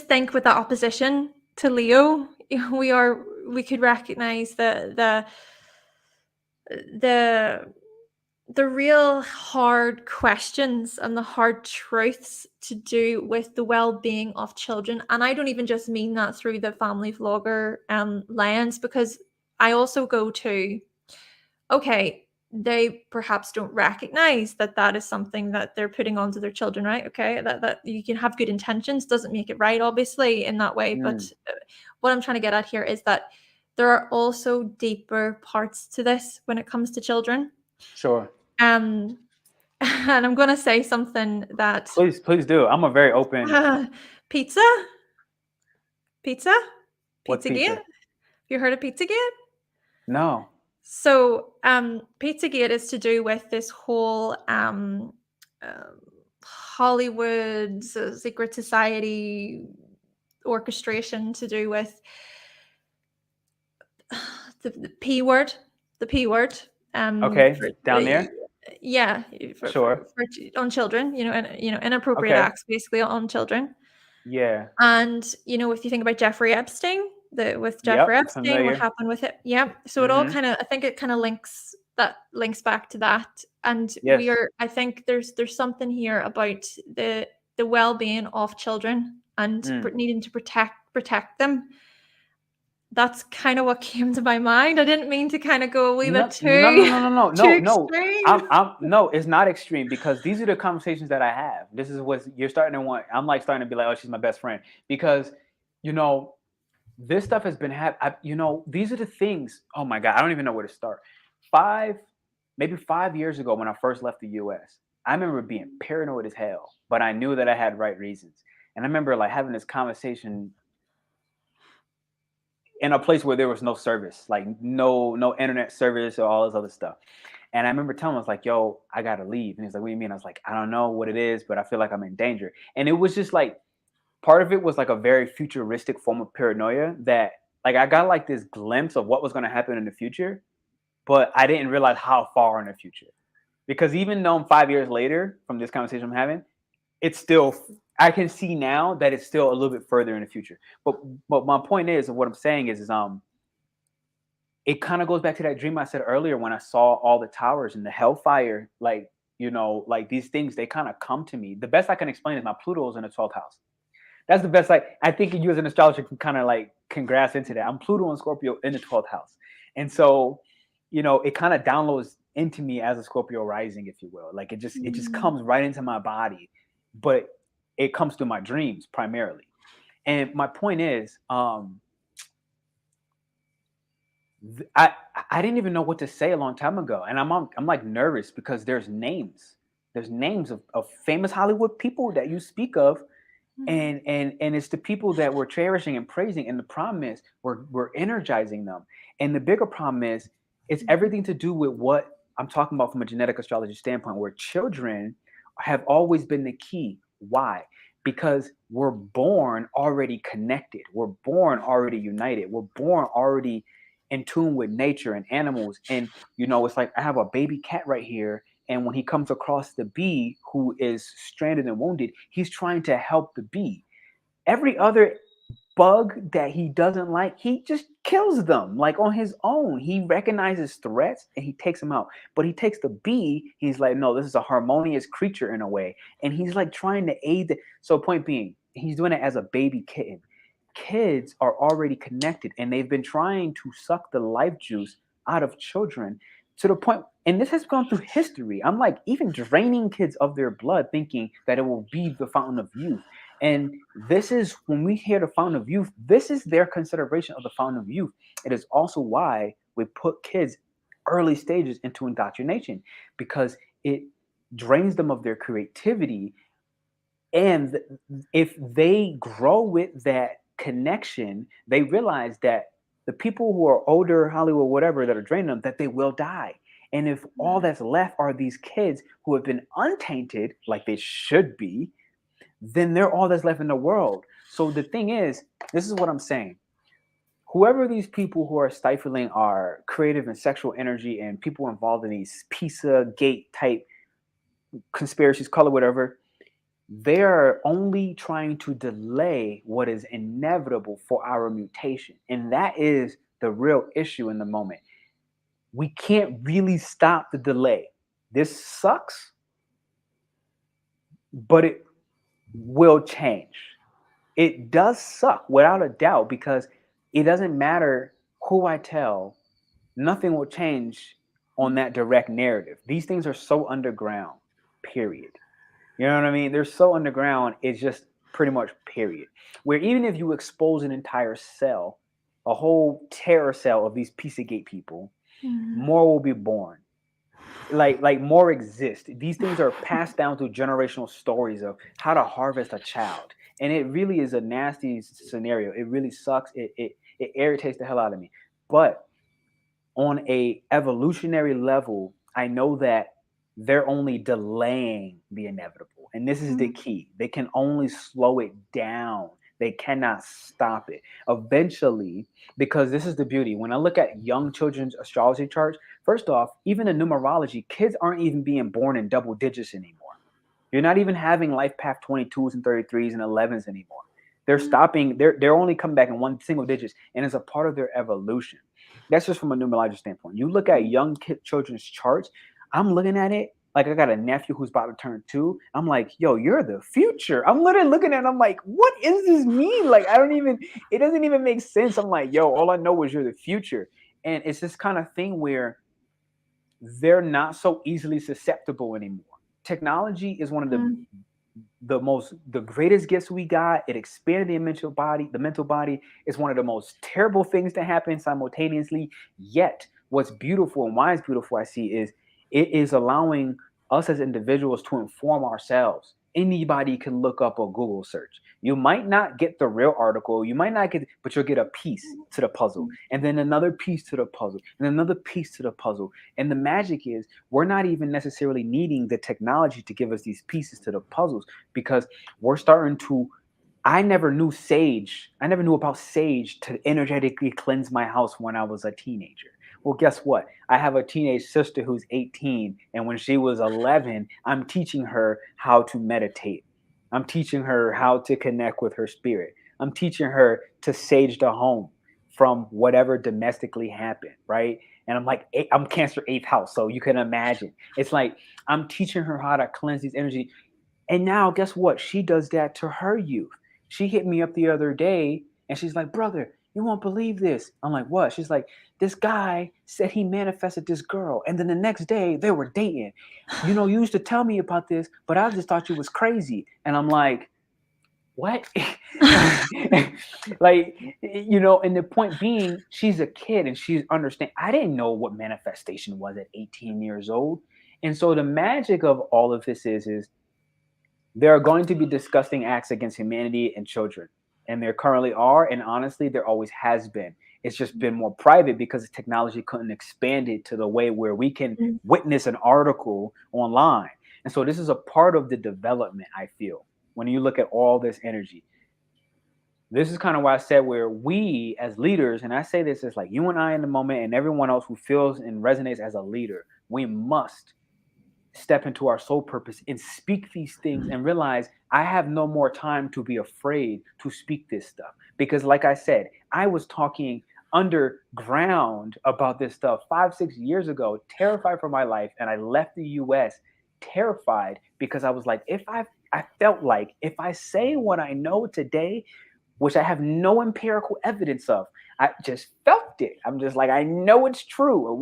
think with the opposition to Leo, we could recognize the the real hard questions and the hard truths to do with the well-being of children. And I don't even just mean that through the family vlogger lens, because I also go to, okay, they perhaps don't recognize that that is something that they're putting onto their children, right? Okay, that you can have good intentions doesn't make it right, obviously, in that way. But Mm. what I'm trying to get at here is that there are also deeper parts to this when it comes to children. Sure. um and I'm going to say something that Please do. I'm a very open. pizza pizza What's Pizzagate. pizza? Have you heard of Pizzagate? No. So, Pizzagate is to do with this whole Hollywood secret society orchestration to do with the P word, the P word. Okay. Down there. Yeah, Sure. on children, inappropriate Okay. acts basically on children. Yeah. And, if you think about Jeffrey Epstein, with Jeffrey Yep. Epstein, what Familiar. happened with it? Yeah. So it all Mm-hmm. kind of, I think it kind of links back to that. And Yes. I think there's something here about the well-being of children and Mm. needing to protect them. That's kind of what came to my mind. I didn't mean to kind of go a wee bit No, no, no, too no, no, no, too no, no. extreme. No, it's not extreme because these are the conversations that I have. This is what you're starting to want. I'm like starting to be like, oh, she's my best friend because, you know, this stuff has been these are the things. Oh my God, I don't even know where to start. Maybe 5 years ago when I first left the US, I remember being paranoid as hell, but I knew that I had right reasons. And I remember like having this conversation in a place where there was no service, like no internet service or all this other stuff. And I remember telling him, I was like, yo, I gotta leave. And he's like, what do you mean? I was like, I don't know what it is, but I feel like I'm in danger. And it was just like part of it was like a very futuristic form of paranoia that like I got like this glimpse of what was gonna happen in the future, but I didn't realize how far in the future. Because even though I'm 5 years later from this conversation I'm having, it's still I can see now that it's still a little bit further in the future. But my point is, and what I'm saying is it kind of goes back to that dream I said earlier when I saw all the towers and the hellfire, like like these things, they kind of come to me. The best I can explain is my Pluto is in the 12th house. That's the best. Like I think you as an astrologer can kind of like can grasp into that. I'm Pluto and Scorpio in the 12th house, and so it kind of downloads into me as a Scorpio rising, if you will. Like it just comes right into my body, but it comes through my dreams primarily. And my point is, I didn't even know what to say a long time ago, and I'm like nervous because there's names of famous Hollywood people that you speak of, and it's the people that we're cherishing and praising, and the problem is we're energizing them, and the bigger problem is it's everything to do with what I'm talking about from a genetic astrology standpoint, where children have always been the key. Why? Because we're born already connected, we're born already united, we're born already in tune with nature and animals. And it's like I have a baby cat right here, and when he comes across the bee who is stranded and wounded, he's trying to help the bee. Every other bug that he doesn't like, he just kills them like on his own. He recognizes threats and he takes them out. But he takes the bee, he's like, no, this is a harmonious creature in a way. And he's like trying to aid. So point being, he's doing it as a baby kitten. Kids are already connected and they've been trying to suck the life juice out of children to the point, and this has gone through history. I'm like even draining kids of their blood thinking that it will be the fountain of youth. And this is when we hear the fountain of youth, this is their consideration of the fountain of youth. It is also why we put kids early stages into indoctrination, because it drains them of their creativity. And if they grow with that connection, they realize that the people who are older, Hollywood, whatever, that are draining them, that they will die. And if all that's left are these kids who have been untainted, like they should be, then they're all that's left in the world. So the thing is, this is what I'm saying. Whoever these people who are stifling our creative and sexual energy and people involved in these Pizza Gate type conspiracies, call it whatever, they're only trying to delay what is inevitable for our mutation. And that is the real issue in the moment. We can't really stop the delay. This sucks, but it will change. It does suck without a doubt, because it doesn't matter who I tell, nothing will change on that direct narrative. These things are so underground, period. You know what I mean? They're so underground, it's just pretty much period. Where even if you expose an entire cell, a whole terror cell of these Pizzagate people, more will be born. Like more exist. These things are passed down through generational stories of how to harvest a child. And it really is a nasty scenario. It really sucks. It irritates the hell out of me. But on a evolutionary level, I know that they're only delaying the inevitable. And this is the key. They can only slow it down. They cannot stop it. Eventually, because this is the beauty. When I look at young children's astrology charts, first off, even in numerology, kids aren't even being born in double digits anymore. You're not even having life path 22s and 33s and 11s anymore. They're stopping. They're only coming back in one single digits, and it's a part of their evolution. That's just from a numerological standpoint. You look at young children's charts. I'm looking at it like I got a nephew who's about to turn 2. I'm like, yo, you're the future. I'm literally looking at it. I'm like, what does this mean? Like, it doesn't even make sense. I'm like, yo, all I know is you're the future. And it's this kind of thing where they're not so easily susceptible anymore. Technology is one of the greatest gifts we got. It expanded the mental body. The mental body is one of the most terrible things to happen simultaneously. Yet, what's beautiful and why it's beautiful, I see, is it is allowing us as individuals to inform ourselves. Anybody can look up a Google search. You might not get the real article, you might not get, but you'll get a piece to the puzzle, and then another piece to the puzzle, and another piece to the puzzle. And the magic is we're not even necessarily needing the technology to give us these pieces to the puzzles, because we're starting to, I never knew sage. I never knew about sage to energetically cleanse my house when I was a teenager. Well, guess what? I have a teenage sister who's 18, and when she was 11, I'm teaching her how to meditate. I'm teaching her how to connect with her spirit. I'm teaching her to sage the home from whatever domestically happened, right? And I'm like, I'm Cancer 8th house, so you can imagine. It's like I'm teaching her how to cleanse these energy. And now, guess what? She does that to her youth. She hit me up the other day and she's like, brother, you won't believe this. I'm like, what? She's like, this guy said he manifested this girl. And then the next day they were dating. You know, you used to tell me about this, but I just thought you was crazy. And I'm like, what? Like, you know, and the point being, she's a kid and she's understand. I didn't know what manifestation was at 18 years old. And so the magic of all of this is there are going to be disgusting acts against humanity and children. And there currently are. And honestly, there always has been. It's just been more private because technology couldn't expand it to the way where we can witness an article online. And so this is a part of the development, I feel, when you look at all this energy. This is kind of why I said where we as leaders, and I say this as like you and I in the moment and everyone else who feels and resonates as a leader, we must step into our soul purpose and speak these things and realize I have no more time to be afraid to speak this stuff. Because like I said, I was talking underground about this stuff 5-6 years ago, terrified for my life. And I left the US terrified because I was like, I felt like if I say what I know today, which I have no empirical evidence of, I just felt it. I'm just like, I know it's true.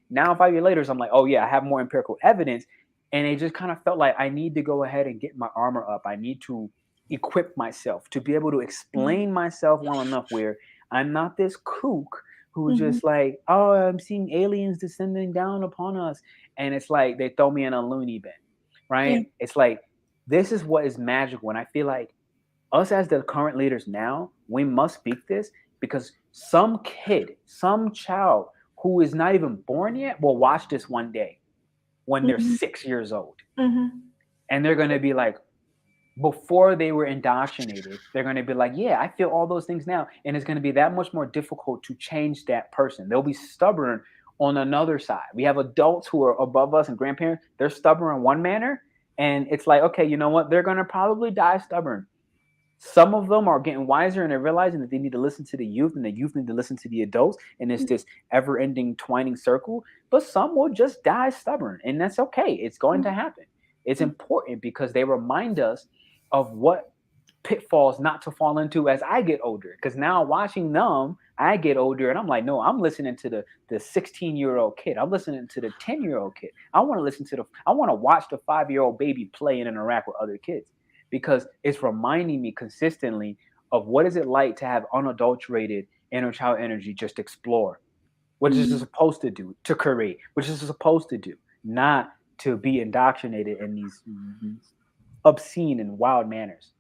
Now 5 years later, I'm like, oh yeah, I have more empirical evidence. And it just kind of felt like I need to go ahead and get my armor up. I need to equip myself to be able to explain myself well enough where I'm not this kook who's just like, oh, I'm seeing aliens descending down upon us. And it's like they throw me in a loony bin, right? Yeah. It's like, this is what is magical. And I feel like us as the current leaders now, we must speak this because some kid, some child who is not even born yet will watch this one day when they're 6 years old. And they're going to be like, before they were indoctrinated, they're going to be like, yeah, I feel all those things now. And it's going to be that much more difficult to change that person. They'll be stubborn on another side. We have adults who are above us and grandparents. They're stubborn in one manner. And it's like, okay, you know what? They're going to probably die stubborn. Some of them are getting wiser and they're realizing that they need to listen to the youth and the youth need to listen to the adults. And it's this ever-ending twining circle. But some will just die stubborn. And that's okay. It's going to happen. It's important because they remind us of what pitfalls not to fall into as I get older. Because now watching them, I get older and I'm like, no, I'm listening to the 16-year-old kid. I'm listening to the 10-year-old kid. I want to watch the 5-year-old baby play and interact with other kids. Because it's reminding me consistently of what is it like to have unadulterated inner child energy, just explore. What is it supposed to do? To create. What is it supposed to do? Not to be indoctrinated in these obscene and wild manners.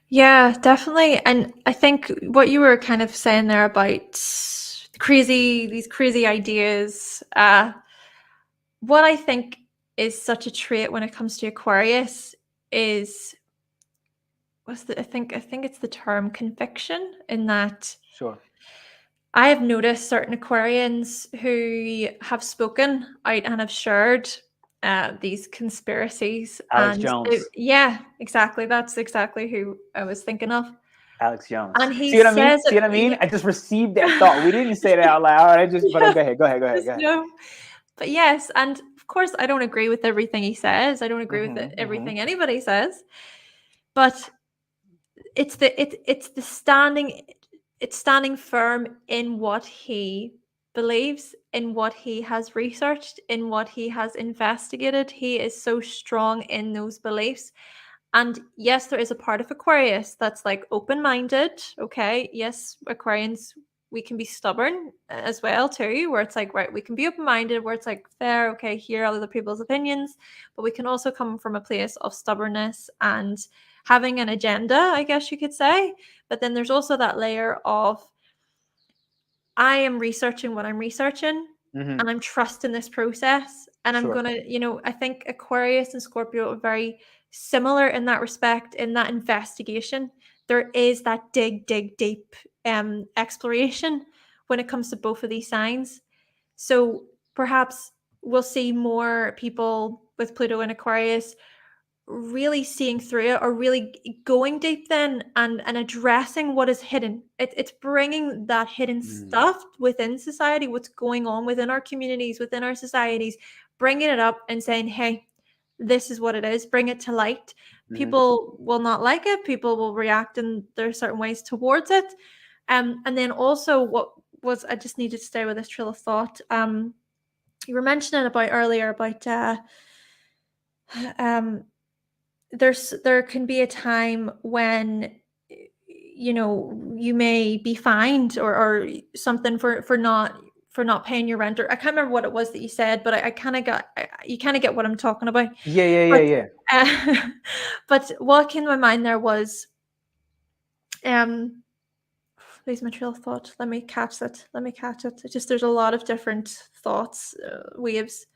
Yeah, definitely. And I think what you were kind of saying there about these crazy ideas, what I think is such a trait when it comes to Aquarius is I think it's the term conviction, in that Sure. I have noticed certain Aquarians who have spoken out and have shared these conspiracies. Alex And Jones. yeah, exactly. That's exactly who I was thinking of. Alex Jones. And he See what I mean? says See what I mean? I just received that thought. We didn't say that out loud. But yeah, go ahead. Go ahead. Go ahead. just Go ahead. no. But yes, and of course, I don't agree with everything he says. I don't agree with everything anybody says. But it's the standing firm in what he believes, in what he has researched, in what he has investigated. He is so strong in those beliefs. And yes, there is a part of Aquarius that's like open-minded. Okay, yes, Aquarians, we can be stubborn as well too, where it's like, right, we can be open-minded, where it's like, fair, okay, hear other people's opinions, but we can also come from a place of stubbornness and having an agenda, I guess you could say. But then there's also that layer of, I am researching what I'm researching, and I'm trusting this process. And I'm Sure. going to, I think Aquarius and Scorpio are very similar in that respect, in that investigation. There is that dig deep exploration when it comes to both of these signs. So perhaps we'll see more people with Pluto and Aquarius really seeing through it, or really going deep then, and addressing what is hidden. It's bringing that hidden stuff within society, what's going on within our communities, within our societies, bringing it up and saying, hey, this is what it is, bring it to light. People will not like it, people will react in their certain ways towards it. And then also, what was, I just needed to stay with this trail of thought. You were mentioning about earlier about there can be a time when you may be fined, or something for not paying your rent. Or I can't remember what it was that you said, but I kind of got, you kind of get what I'm talking about. Yeah. But what came to my mind there was lose my trail of thought. Let me catch it. It's just, there's a lot of different thoughts, waves.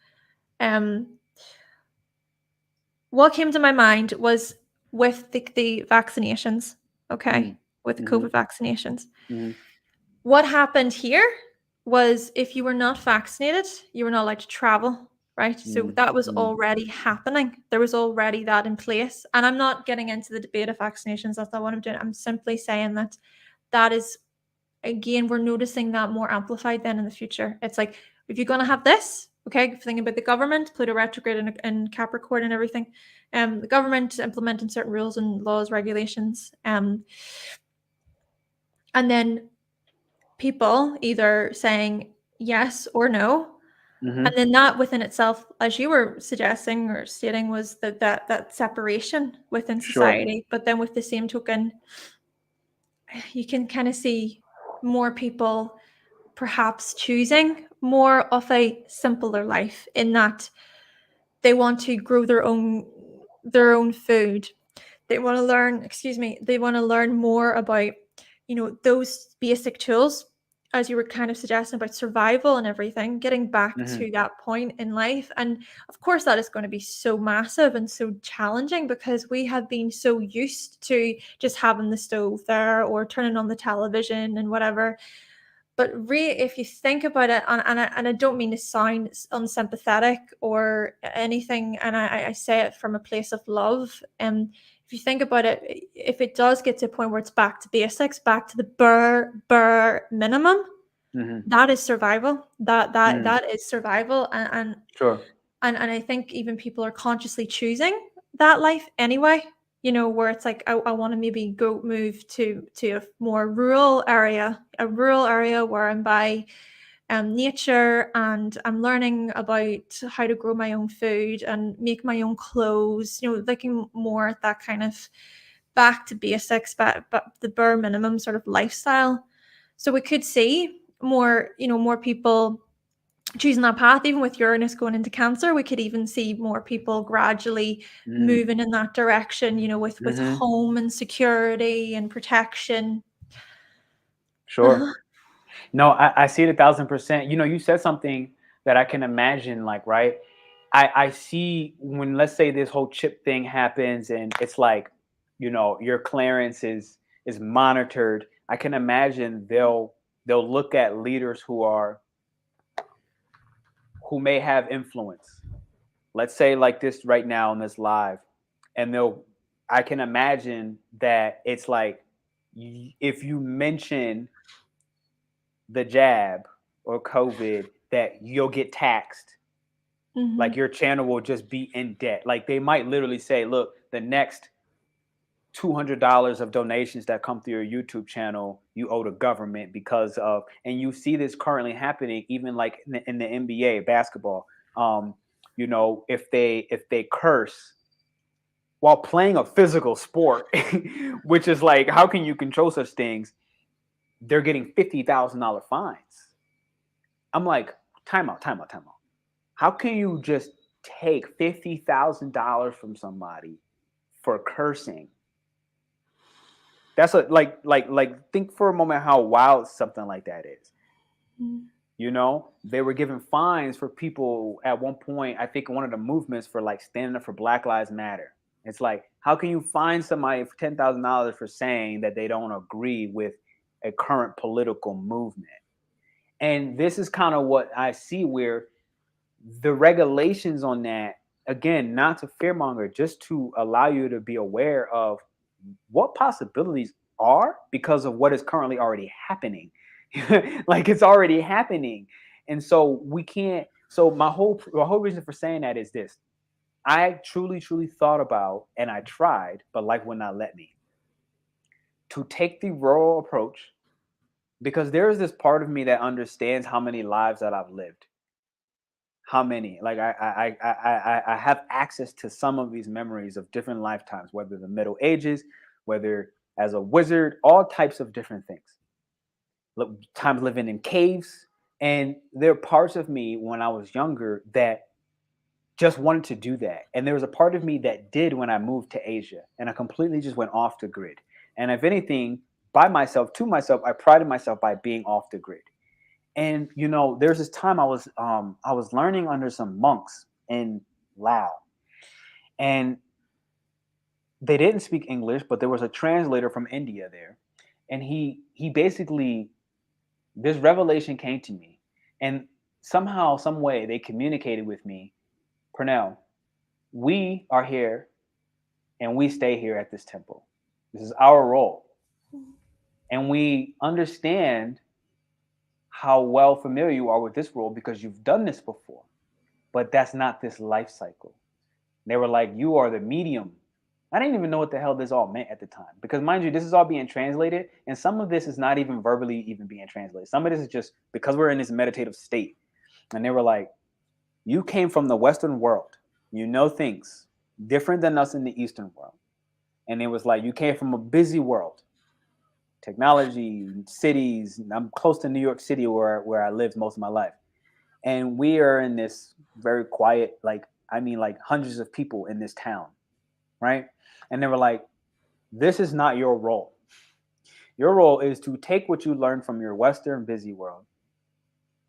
What came to my mind was with the vaccinations, okay? With the COVID vaccinations. What happened here was, if you were not vaccinated, you were not allowed to travel, right? So that was already happening. There was already that in place. And I'm not getting into the debate of vaccinations. That's not what I'm doing. I'm simply saying that is, again, we're noticing that more amplified then in the future. It's like, if you're going to have this, okay, thinking about the government, Pluto retrograde and Capricorn and everything, the government implementing certain rules and laws, regulations, and then people either saying yes or no. And then that within itself, as you were suggesting or stating, was that separation within society. But then with the same token, you can kind of see more people perhaps choosing more of a simpler life, in that they want to grow their own food. They want to learn, they want to learn more about, those basic tools, as you were kind of suggesting, about survival and everything, getting back to that point in life. And of course, that is going to be so massive and so challenging, because we have been so used to just having the stove there or turning on the television and whatever. But really, if you think about it, and I don't mean to sound unsympathetic or anything, and I say it from a place of love, if you think about it, if it does get to a point where it's back to basics, back to the bare minimum, that is survival. That is survival, and Sure. and I think even people are consciously choosing that life anyway, where it's like, I want to maybe move to a more rural area, where I'm by nature, and I'm learning about how to grow my own food and make my own clothes, looking more at that kind of back to basics, but the bare minimum sort of lifestyle. So we could see more, more people choosing that path. Even with Uranus going into Cancer, we could even see more people gradually moving in that direction, with home and security and protection. Sure. No, I see it 1,000%. You said something that I can imagine, like, right? I see when, let's say, this whole chip thing happens, and it's like, your clearance is monitored. I can imagine they'll look at leaders who may have influence. Let's say like this right now in this live, and I can imagine that it's like, if you mention the jab or COVID, that you'll get taxed. Mm-hmm. Like your channel will just be in debt. Like they might literally say, look, the next $200 of donations that come through your YouTube channel, you owe the government because of, and you see this currently happening, even like in the NBA basketball. If they curse while playing a physical sport, which is like, how can you control such things? They're getting $50,000 fines. I'm like, time out. How can you just take $50,000 from somebody for cursing? That's think for a moment how wild something like that is. Mm-hmm. They were giving fines for people at one point. I think one of the movements for like standing up for Black Lives Matter. It's like, how can you fine somebody for $10,000 for saying that they don't agree with a current political movement? And this is kind of what I see, where the regulations on that, again, not to fearmonger, just to allow you to be aware of what possibilities are because of what is currently already happening. Like it's already happening. And so we can't, so my whole reason for saying that is this. I truly thought about, and I tried, but life would not let me, to take the rural approach, because there is this part of me that understands how many lives that I've lived. How many? Like I have access to some of these memories of different lifetimes, whether the Middle Ages, whether as a wizard, all types of different things. Times living in caves. And there are parts of me when I was younger that just wanted to do that. And there was a part of me that did when I moved to Asia, and I completely just went off the grid. And if anything, to myself, I prided myself by being off the grid. And there's this time I was learning under some monks in Laos, and they didn't speak English, but there was a translator from India there, and he basically, this revelation came to me, and somehow, some way, they communicated with me, Pernell, we are here, and we stay here at this temple. This is our role, and we understand how well familiar you are with this role because you've done this before, but that's not this life cycle. They were like, you are the medium. I didn't even know what the hell this all meant at the time, because mind you, this is all being translated, and some of this is not even verbally even being translated. Some of this is just because we're in this meditative state. And they were like, you came from the Western world, you know things different than us in the Eastern world. And it was like, you came from a busy world, technology, cities. I'm close to New York City where I lived most of my life. And we are in this very quiet, like hundreds of people in this town, right? And they were like, this is not your role. Your role is to take what you learned from your Western busy world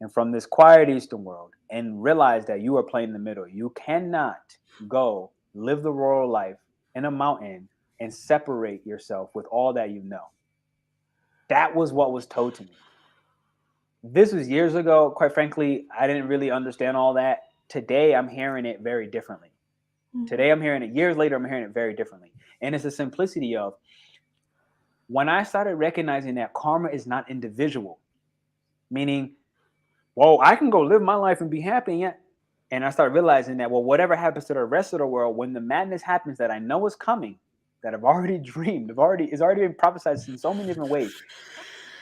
and from this quiet Eastern world and realize that you are playing in the middle. You cannot go live the rural life in a mountain and separate yourself with all that you know. That was what was told to me. This was years ago. Quite frankly, I didn't really understand all that. Today, I'm hearing it very differently. Mm-hmm. Today, I'm hearing it. Years later, I'm hearing it very differently. And it's the simplicity of, when I started recognizing that karma is not individual, meaning, well, I can go live my life and be happy. Yet. And I started realizing that, well, whatever happens to the rest of the world, when the madness happens that I know is coming, that I've already dreamed, it's already been prophesied in so many different ways,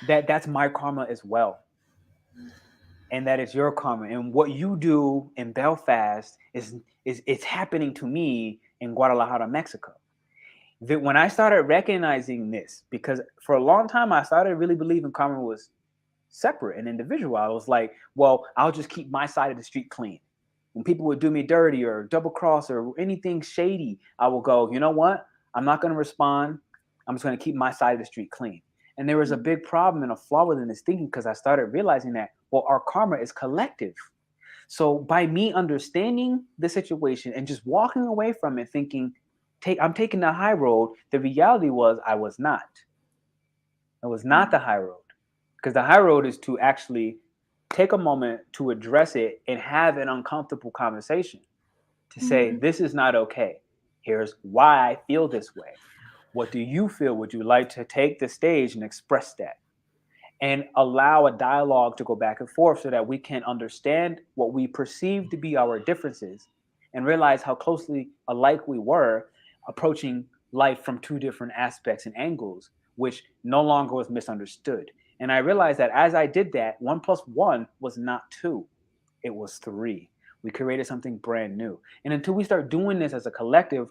that's my karma as well. And that is your karma. And what you do in Belfast is it's happening to me in Guadalajara, Mexico. That when I started recognizing this, because for a long time I started really believing karma was separate and individual. I was like, well, I'll just keep my side of the street clean. When people would do me dirty or double cross or anything shady, I will go, you know what? I'm not going to respond. I'm just going to keep my side of the street clean. And there was a big problem and a flaw within this thinking, because I started realizing that, well, our karma is collective. So by me understanding the situation and just walking away from it thinking, I'm taking the high road. The reality was I was not. It was not the high road, because the high road is to actually take a moment to address it and have an uncomfortable conversation to say, this is not okay. Here's why I feel this way. What do you feel? Would you like to take the stage and express that? And allow a dialogue to go back and forth so that we can understand what we perceive to be our differences and realize how closely alike we were, approaching life from two different aspects and angles, which no longer was misunderstood. And I realized that as I did that, 1+1 was not 2, it was 3. We created something brand new. And until we start doing this as a collective,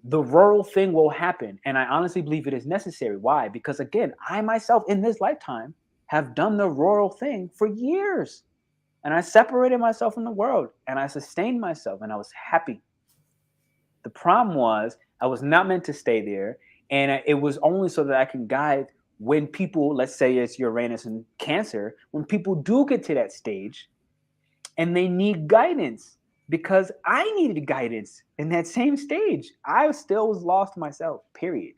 the rural thing will happen. And I honestly believe it is necessary. Why? Because again, I myself in this lifetime have done the rural thing for years. And I separated myself from the world and I sustained myself and I was happy. The problem was I was not meant to stay there. And it was only so that I can guide when people, let's say it's Uranus and Cancer, when people do get to that stage and they need guidance, because I needed guidance in that same stage. I still was lost myself, period.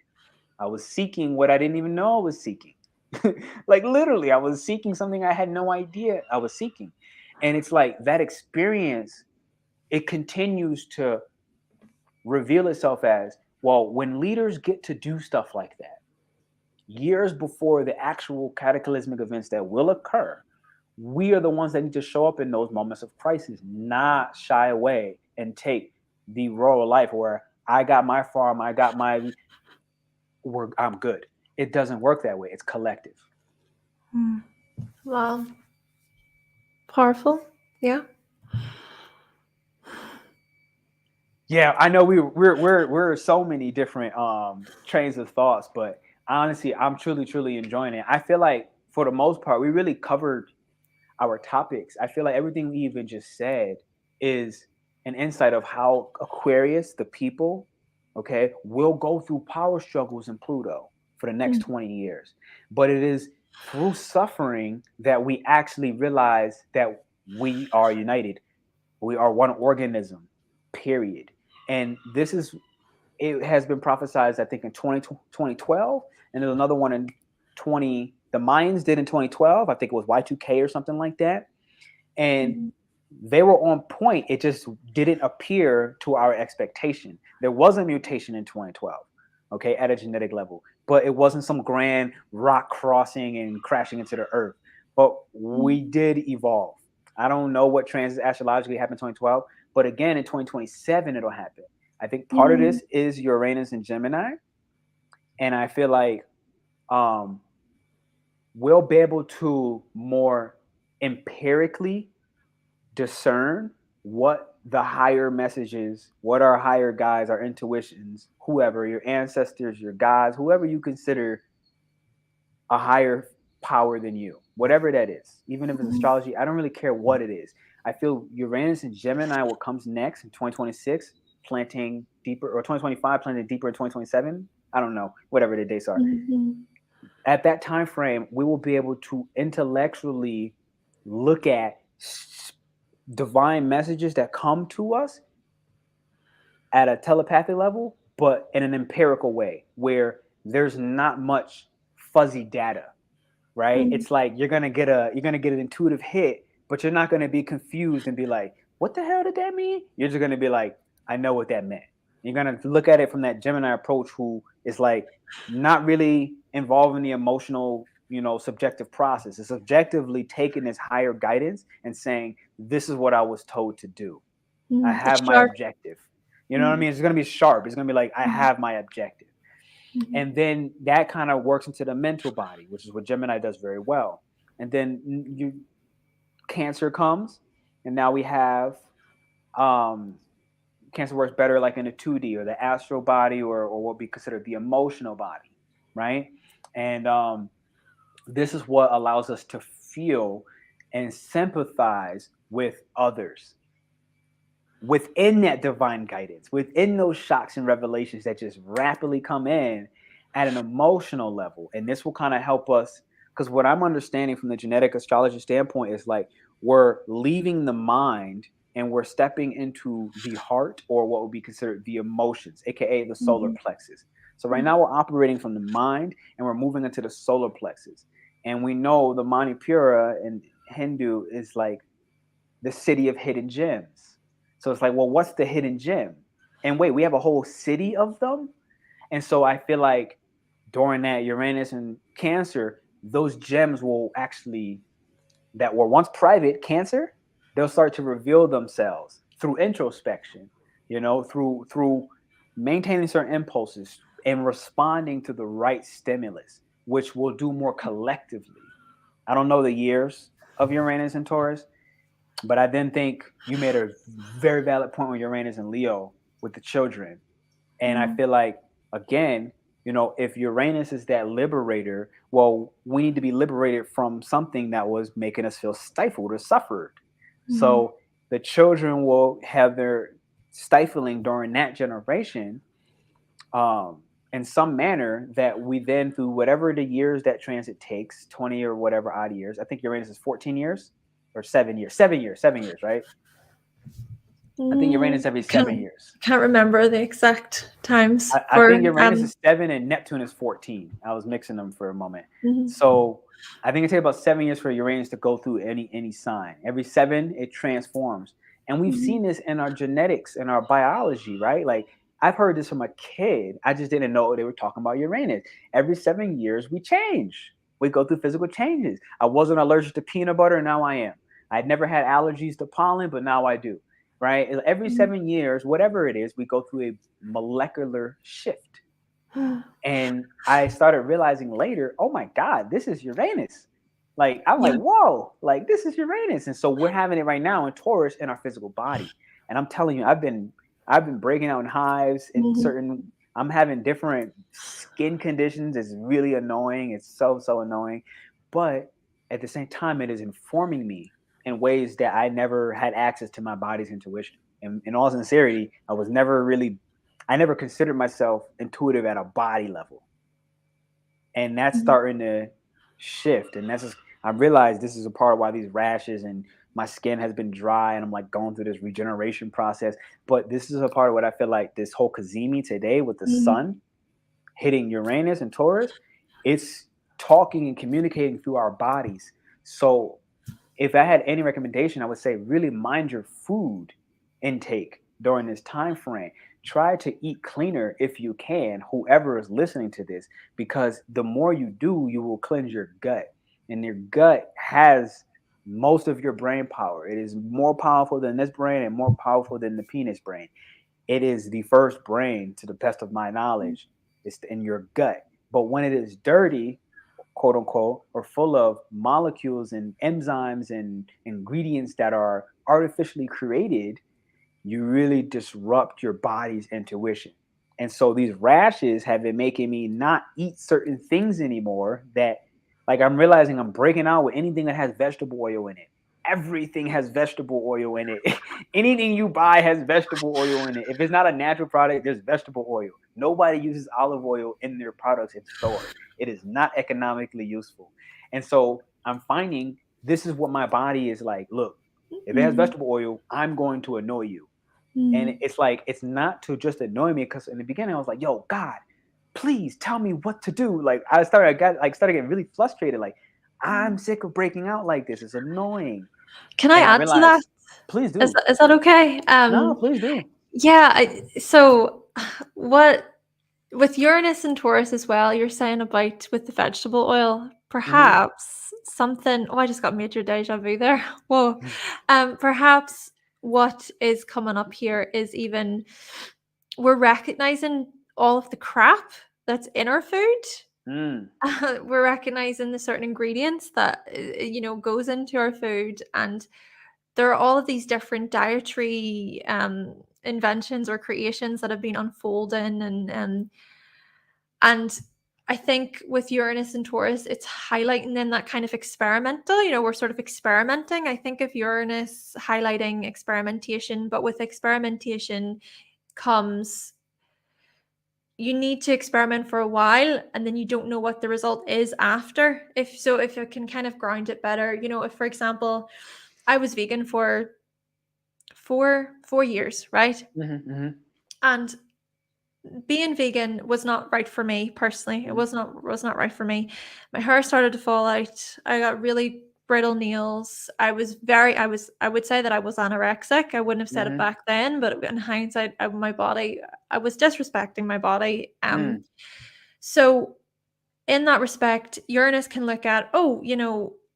I was seeking what I didn't even know I was seeking. Like literally, I was seeking something I had no idea I was seeking. And it's like that experience, it continues to reveal itself as, well, when leaders get to do stuff like that, years before the actual cataclysmic events that will occur, we are the ones that need to show up in those moments of crisis, not shy away and take the rural life where I got my farm, I got my, I'm good. It doesn't work that way. It's collective. Wow. Powerful. Yeah. Yeah, I know we're so many different trains of thoughts, but honestly, I'm truly enjoying it. I feel like for the most part, we really covered our topics. I feel like everything we even just said is an insight of how Aquarius, the people, okay, will go through power struggles in Pluto for the next 20 years. But it is through suffering that we actually realize that we are united. We are one organism, period. And this is, it has been prophesized, I think, in 2012, and there's another one in the Mayans did in 2012. I think it was Y2K or something like that. And they were on point. It just didn't appear to our expectation. There was a mutation in 2012, okay, at a genetic level, but it wasn't some grand rock crossing and crashing into the earth. But we did evolve. I don't know what transits astrologically happened in 2012, but again, in 2027, it'll happen. I think part of this is Uranus and Gemini. And I feel like we'll be able to more empirically discern what the higher messages, what our higher guides, our intuitions, whoever, your ancestors, your gods, whoever you consider a higher power than you, whatever that is, even if it's astrology, I don't really care what it is. I feel Uranus and Gemini, what comes next in 2026, planting deeper, or 2025, planting deeper in 2027. I don't know, whatever the dates are. At that time frame, we will be able to intellectually look at divine messages that come to us at a telepathic level, but in an empirical way where there's not much fuzzy data, right? It's like you're gonna get an intuitive hit, but you're not gonna be confused and be like, what the hell did that mean? You're just gonna be like, I know what that meant. You're gonna look at it from that Gemini approach, who is like not really involved in the emotional, subjective process. It's objectively taking this higher guidance and saying, this is what I was told to do. I have my objective. You know what I mean? It's going to be sharp. It's going to be like, I have my objective. And then that kind of works into the mental body, which is what Gemini does very well. And then Cancer comes, and now we have Cancer works better like in the 2D or the astral body, or what we consider the emotional body, right? And this is what allows us to feel and sympathize with others within that divine guidance, within those shocks and revelations that just rapidly come in at an emotional level. And this will kind of help us, because what I'm understanding from the genetic astrology standpoint is like we're leaving the mind and we're stepping into the heart, or what would be considered the emotions, aka the solar plexus. So right now we're operating from the mind and we're moving into the solar plexus. And we know the Manipura in Hindu is like the city of hidden gems. So it's like, well, what's the hidden gem? And wait, we have a whole city of them. And so I feel like during that Uranus and Cancer, those gems will actually, that were once private, Cancer, they'll start to reveal themselves through introspection, through maintaining certain impulses and responding to the right stimulus, which will do more collectively. I don't know the years of Uranus and Taurus, but I then think you made a very valid point with Uranus and Leo with the children. And I feel like, again, if Uranus is that liberator, well, we need to be liberated from something that was making us feel stifled or suffered. So the children will have their stifling during that generation, in some manner, that we then, through whatever the years that transit takes, 20 or whatever odd years, I think Uranus is 14 years or 7 years, 7 years, right? I think Uranus every 7 years. Can't remember the exact times. I think Uranus is 7 and Neptune is 14. I was mixing them for a moment. So I think it takes about 7 years for Uranus to go through any sign. Every 7, it transforms. And we've seen this in our genetics and our biology, right? Like, I've heard this from a kid. I just didn't know they were talking about Uranus. Every 7 years, we change. We go through physical changes. I wasn't allergic to peanut butter, now I am. I'd never had allergies to pollen, but now I do. Right? Every 7 years, whatever it is, we go through a molecular shift. And I started realizing later, oh my God, this is Uranus. Like, I'm like, whoa, like, this is Uranus. And so we're having it right now in Taurus in our physical body. And I'm telling you, I've been breaking out in hives in certain, I'm having different skin conditions. It's really annoying. It's so annoying. But at the same time, it is informing me in ways that I never had access to my body's intuition. And in all sincerity, I never considered myself intuitive at a body level. And that's starting to shift. And I realized this is a part of why these rashes and my skin has been dry and I'm like going through this regeneration process. But this is a part of what I feel like this whole Cazimi today with the sun hitting Uranus and Taurus, it's talking and communicating through our bodies. So if I had any recommendation, I would say really mind your food intake during this time frame. Try to eat cleaner if you can, whoever is listening to this, because the more you do, you will cleanse your gut. And your gut has most of your brain power. It is more powerful than this brain and more powerful than the penis brain. It is the first brain, to the best of my knowledge. It's in your gut. But when it is dirty, quote unquote, or full of molecules and enzymes and ingredients that are artificially created, you really disrupt your body's intuition. And so these rashes have been making me not eat certain things anymore, that, like, I'm realizing I'm breaking out with anything that has vegetable oil in it. Everything has vegetable oil in it. Anything you buy has vegetable oil in it. If it's not a natural product, there's vegetable oil. Nobody uses olive oil in their products in stores. It is not economically useful. And so I'm finding this is what my body is like. Look, if it has vegetable oil, I'm going to annoy you. And it's like, it's not to just annoy me, because in the beginning I was like, yo, God, please tell me what to do. Like, I started getting really frustrated. Like, I'm sick of breaking out like this. It's annoying. Can I add to that? Please do. Is that okay? No, please do. Yeah. So what, with Uranus and Taurus as well, you're saying about with the vegetable oil, perhaps something, I just got major deja vu there. Whoa. Perhaps what is coming up here is even we're recognizing all of the crap that's in our food. We're recognizing the certain ingredients that goes into our food, and there are all of these different dietary inventions or creations that have been unfolding, and I think with Uranus and Taurus, it's highlighting then that kind of experimental, we're sort of experimenting. I think of Uranus highlighting experimentation, but with experimentation comes, you need to experiment for a while and then you don't know what the result is after. If it can kind of ground it better, if, for example, I was vegan for 4 years, right? Mm-hmm. And being vegan was not right for me personally. It Mm-hmm. was not right for me. My hair started to fall out. I got really brittle nails. I would say that I was anorexic. I wouldn't have said it Mm-hmm. back then, but in hindsight, my body, I was disrespecting my body. Mm. So in that respect, Uranus can look at, oh,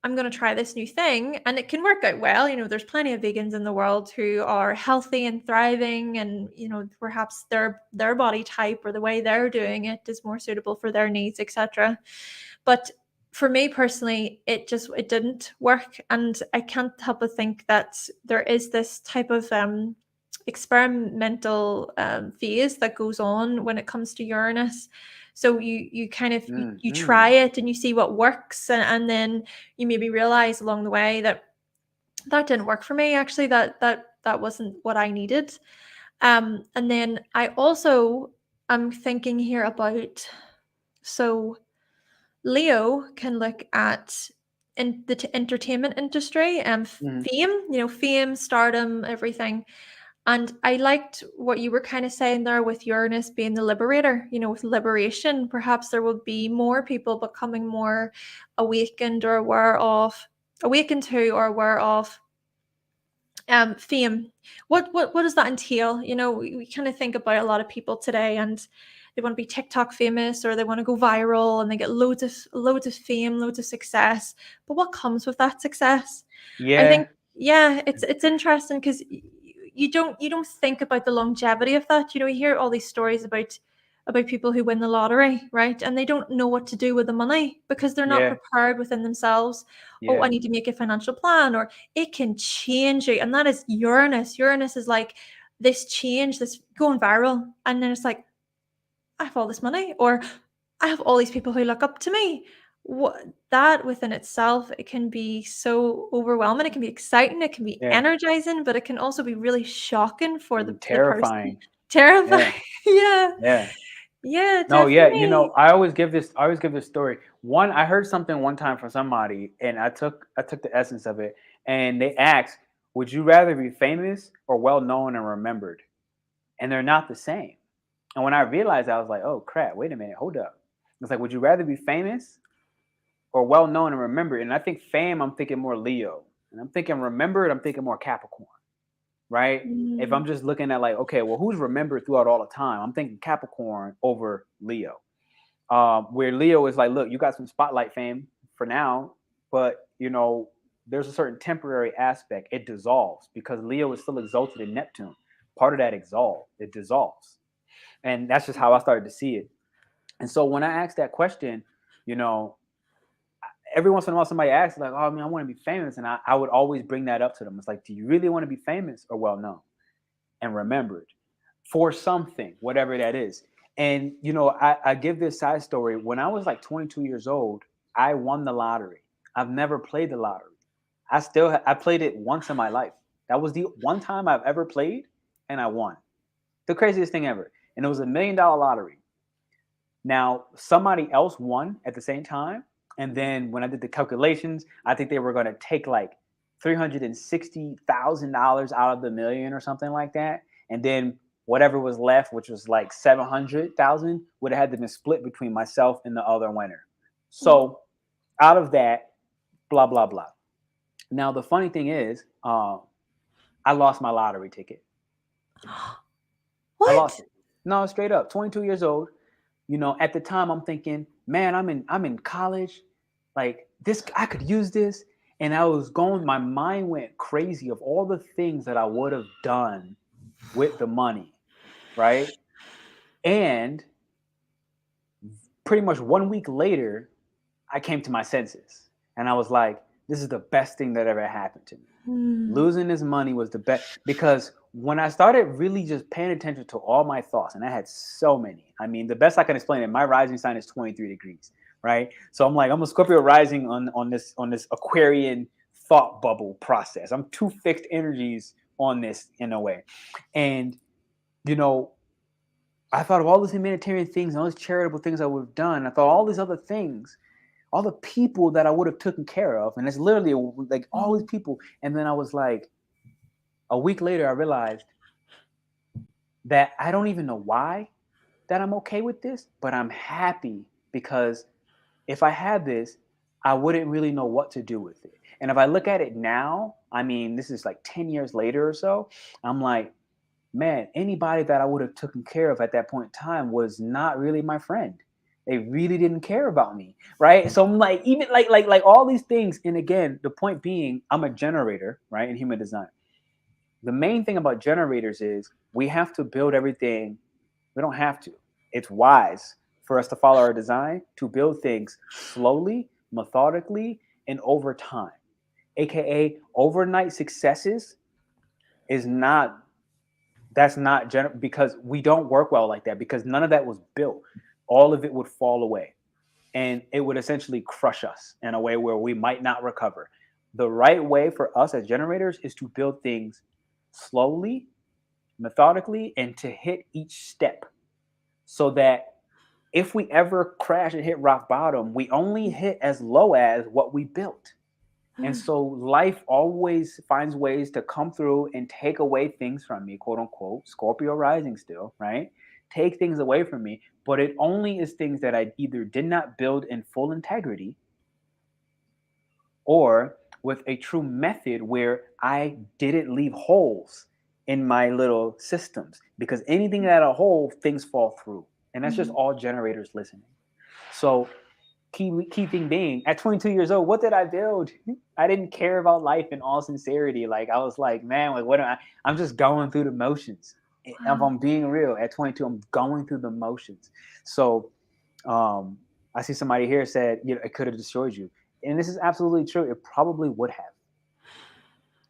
I'm going to try this new thing, and it can work out well. There's plenty of vegans in the world who are healthy and thriving, and perhaps their body type or the way they're doing it is more suitable for their needs, etc. But for me personally, it didn't work, and I can't help but think that there is this type of experimental phase that goes on when it comes to Uranus. So you kind of you try Mm-hmm. it and you see what works, and then you maybe realize along the way that didn't work for me. Actually, that wasn't what I needed. And then I also am thinking here about, so Leo can look at in the entertainment industry and Mm-hmm. fame, stardom, everything. And I liked what you were kind of saying there with Uranus being the liberator, with liberation. Perhaps there will be more people becoming more awakened or awakened to or aware of fame. What does that entail? We kind of think about a lot of people today, and they want to be TikTok famous, or they want to go viral, and they get loads of fame, loads of success. But what comes with that success? I Yeah. think, yeah, it's interesting because you don't think about the longevity of that. You hear all these stories about people who win the lottery, right? And they don't know what to do with the money because they're not Yeah. prepared within themselves. Oh, I Yeah. need to make a financial plan, or it can change you. And that is Uranus. Uranus is like this change, this going viral. And then it's like, I have all this money, or I have all these people who look up to me. What that within itself, it can be so overwhelming. It can be exciting, it can be Yeah. energizing, but it can also be really shocking for And the person. terrifying. Yeah. Terrifying. Yeah. Yeah. Yeah, No, yeah, definitely. I always give this story. One, I heard something one time from somebody, and I took the essence of it, and they asked, "Would you rather be famous or well known and remembered?" And they're not the same. And when I realized, I was like, "Oh crap! Wait a minute, hold up." It's like, would you rather be famous or well known and remembered? And I think fame, I'm thinking more Leo, and I'm thinking remembered, I'm thinking more Capricorn, right? If Mm, I'm just looking at like, okay, well, who's remembered throughout all the time? I'm thinking Capricorn over Leo. Where Leo is like, look, you got some spotlight fame for now, but there's a certain temporary aspect. It dissolves because Leo is still exalted in Neptune. Part of that it dissolves, and that's just how I started to see it. And so when I asked that question, you know, every once in a while somebody asks like, "Oh, I mean, I want to be famous," and I would always bring that up to them. It's like, do you really want to be famous or well known and remembered for something, whatever that is? And I give this side story. When I was like 22 years old, I won the lottery. I've never played the lottery. I played it once in my life. That was the one time I've ever played, and I won. The craziest thing ever. And it was $1 million lottery. Now, somebody else won at the same time. And then when I did the calculations, I think they were going to take like $360,000 out of the million or something like that. And then whatever was left, which was like 700,000, would have had to be split between myself and the other winner. So out of that, blah, blah, blah. Now, the funny thing is, I lost my lottery ticket. I lost what? it. No, straight up. 22 years old. At the time I'm thinking, man, I'm in college. Like this, I could use this. And my mind went crazy of all the things that I would have done with the money. Right. And pretty much 1 week later, I came to my senses and I was like, this is the best thing that ever happened to me. Hmm. Losing this money was the best because when I started really just paying attention to all my thoughts, and I had so many. I mean, the best I can explain it, my rising sign is 23 degrees, right? So I'm like, I'm a Scorpio rising on this Aquarian thought bubble process. I'm two fixed energies on this in a way. And you know, I thought of all these humanitarian things and all these charitable things I would have done. I thought all these other things, all the people that I would have taken care of, and it's literally like all these people. And then I was like, A week later, I realized that I don't even know why that I'm okay with this, but I'm happy because if I had this, I wouldn't really know what to do with it. And if I look at it now, I mean, this is like 10 years later or so, I'm like, man, anybody that I would have taken care of at that point in time was not really my friend. They really didn't care about me, right? So I'm like, even like all these things. And again, the point being, I'm a generator, right, in human design. The main thing about generators is we have to build everything. We don't have to. It's wise for us to follow our design to build things slowly, methodically, and over time. AKA overnight successes is not because we don't work well like that, because none of that was built. All of it would fall away and it would essentially crush us in a way where we might not recover. The right way for us as generators is to build things slowly, methodically, and to hit each step so that if we ever crash and hit rock bottom, we only hit as low as what we built. And so life always finds ways to come through and take away things from me, quote unquote, Scorpio rising still, right? Take things away from me, but it only is things that I either did not build in full integrity or with a true method where I didn't leave holes in my little systems, because anything that a hole, things fall through. And that's just all generators listening. So key thing being, at 22 years old, what did I build? I didn't care about life in all sincerity. Like I was like, man, like what am I? I'm just going through the motions. If I'm being real, at 22, I'm going through the motions. So I see somebody here said, you know, it could have destroyed you. And this is absolutely true. It probably would have.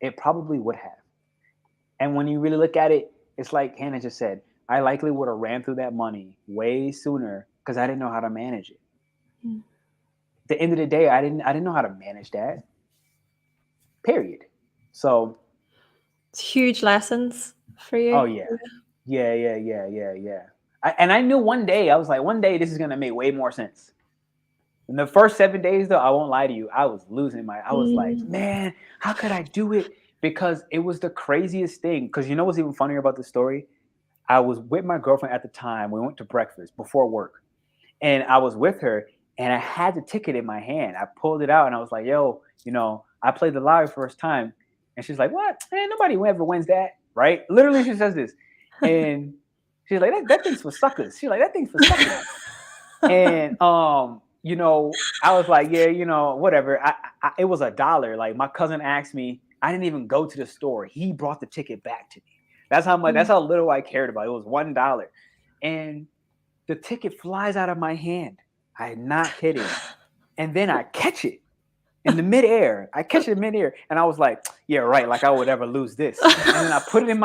It probably would have. And when you really look at it, it's like Hannah just said, I likely would have ran through that money way sooner because I didn't know how to manage it. At the end of the day, I didn't know how to manage that. Period. So It's huge lessons for you. oh yeah. And I knew one day, I was like, one day this is gonna make way more sense. In the first 7 days, though, I won't lie to you, I was losing I was like, man, how could I do it? Because it was the craziest thing. Because you know what's even funnier about the story? I was with my girlfriend at the time. We went to breakfast before work, and I was with her, and I had the ticket in my hand. I pulled it out, and I was like, yo, you know, I played the lottery first time. And she's like, what? Man, nobody ever wins that, right? Literally, she says this. And she's like, that thing's for suckers. She's like, that thing's for suckers. And you know, I was like, yeah, you know, whatever. It was $1. Like my cousin asked me, I didn't even go to the store. He brought the ticket back to me. That's how much. That's how little I cared about it. It was $1, and the ticket flies out of my hand. I'm not kidding. And then I catch it in the midair. I catch it in midair, and I was like, yeah, right. Like I would ever lose this. And then I put it in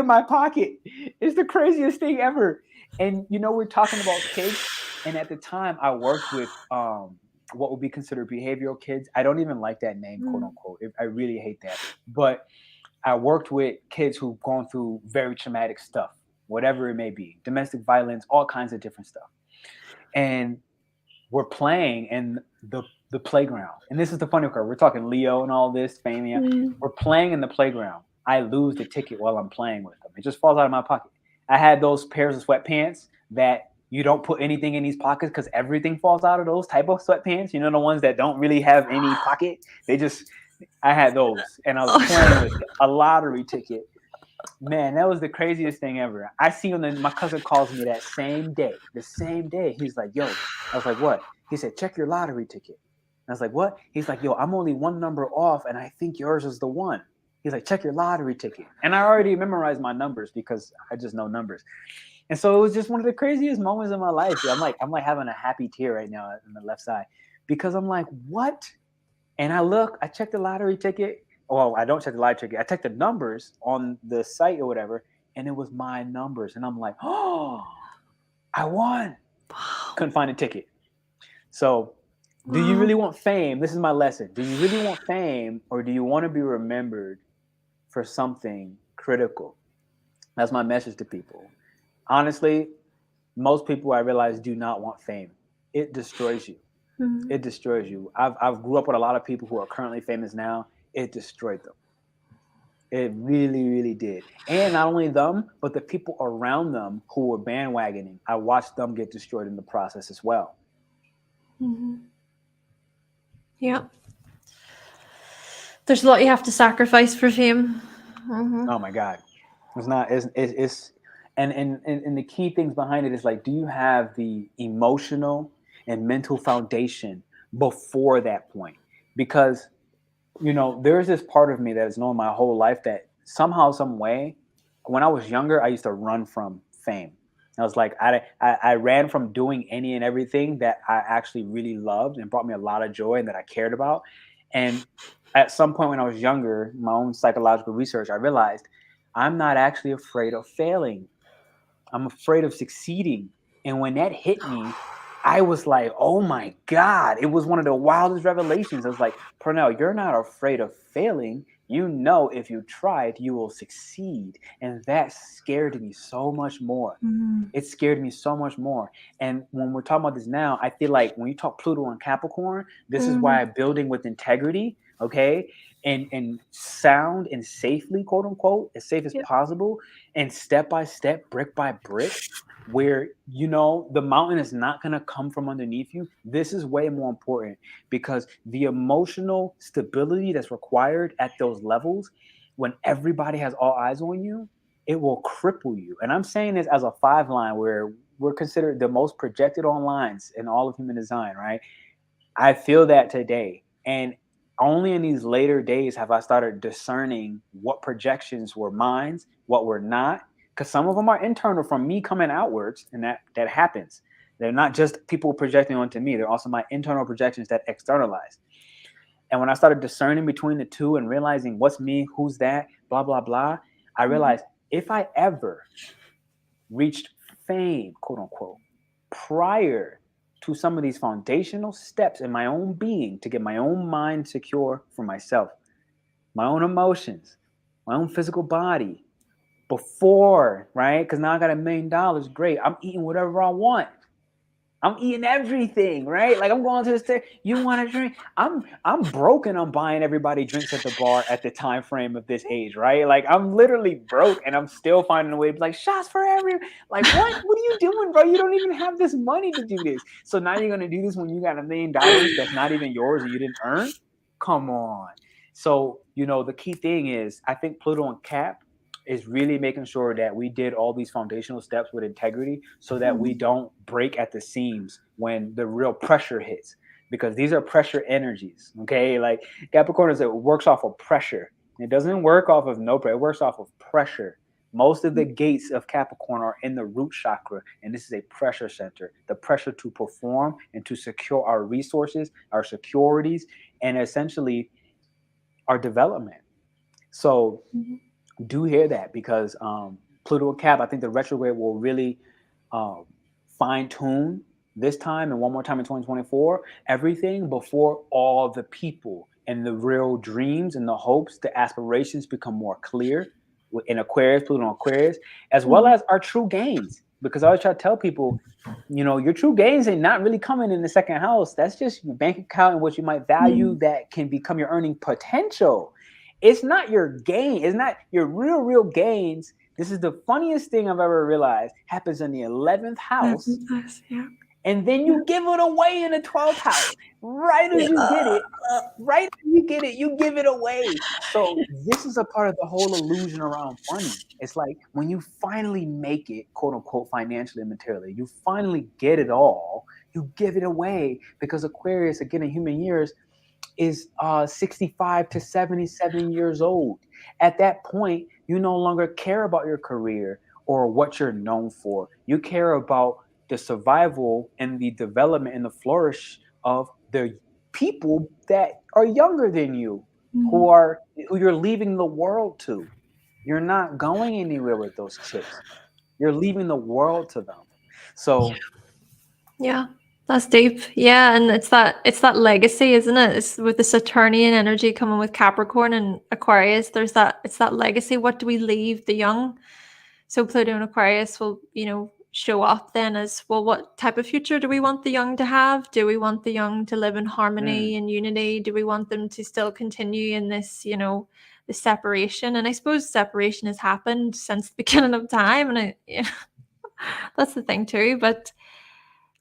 my pocket. It's the craziest thing ever. And you know, we're talking about kids. And at the time, I worked with what would be considered behavioral kids. I don't even like that name, quote unquote. I really hate that. But I worked with kids who've gone through very traumatic stuff, whatever it may be, domestic violence, all kinds of different stuff. And we're playing in the playground. And this is the funny part. We're talking Leo and all this, Famia. We're playing in the playground. I lose the ticket while I'm playing with them. It just falls out of my pocket. I had those pairs of sweatpants that you don't put anything in these pockets because everything falls out of those type of sweatpants. You know, the ones that don't really have any pocket. I had those, and I was playing with a lottery ticket. Man, that was the craziest thing ever. I see when my cousin calls me that same day. The same day, he's like, "Yo," I was like, "What?" He said, "Check your lottery ticket." I was like, "What?" He's like, "Yo, I'm only one number off, and I think yours is the one." He's like, "Check your lottery ticket," and I already memorized my numbers because I just know numbers. And so it was just one of the craziest moments of my life. I'm like having a happy tear right now on the left side because I'm like, what? And I check the lottery ticket. Well, I don't check the lottery ticket. I check the numbers on the site or whatever, and it was my numbers. And I'm like, oh, I won. Couldn't find a ticket. So, do you really want fame? This is my lesson. Do you really want fame, or do you want to be remembered for something critical? That's my message to people. Honestly, most people I realize do not want fame. It destroys you. It destroys you. I've grew up with a lot of people who are currently famous now. It destroyed them. It really, really did. And not only them, but the people around them who were bandwagoning. I watched them get destroyed in the process as well. Yeah. There's a lot you have to sacrifice for fame. Oh my God. It's not, it's and the key things behind it is like, do you have the emotional and mental foundation before that point? Because, there's this part of me that has known my whole life that somehow, some way, when I was younger, I used to run from fame. I was like, I ran from doing any and everything that I actually really loved and brought me a lot of joy and that I cared about. And at some point when I was younger, my own psychological research, I realized I'm not actually afraid of failing. I'm afraid of succeeding. And when that hit me, I was like, oh my God. It was one of the wildest revelations. I was like, Pernell, you're not afraid of failing. You know, if you tried, you will succeed. And that scared me so much more. It scared me so much more. And when we're talking about this now, I feel like when you talk Pluto and Capricorn, this is why building with integrity, okay, and sound and safely, quote unquote, as safe as Yep. possible, and step by step, brick by brick, where the mountain is not going to come from underneath you. This is way more important because the emotional stability that's required at those levels, when everybody has all eyes on you, it will cripple you. And I'm saying this as a 5 line where we're considered the most projected on lines in all of human design, right? I feel that today. And only in these later days have I started discerning what projections were mine, what were not, because some of them are internal from me coming outwards, and that happens. They're not just people projecting onto me, they're also my internal projections that externalize. And when I started discerning between the two and realizing what's me, who's that, blah, blah, blah, I realized if I ever reached fame, quote unquote, prior to some of these foundational steps in my own being to get my own mind secure for myself, my own emotions, my own physical body, before, right? Because now I got $1 million. Great. I'm eating whatever I want. I'm eating everything, right? Like I'm going to the store. You want to drink? I'm broke and I'm buying everybody drinks at the bar at the time frame of this age, right? Like I'm literally broke and I'm still finding a way to be like shots for every like what? What are you doing, bro? You don't even have this money to do this. So now you're gonna do this when you got $1 million that's not even yours and you didn't earn? Come on. So, the key thing is I think Pluto and Cap is really making sure that we did all these foundational steps with integrity so that we don't break at the seams when the real pressure hits, because these are pressure energies. Okay, like Capricorn is, it works off of pressure. It doesn't work off of no pressure. It works off of pressure. Most of the gates of Capricorn are in the root chakra, and this is a pressure center. The pressure to perform and to secure our resources, our securities, and essentially our development. So do hear that, because Pluto and Cap, I think the retrograde will really um, fine tune this time and one more time in 2024 everything before all the people and the real dreams and the hopes, the aspirations become more clear in Aquarius, Pluto and Aquarius, as well as our true gains. Because I always try to tell people, your true gains ain't not really coming in the second house. That's just your bank account and what you might value that can become your earning potential. It's not your gain. It's not your real gains. This is the funniest thing I've ever realized. Happens in the 11th house, Yeah. and then you give it away in the 12th house. Right as you get it, you give it away. So this is a part of the whole illusion around money. It's like when you finally make it, quote unquote, financially and materially, you finally get it all, you give it away, because Aquarius, again, in human years, is 65 to 77 years old. At that point, you no longer care about your career or what you're known for. You care about the survival and the development and the flourish of the people that are younger than you, who you're leaving the world to. You're not going anywhere with those chips. You're leaving the world to them. So Yeah, that's deep. Yeah, and it's that legacy, isn't it? It's with the Saturnian energy coming with Capricorn and Aquarius. It's that legacy. What do we leave the young? So Pluto and Aquarius will, show up then as well. What type of future do we want the young to have? Do we want the young to live in harmony and unity? Do we want them to still continue in this, the separation. And I suppose separation has happened since the beginning of time, and that's the thing too. But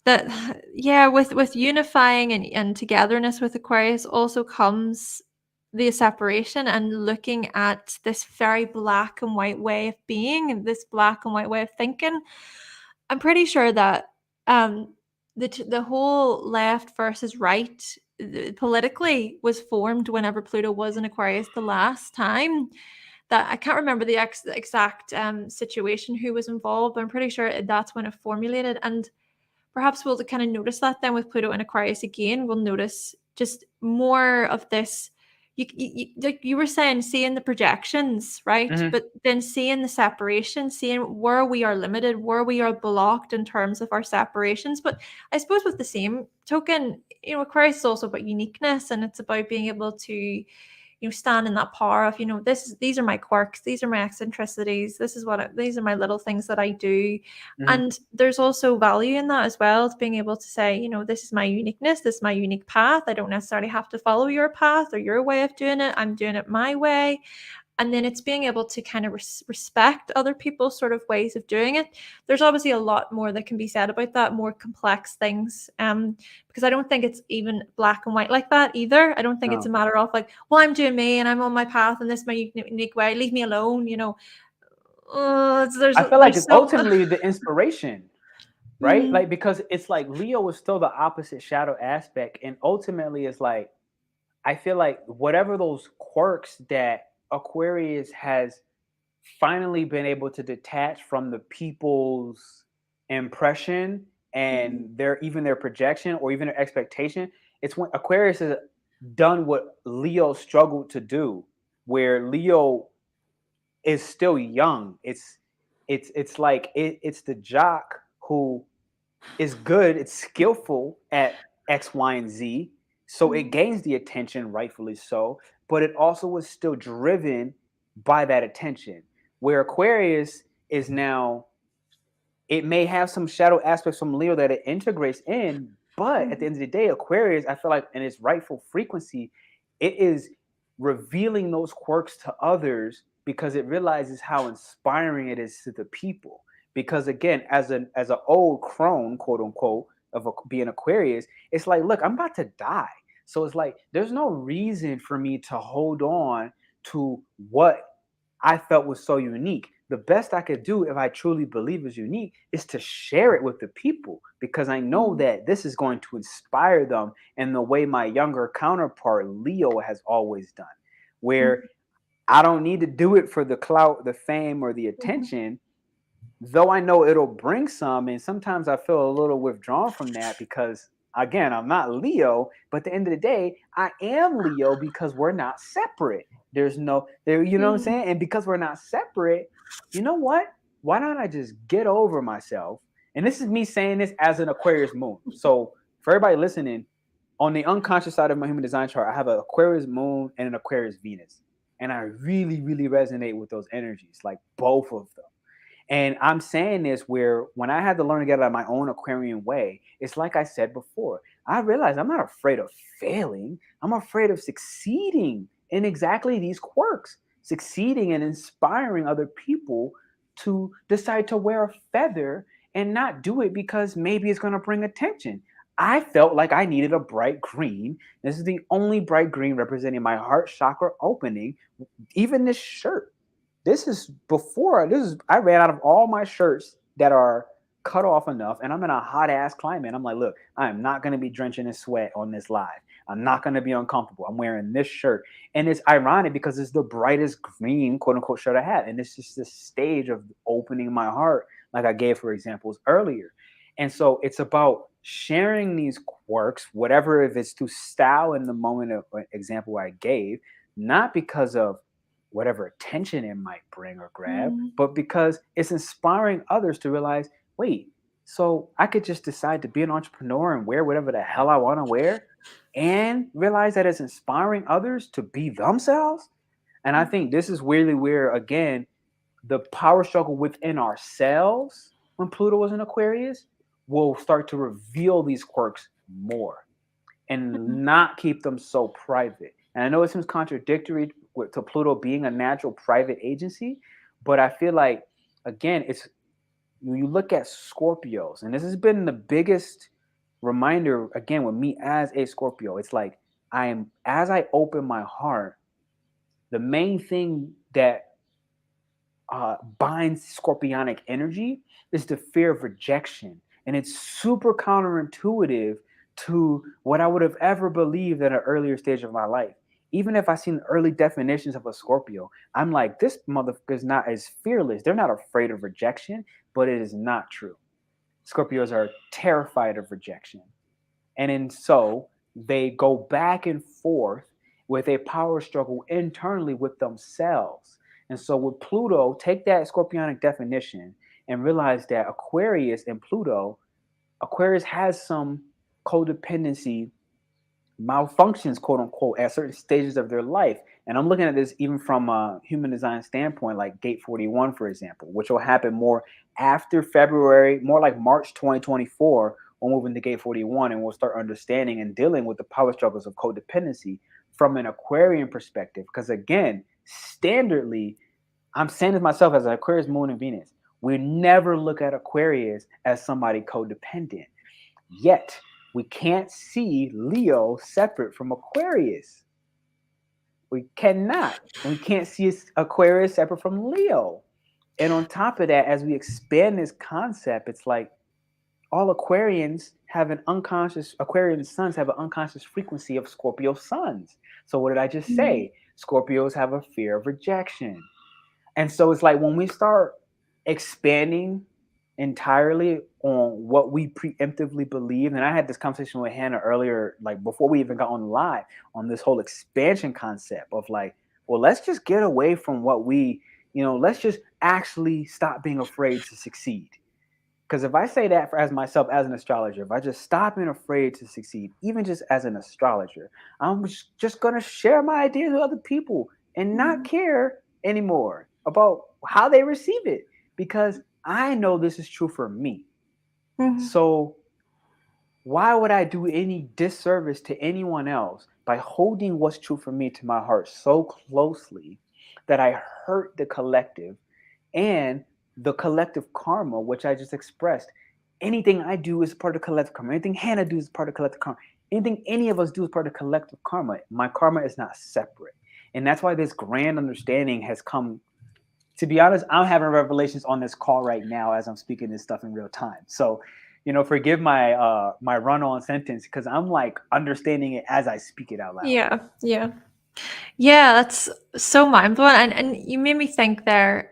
that, yeah, with unifying and togetherness with Aquarius also comes the separation and looking at this very black and white way of being and this black and white way of thinking. I'm pretty sure that um the whole left versus right politically was formed whenever Pluto was in Aquarius the last time. That I can't remember the exact situation who was involved, but I'm pretty sure that's when it formulated. And perhaps we'll kind of notice that then with Pluto and Aquarius again. We'll notice just more of this. Like you were saying, seeing the projections, right? Mm-hmm. But then seeing the separation, seeing where we are limited, where we are blocked in terms of our separations. But I suppose with the same token, Aquarius is also about uniqueness, and it's about being able to stand in that power of, these are my quirks, these are my eccentricities, these are my little things that I do. Mm-hmm. And there's also value in that as well, to being able to say, this is my uniqueness, this is my unique path. I don't necessarily have to follow your path or your way of doing it. I'm doing it my way. And then it's being able to kind of respect other people's sort of ways of doing it. There's obviously a lot more that can be said about that, more complex things, because I don't think it's even black and white like that either. I don't think it's a matter of like, well, I'm doing me and I'm on my path and this is my unique way, leave me alone. I feel like it's ultimately the inspiration, right? Like, because it's like Leo is still the opposite shadow aspect, and ultimately it's like, I feel like whatever those quirks that Aquarius has finally been able to detach from the people's impression and their projection or even their expectation, it's when Aquarius has done what Leo struggled to do, where Leo is still young. It's like it's the jock who is good, it's skillful at X, Y, and Z. So it gains the attention, rightfully so, but it also was still driven by that attention. Where Aquarius is now, it may have some shadow aspects from Leo that it integrates in, but at the end of the day, Aquarius, I feel like in its rightful frequency, it is revealing those quirks to others because it realizes how inspiring it is to the people. Because again, as an old crone, quote unquote, being Aquarius, it's like, look, I'm about to die. So it's like there's no reason for me to hold on to what I felt was so unique. The best I could do, if I truly believe is unique, is to share it with the people because I know that this is going to inspire them in the way my younger counterpart, Leo, has always done, where I don't need to do it for the clout, the fame, or the attention, though I know it'll bring some. And sometimes I feel a little withdrawn from that because, again, I'm not Leo, but at the end of the day, I am Leo because we're not separate. There's no there, you know what I'm saying? And because we're not separate, you know what? Why don't I just get over myself? And this is me saying this as an Aquarius moon. So for everybody listening, on the unconscious side of my human design chart, I have an Aquarius moon and an Aquarius Venus. And I really, really resonate with those energies, like both of them. And I'm saying this where when I had to learn to get out of my own Aquarian way, it's like I said before, I realized I'm not afraid of failing. I'm afraid of succeeding in exactly these quirks, succeeding and inspiring other people to decide to wear a feather and not do it because maybe it's going to bring attention. I felt like I needed a bright green. This is the only bright green representing my heart chakra opening. Even this shirt, I ran out of all my shirts that are cut off enough, and I'm in a hot ass climate. I'm like, look, I am not going to be drenching in sweat on this live. I'm not going to be uncomfortable. I'm wearing this shirt. And it's ironic because it's the brightest green, quote unquote, shirt I have. And it's just this stage of opening my heart, like I gave for examples earlier. And so it's about sharing these quirks, whatever, if it's through style in the moment of example I gave, not because of whatever attention it might bring or grab, but because it's inspiring others to realize, wait, so I could just decide to be an entrepreneur and wear whatever the hell I want to wear and realize that it's inspiring others to be themselves. And I think this is really where, again, the power struggle within ourselves when Pluto was in Aquarius will start to reveal these quirks more and not keep them so private. And I know it seems contradictory to Pluto being a natural private agency. But I feel like, again, it's when you look at Scorpios, and this has been the biggest reminder again with me as a Scorpio. It's like as I open my heart, the main thing that binds scorpionic energy is the fear of rejection. And it's super counterintuitive to what I would have ever believed at an earlier stage of my life. Even if I seen early definitions of a Scorpio, I'm like, this motherfucker is not as fearless. They're not afraid of rejection, but it is not true. Scorpios are terrified of rejection. And so they go back and forth with a power struggle internally with themselves. And so with Pluto, take that scorpionic definition and realize that Aquarius and Pluto, Aquarius has some codependency malfunctions, quote unquote, at certain stages of their life. And I'm looking at this even from a human design standpoint, like Gate 41, for example, which will happen more after February, more like March 2024. We'll move into Gate 41 and we'll start understanding and dealing with the power struggles of codependency from an Aquarian perspective. Because again, standardly, I'm saying this myself as an Aquarius, Moon, and Venus. We never look at Aquarius as somebody codependent. Yet, we can't see Leo separate from Aquarius. We cannot. We can't see Aquarius separate from Leo. And on top of that, as we expand this concept, it's like all Aquarian suns have an unconscious frequency of Scorpio suns. So what did I just say? Scorpios have a fear of rejection. And so it's like when we start expanding entirely on what we preemptively believe, and I had this conversation with Hannah earlier, like before we even got on live, on this whole expansion concept of like, well, let's just get away from what let's just actually stop being afraid to succeed. Because if I say that as myself as an astrologer, if I just stop being afraid to succeed, even just as an astrologer, I'm just going to share my ideas with other people and not care anymore about how they receive it, because I know this is true for me. So why would I do any disservice to anyone else by holding what's true for me to my heart so closely that I hurt the collective and the collective karma, which I just expressed? Anything I do is part of collective karma. Anything Hannah does is part of collective karma. Anything any of us do is part of collective karma. My karma is not separate. And that's why this grand understanding has come. To be honest, I'm having revelations on this call right now as I'm speaking this stuff in real time. So, forgive my my run-on sentence because I'm like understanding it as I speak it out loud. Yeah, that's so mind-blowing. And you made me think there,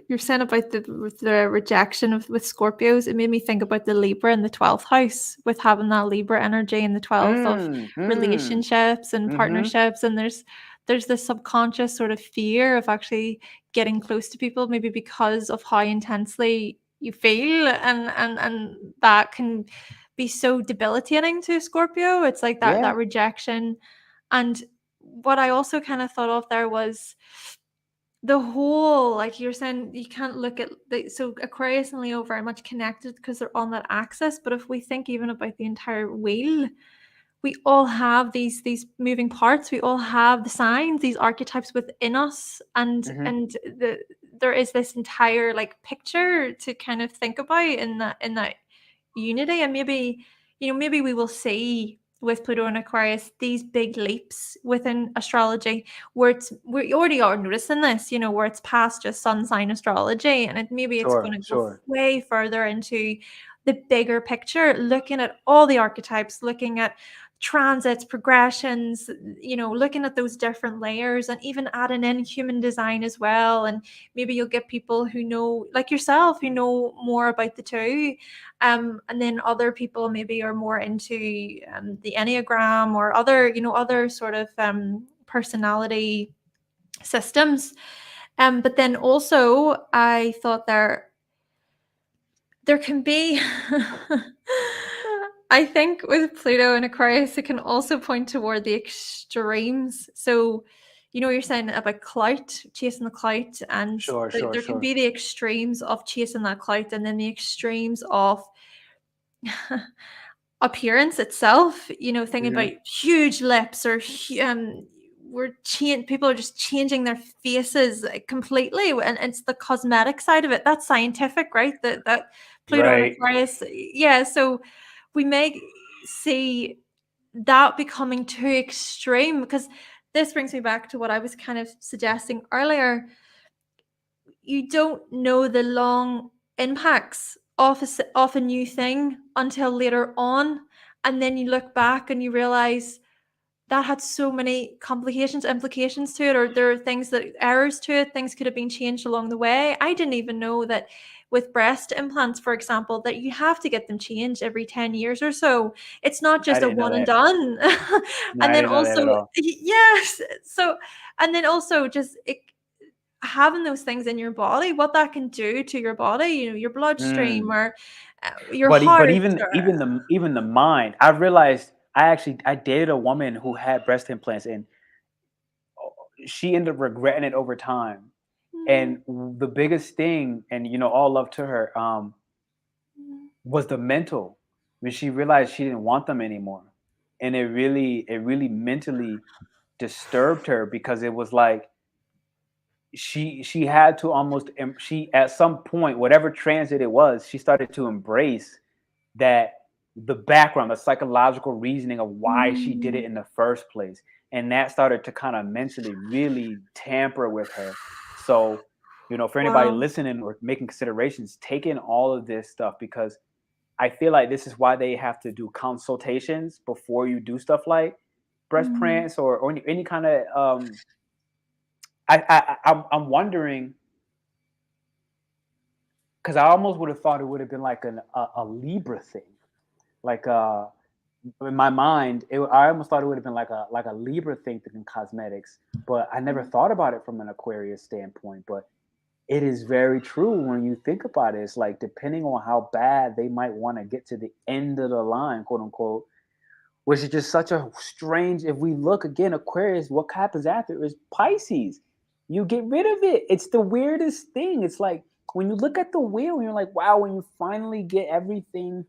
you're saying about the rejection with Scorpios, it made me think about the Libra in the 12th house, with having that Libra energy in the 12th of relationships and partnerships. And there's this subconscious sort of fear of actually getting close to people, maybe because of how intensely you feel, and that can be so debilitating to Scorpio. It's like that rejection. And what I also kind of thought of there was the whole, like you're saying, you can't look at so Aquarius and Leo very much connected because they're on that axis. But if we think even about the entire wheel, we all have these moving parts. We all have the signs, these archetypes within us, and there is this entire like picture to kind of think about in that unity. And maybe we will see with Pluto and Aquarius these big leaps within astrology where we already are noticing this, where it's past just sun sign astrology, and it's going to go way further into the bigger picture, looking at all the archetypes, looking at transits, progressions, looking at those different layers, and even adding in human design as well. And maybe you'll get people who know, like yourself, who know more about the two, and then other people maybe are more into the Enneagram or other sort of personality systems. But then also I thought there can be I think with Pluto and Aquarius, it can also point toward the extremes. So, you're saying about clout, chasing the clout, and there can be the extremes of chasing that clout, and then the extremes of appearance itself, thinking about huge lips or people are just changing their faces completely, and it's the cosmetic side of it. That's scientific, right? That Pluto and Right. Aquarius, yeah. So we may see that becoming too extreme, because this brings me back to what I was kind of suggesting earlier. You don't know the long impacts of a new thing until later on, and then you look back and you realize that had so many complications, implications to it, or there are errors to it. Things could have been changed along the way. I didn't even know that with breast implants, for example, that you have to get them changed every 10 years or so. It's not I just a didn't know one and that. done. No, And I then didn't know that at also, all. yes. So, and then also just having those things in your body, what that can do to your body, your bloodstream, or your But heart. even the mind. I realized I dated a woman who had breast implants, and she ended up regretting it over time. And the biggest thing, and all love to her, was the mental. When she realized she didn't want them anymore, and it really mentally disturbed her, because it was like she had to almost she at some point, whatever transit it was, she started to embrace that the background, the psychological reasoning of why she did it in the first place. And that started to kind of mentally really tamper with her. So, for anybody Wow. listening or making considerations, take in all of this stuff, because I feel like this is why they have to do consultations before you do stuff like breast implants, or any kind of I'm wondering, because I almost would have thought it would have been like a Libra thing, like in my mind, I almost thought it would have been like a Libra thing in cosmetics, but I never thought about it from an Aquarius standpoint. But it is very true when you think about it. It's like, depending on how bad they might want to get to the end of the line, quote unquote, which is just such a strange. If we look again, Aquarius, what happens after is Pisces. You get rid of it. It's the weirdest thing. It's like when you look at the wheel, you're like, wow, when you finally get everything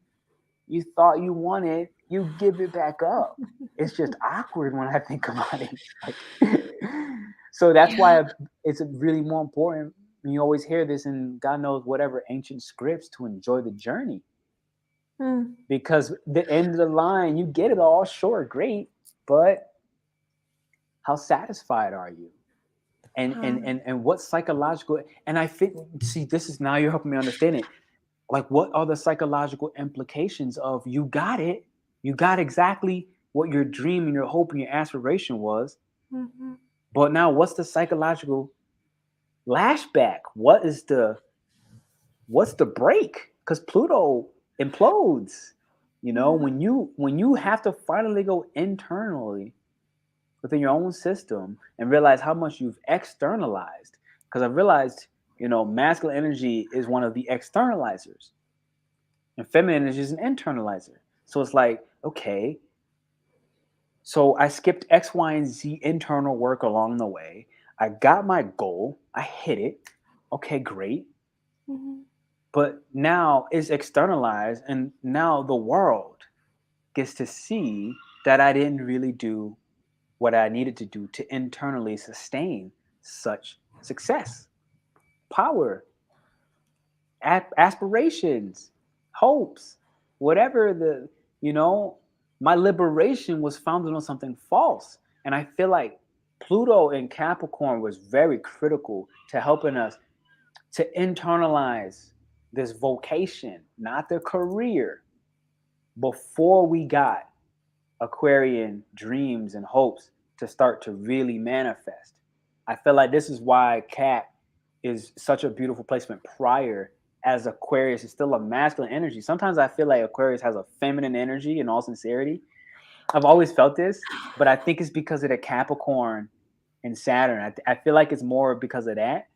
you thought you wanted, you give it back up. It's just awkward when I think about it. Like, so that's why it's really more important. You always hear this in God knows whatever ancient scripts, to enjoy the journey. Because the end of the line, you get it all, sure, great, but how satisfied are you? And what psychological, and I think, see, this is, now you're helping me understand it. Like, what are the psychological implications of you got it? You got exactly what your dream and your hope and your aspiration was. But now what's the psychological lashback? What's the break? Because Pluto implodes. When you have to finally go internally within your own system and realize how much you've externalized. Because I realized, masculine energy is one of the externalizers, and feminine energy is an internalizer. So it's like, okay, so I skipped X, Y, and Z internal work along the way. I got my goal. I hit it. Okay, great. But now it's externalized, and now the world gets to see that I didn't really do what I needed to do to internally sustain such success, power, aspirations, hopes, whatever my liberation was founded on something false. And I feel like Pluto in Capricorn was very critical to helping us to internalize this vocation, not the career, before we got Aquarian dreams and hopes to start to really manifest. I feel like this is why Cat is such a beautiful placement prior, as Aquarius is still a masculine energy. Sometimes I feel like Aquarius has a feminine energy, in all sincerity. I've always felt this, but I think it's because of the Capricorn and Saturn. I feel like it's more because of that.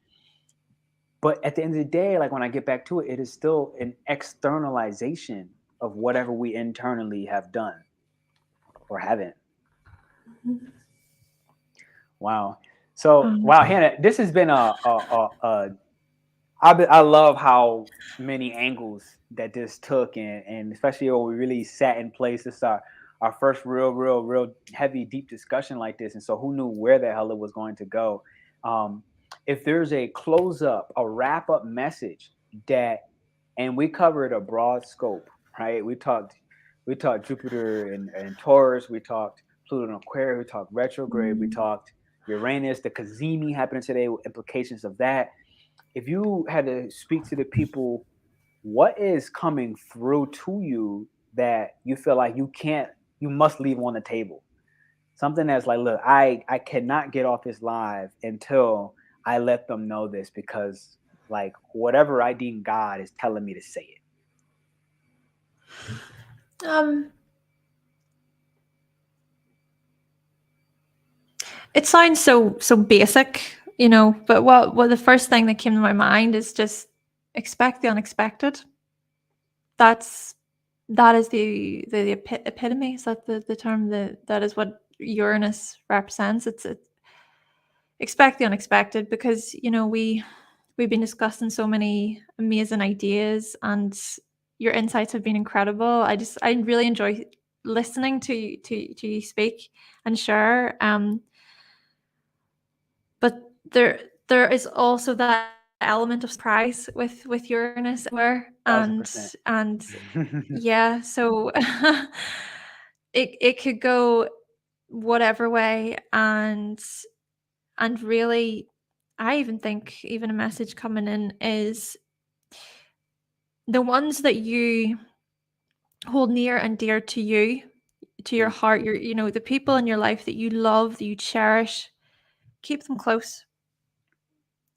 But at the end of the day, like when I get back to it, it is still an externalization of whatever we internally have done or haven't. Wow. So, wow, Hannah, this has been I love how many angles that this took, and especially when we really sat in place to start our first real heavy, deep discussion like this. And so who knew where the hell it was going to go? Um, if there's a close up, a wrap up message that, and we covered a broad scope, right? We talked Jupiter and Taurus, we talked Pluto and Aquarius, we talked retrograde, we talked Uranus, the Cazimi happening today, with implications of that. If you had to speak to the people, what is coming through to you that you feel like you must leave on the table? Something that's like, look, I cannot get off this live until I let them know this, because like whatever I deem God is telling me to say it. It sounds so basic, but what the first thing that came to my mind is just expect the unexpected. That is the epitome. Is that the term? That is what Uranus represents. It's expect the unexpected, because we've been discussing so many amazing ideas, and your insights have been incredible. I really enjoy listening to you speak and share. But there is also that element of surprise with Uranus where, and 1,000%. yeah, so it could go whatever way, and really, I even think even a message coming in is the ones that you hold near and dear to you, to your heart, the people in your life that you love, that you cherish, keep them close.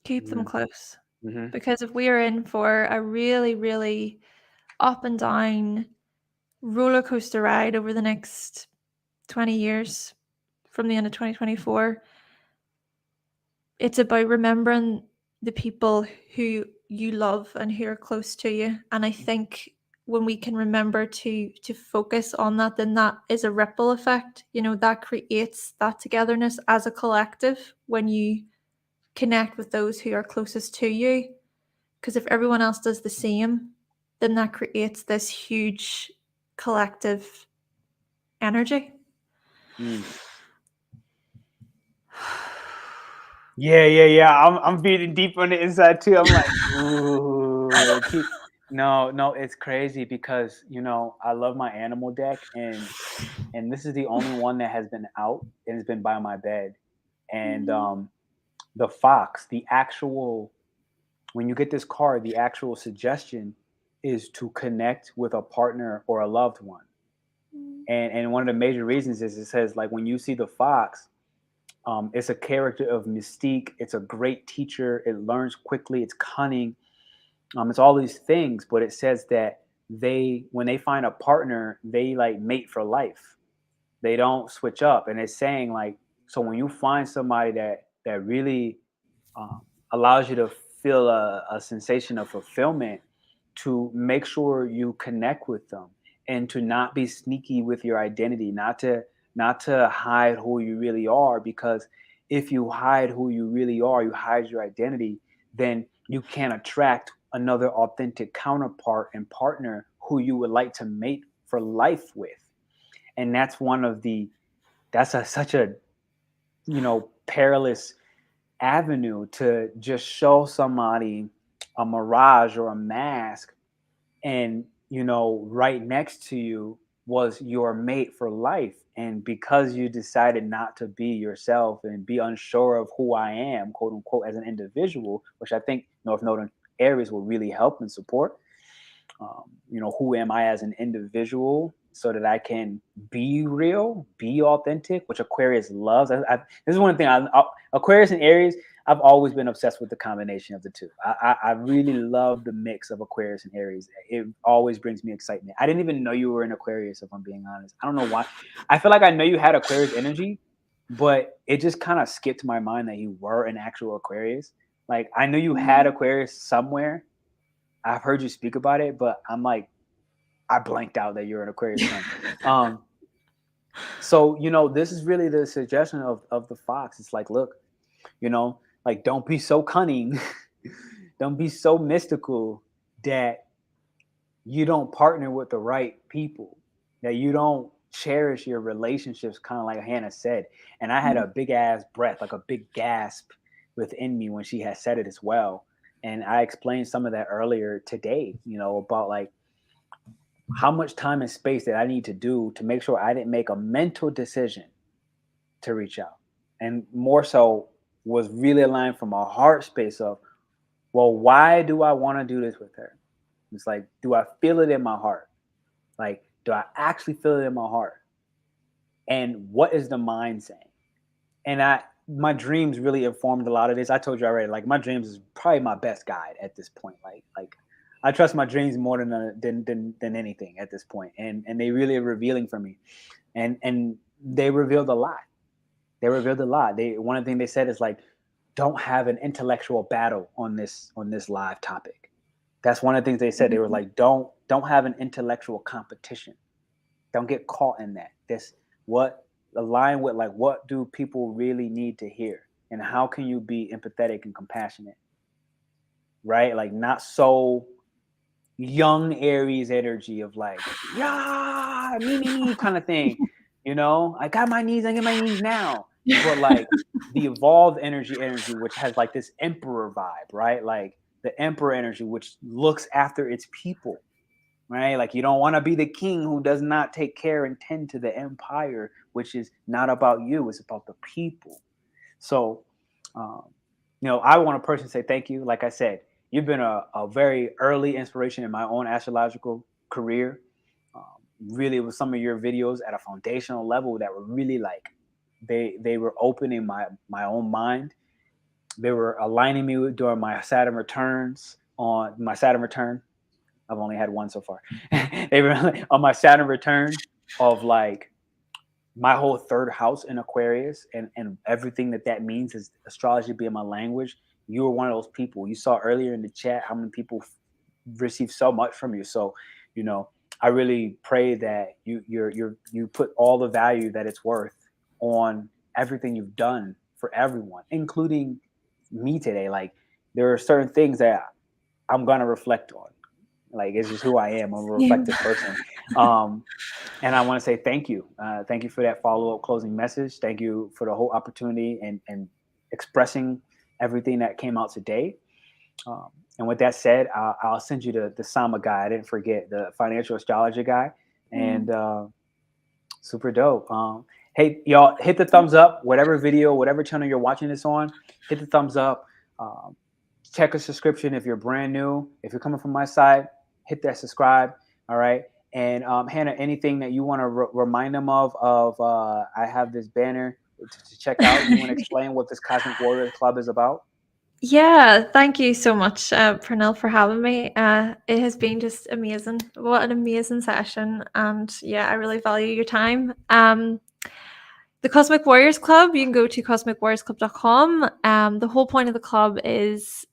Keep them close. Because if we are in for a really, really up and down roller coaster ride over the next 20 years from the end of 2024, it's about remembering the people who you love and who are close to you. And I think when we can remember to focus on that, then that is a ripple effect. That creates that togetherness as a collective when you connect with those who are closest to you. Because if everyone else does the same, then that creates this huge collective energy. Yeah. I'm feeling deep on the inside too. I'm like, ooh, no, it's crazy because I love my animal deck, and this is the only one that has been out and has been by my bed. And the fox, the actual, when you get this card, the actual suggestion is to connect with a partner or a loved one. And one of the major reasons is it says, like, when you see the fox, it's a character of mystique. It's a great teacher. It learns quickly. It's cunning. It's all these things, but it says that when they find a partner, they like mate for life. They don't switch up. And it's saying like, so when you find somebody that really allows you to feel a sensation of fulfillment, to make sure you connect with them, and to not be sneaky with your identity, not to hide who you really are, because if you hide who you really are, you hide your identity, then you can't attract another authentic counterpart and partner who you would like to mate for life with. And that's such a perilous avenue, to just show somebody a mirage or a mask, and right next to you was your mate for life, and because you decided not to be yourself and be unsure of who I am, quote unquote, as an individual, which I think North Node and Aries will really help and support. Who am I as an individual, so that I can be real, be authentic, which Aquarius loves. This is one thing. Aquarius and Aries, I've always been obsessed with the combination of the two. I really love the mix of Aquarius and Aries. It always brings me excitement. I didn't even know you were an Aquarius, if I'm being honest. I don't know why. I feel like I know you had Aquarius energy, but it just kind of skipped my mind that you were an actual Aquarius. Like, I knew you had Aquarius somewhere. I've heard you speak about it, but I'm like, I blanked out that you're an Aquarius sun. So, this is really the suggestion of the fox. It's like, look, like, don't be so cunning. Don't be so mystical that you don't partner with the right people, that you don't cherish your relationships, kind of like Hannah said. And I had a big ass breath, like a big gasp within me when she had said it as well. And I explained some of that earlier today, about like how much time and space that I need to do to make sure I didn't make a mental decision to reach out. And more so was really aligned from a heart space of, well, why do I want to do this with her? It's like, do I feel it in my heart? Like, do I actually feel it in my heart? And what is the mind saying? And my dreams really informed a lot of this. I told you already, like my dreams is probably my best guide at this point. Like I trust my dreams more than anything at this point. And they really are revealing for me. And they revealed a lot. They revealed a lot. One of the things they said is like, don't have an intellectual battle on this live topic. That's one of the things they said. They were like, don't have an intellectual competition. Don't get caught in that. What align with like, what do people really need to hear, and how can you be empathetic and compassionate, right? Like not so young Aries energy of like, yeah, me kind of thing. I got my needs, I get my needs now. But like the evolved energy, which has like this emperor vibe, right? Like the emperor energy, which looks after its people, right? Like you don't want to be the king who does not take care and tend to the empire, which is not about you, it's about the people. So, I want to personally say thank you. Like I said, you've been a very early inspiration in my own astrological career. Really, with some of your videos at a foundational level that were really like, they were opening my own mind. They were aligning me during my Saturn returns. On my Saturn return, I've only had one so far. They were on my Saturn return of like my whole third house in Aquarius, and everything that means is astrology being my language. You were one of those people. You saw earlier in the chat how many people receive so much from you. So, I really pray that you put all the value that it's worth on everything you've done for everyone, including me today. Like there are certain things that I'm gonna reflect on. Like it's just who I am. I'm a reflective person. And I want to say thank you. Thank you for that follow-up closing message. Thank you for the whole opportunity and expressing everything that came out today. And with that said, I'll send you the Sama guy. I didn't forget the financial astrology guy. And super dope. Hey, y'all, hit the thumbs up. Whatever video, whatever channel you're watching this on, hit the thumbs up. Check a subscription if you're brand new. If you're coming from my side, hit that subscribe. All right. And Hannah, anything that you want to remind them of I have this banner to check out. You want to explain what this Cosmic Warriors Club is about? Yeah, thank you so much, Pernell, for having me. It has been just amazing. What an amazing session. And yeah, I really value your time. The Cosmic Warriors Club, you can go to cosmicwarriorsclub.com. The whole point of the club is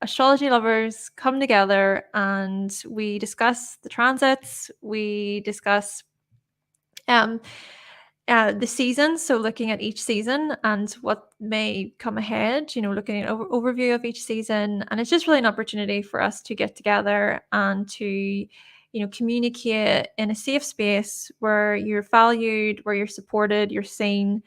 astrology lovers come together and we discuss the transits. We discuss the season, so looking at each season and what may come ahead, looking at an overview of each season. And it's just really an opportunity for us to get together and to communicate in a safe space where you're valued, where you're supported, you're seen.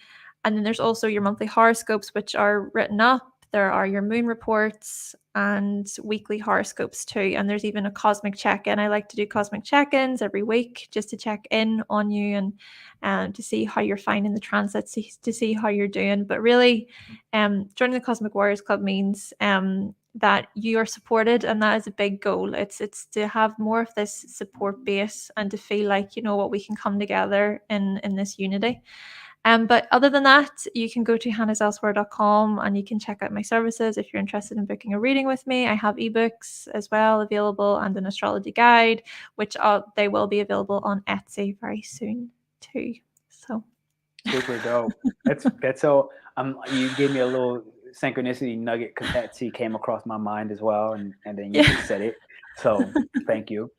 And then there's also your monthly horoscopes, which are written up. There are your moon reports and weekly horoscopes too. And there's even a cosmic check-in. I like to do cosmic check-ins every week just to check in on you and to see how you're finding the transits, to see how you're doing. But really, joining the Cosmic Warriors Club means that you are supported, and that is a big goal. It's to have more of this support base and to feel like, what we can come together in this unity. But other than that, you can go to hannahselsewhere.com and you can check out my services if you're interested in booking a reading with me. I have eBooks as well available and an astrology guide, which they will be available on Etsy very soon too. So super dope. That's so. You gave me a little synchronicity nugget because Etsy came across my mind as well, and then you just said it. So thank you,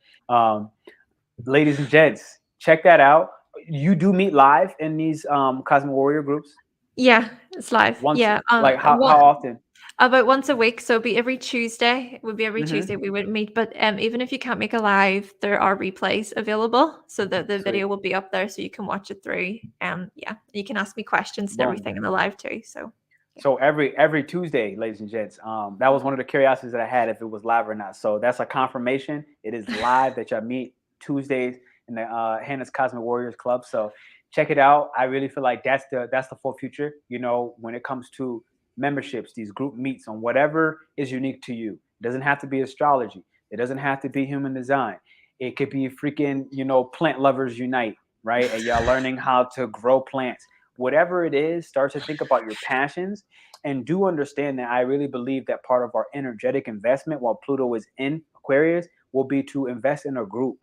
ladies and gents. Check that out. You do meet live in these Cosmic Warrior groups? Yeah, it's live. Once, yeah. like how often? About once a week, so it'd be every Tuesday. It would be every Mm-hmm. Tuesday we would meet. But even if you can't make a live, there are replays available, so that the Sweet. video will be up there, so you can watch it through. Yeah, you can ask me questions and Boom. everything in the live too. So yeah. So every Tuesday, ladies and gents, that was one of the curiosities that I had if it was live or not. So that's a confirmation. It is live that y'all meet Tuesdays in the Hannah's Cosmic Warriors Club. So check it out. I really feel like that's the full future. You know, when it comes to memberships, these group meets on whatever is unique to you. It doesn't have to be astrology. It doesn't have to be human design. It could be freaking, plant lovers unite, right? And y'all learning how to grow plants. Whatever it is, start to think about your passions and do understand that I really believe that part of our energetic investment while Pluto is in Aquarius will be to invest in a group,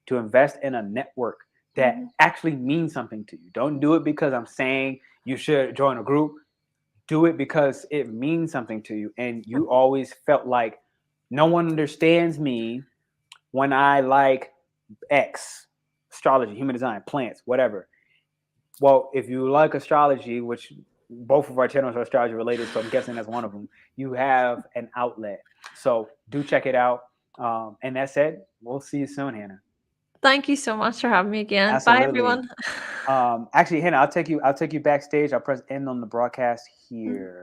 to invest in a network that actually means something to you. Don't do it because I'm saying you should join a group. Do it because it means something to you. And you always felt like no one understands me when I like X, astrology, human design, plants, whatever. Well, if you like astrology, which both of our channels are astrology related, so I'm guessing that's one of them, you have an outlet. So do check it out. And that said, we'll see you soon, Hannah. Thank you so much for having me again. Bye, Absolutely. everyone. Actually, Hannah, I'll take you backstage. I'll press end on the broadcast here.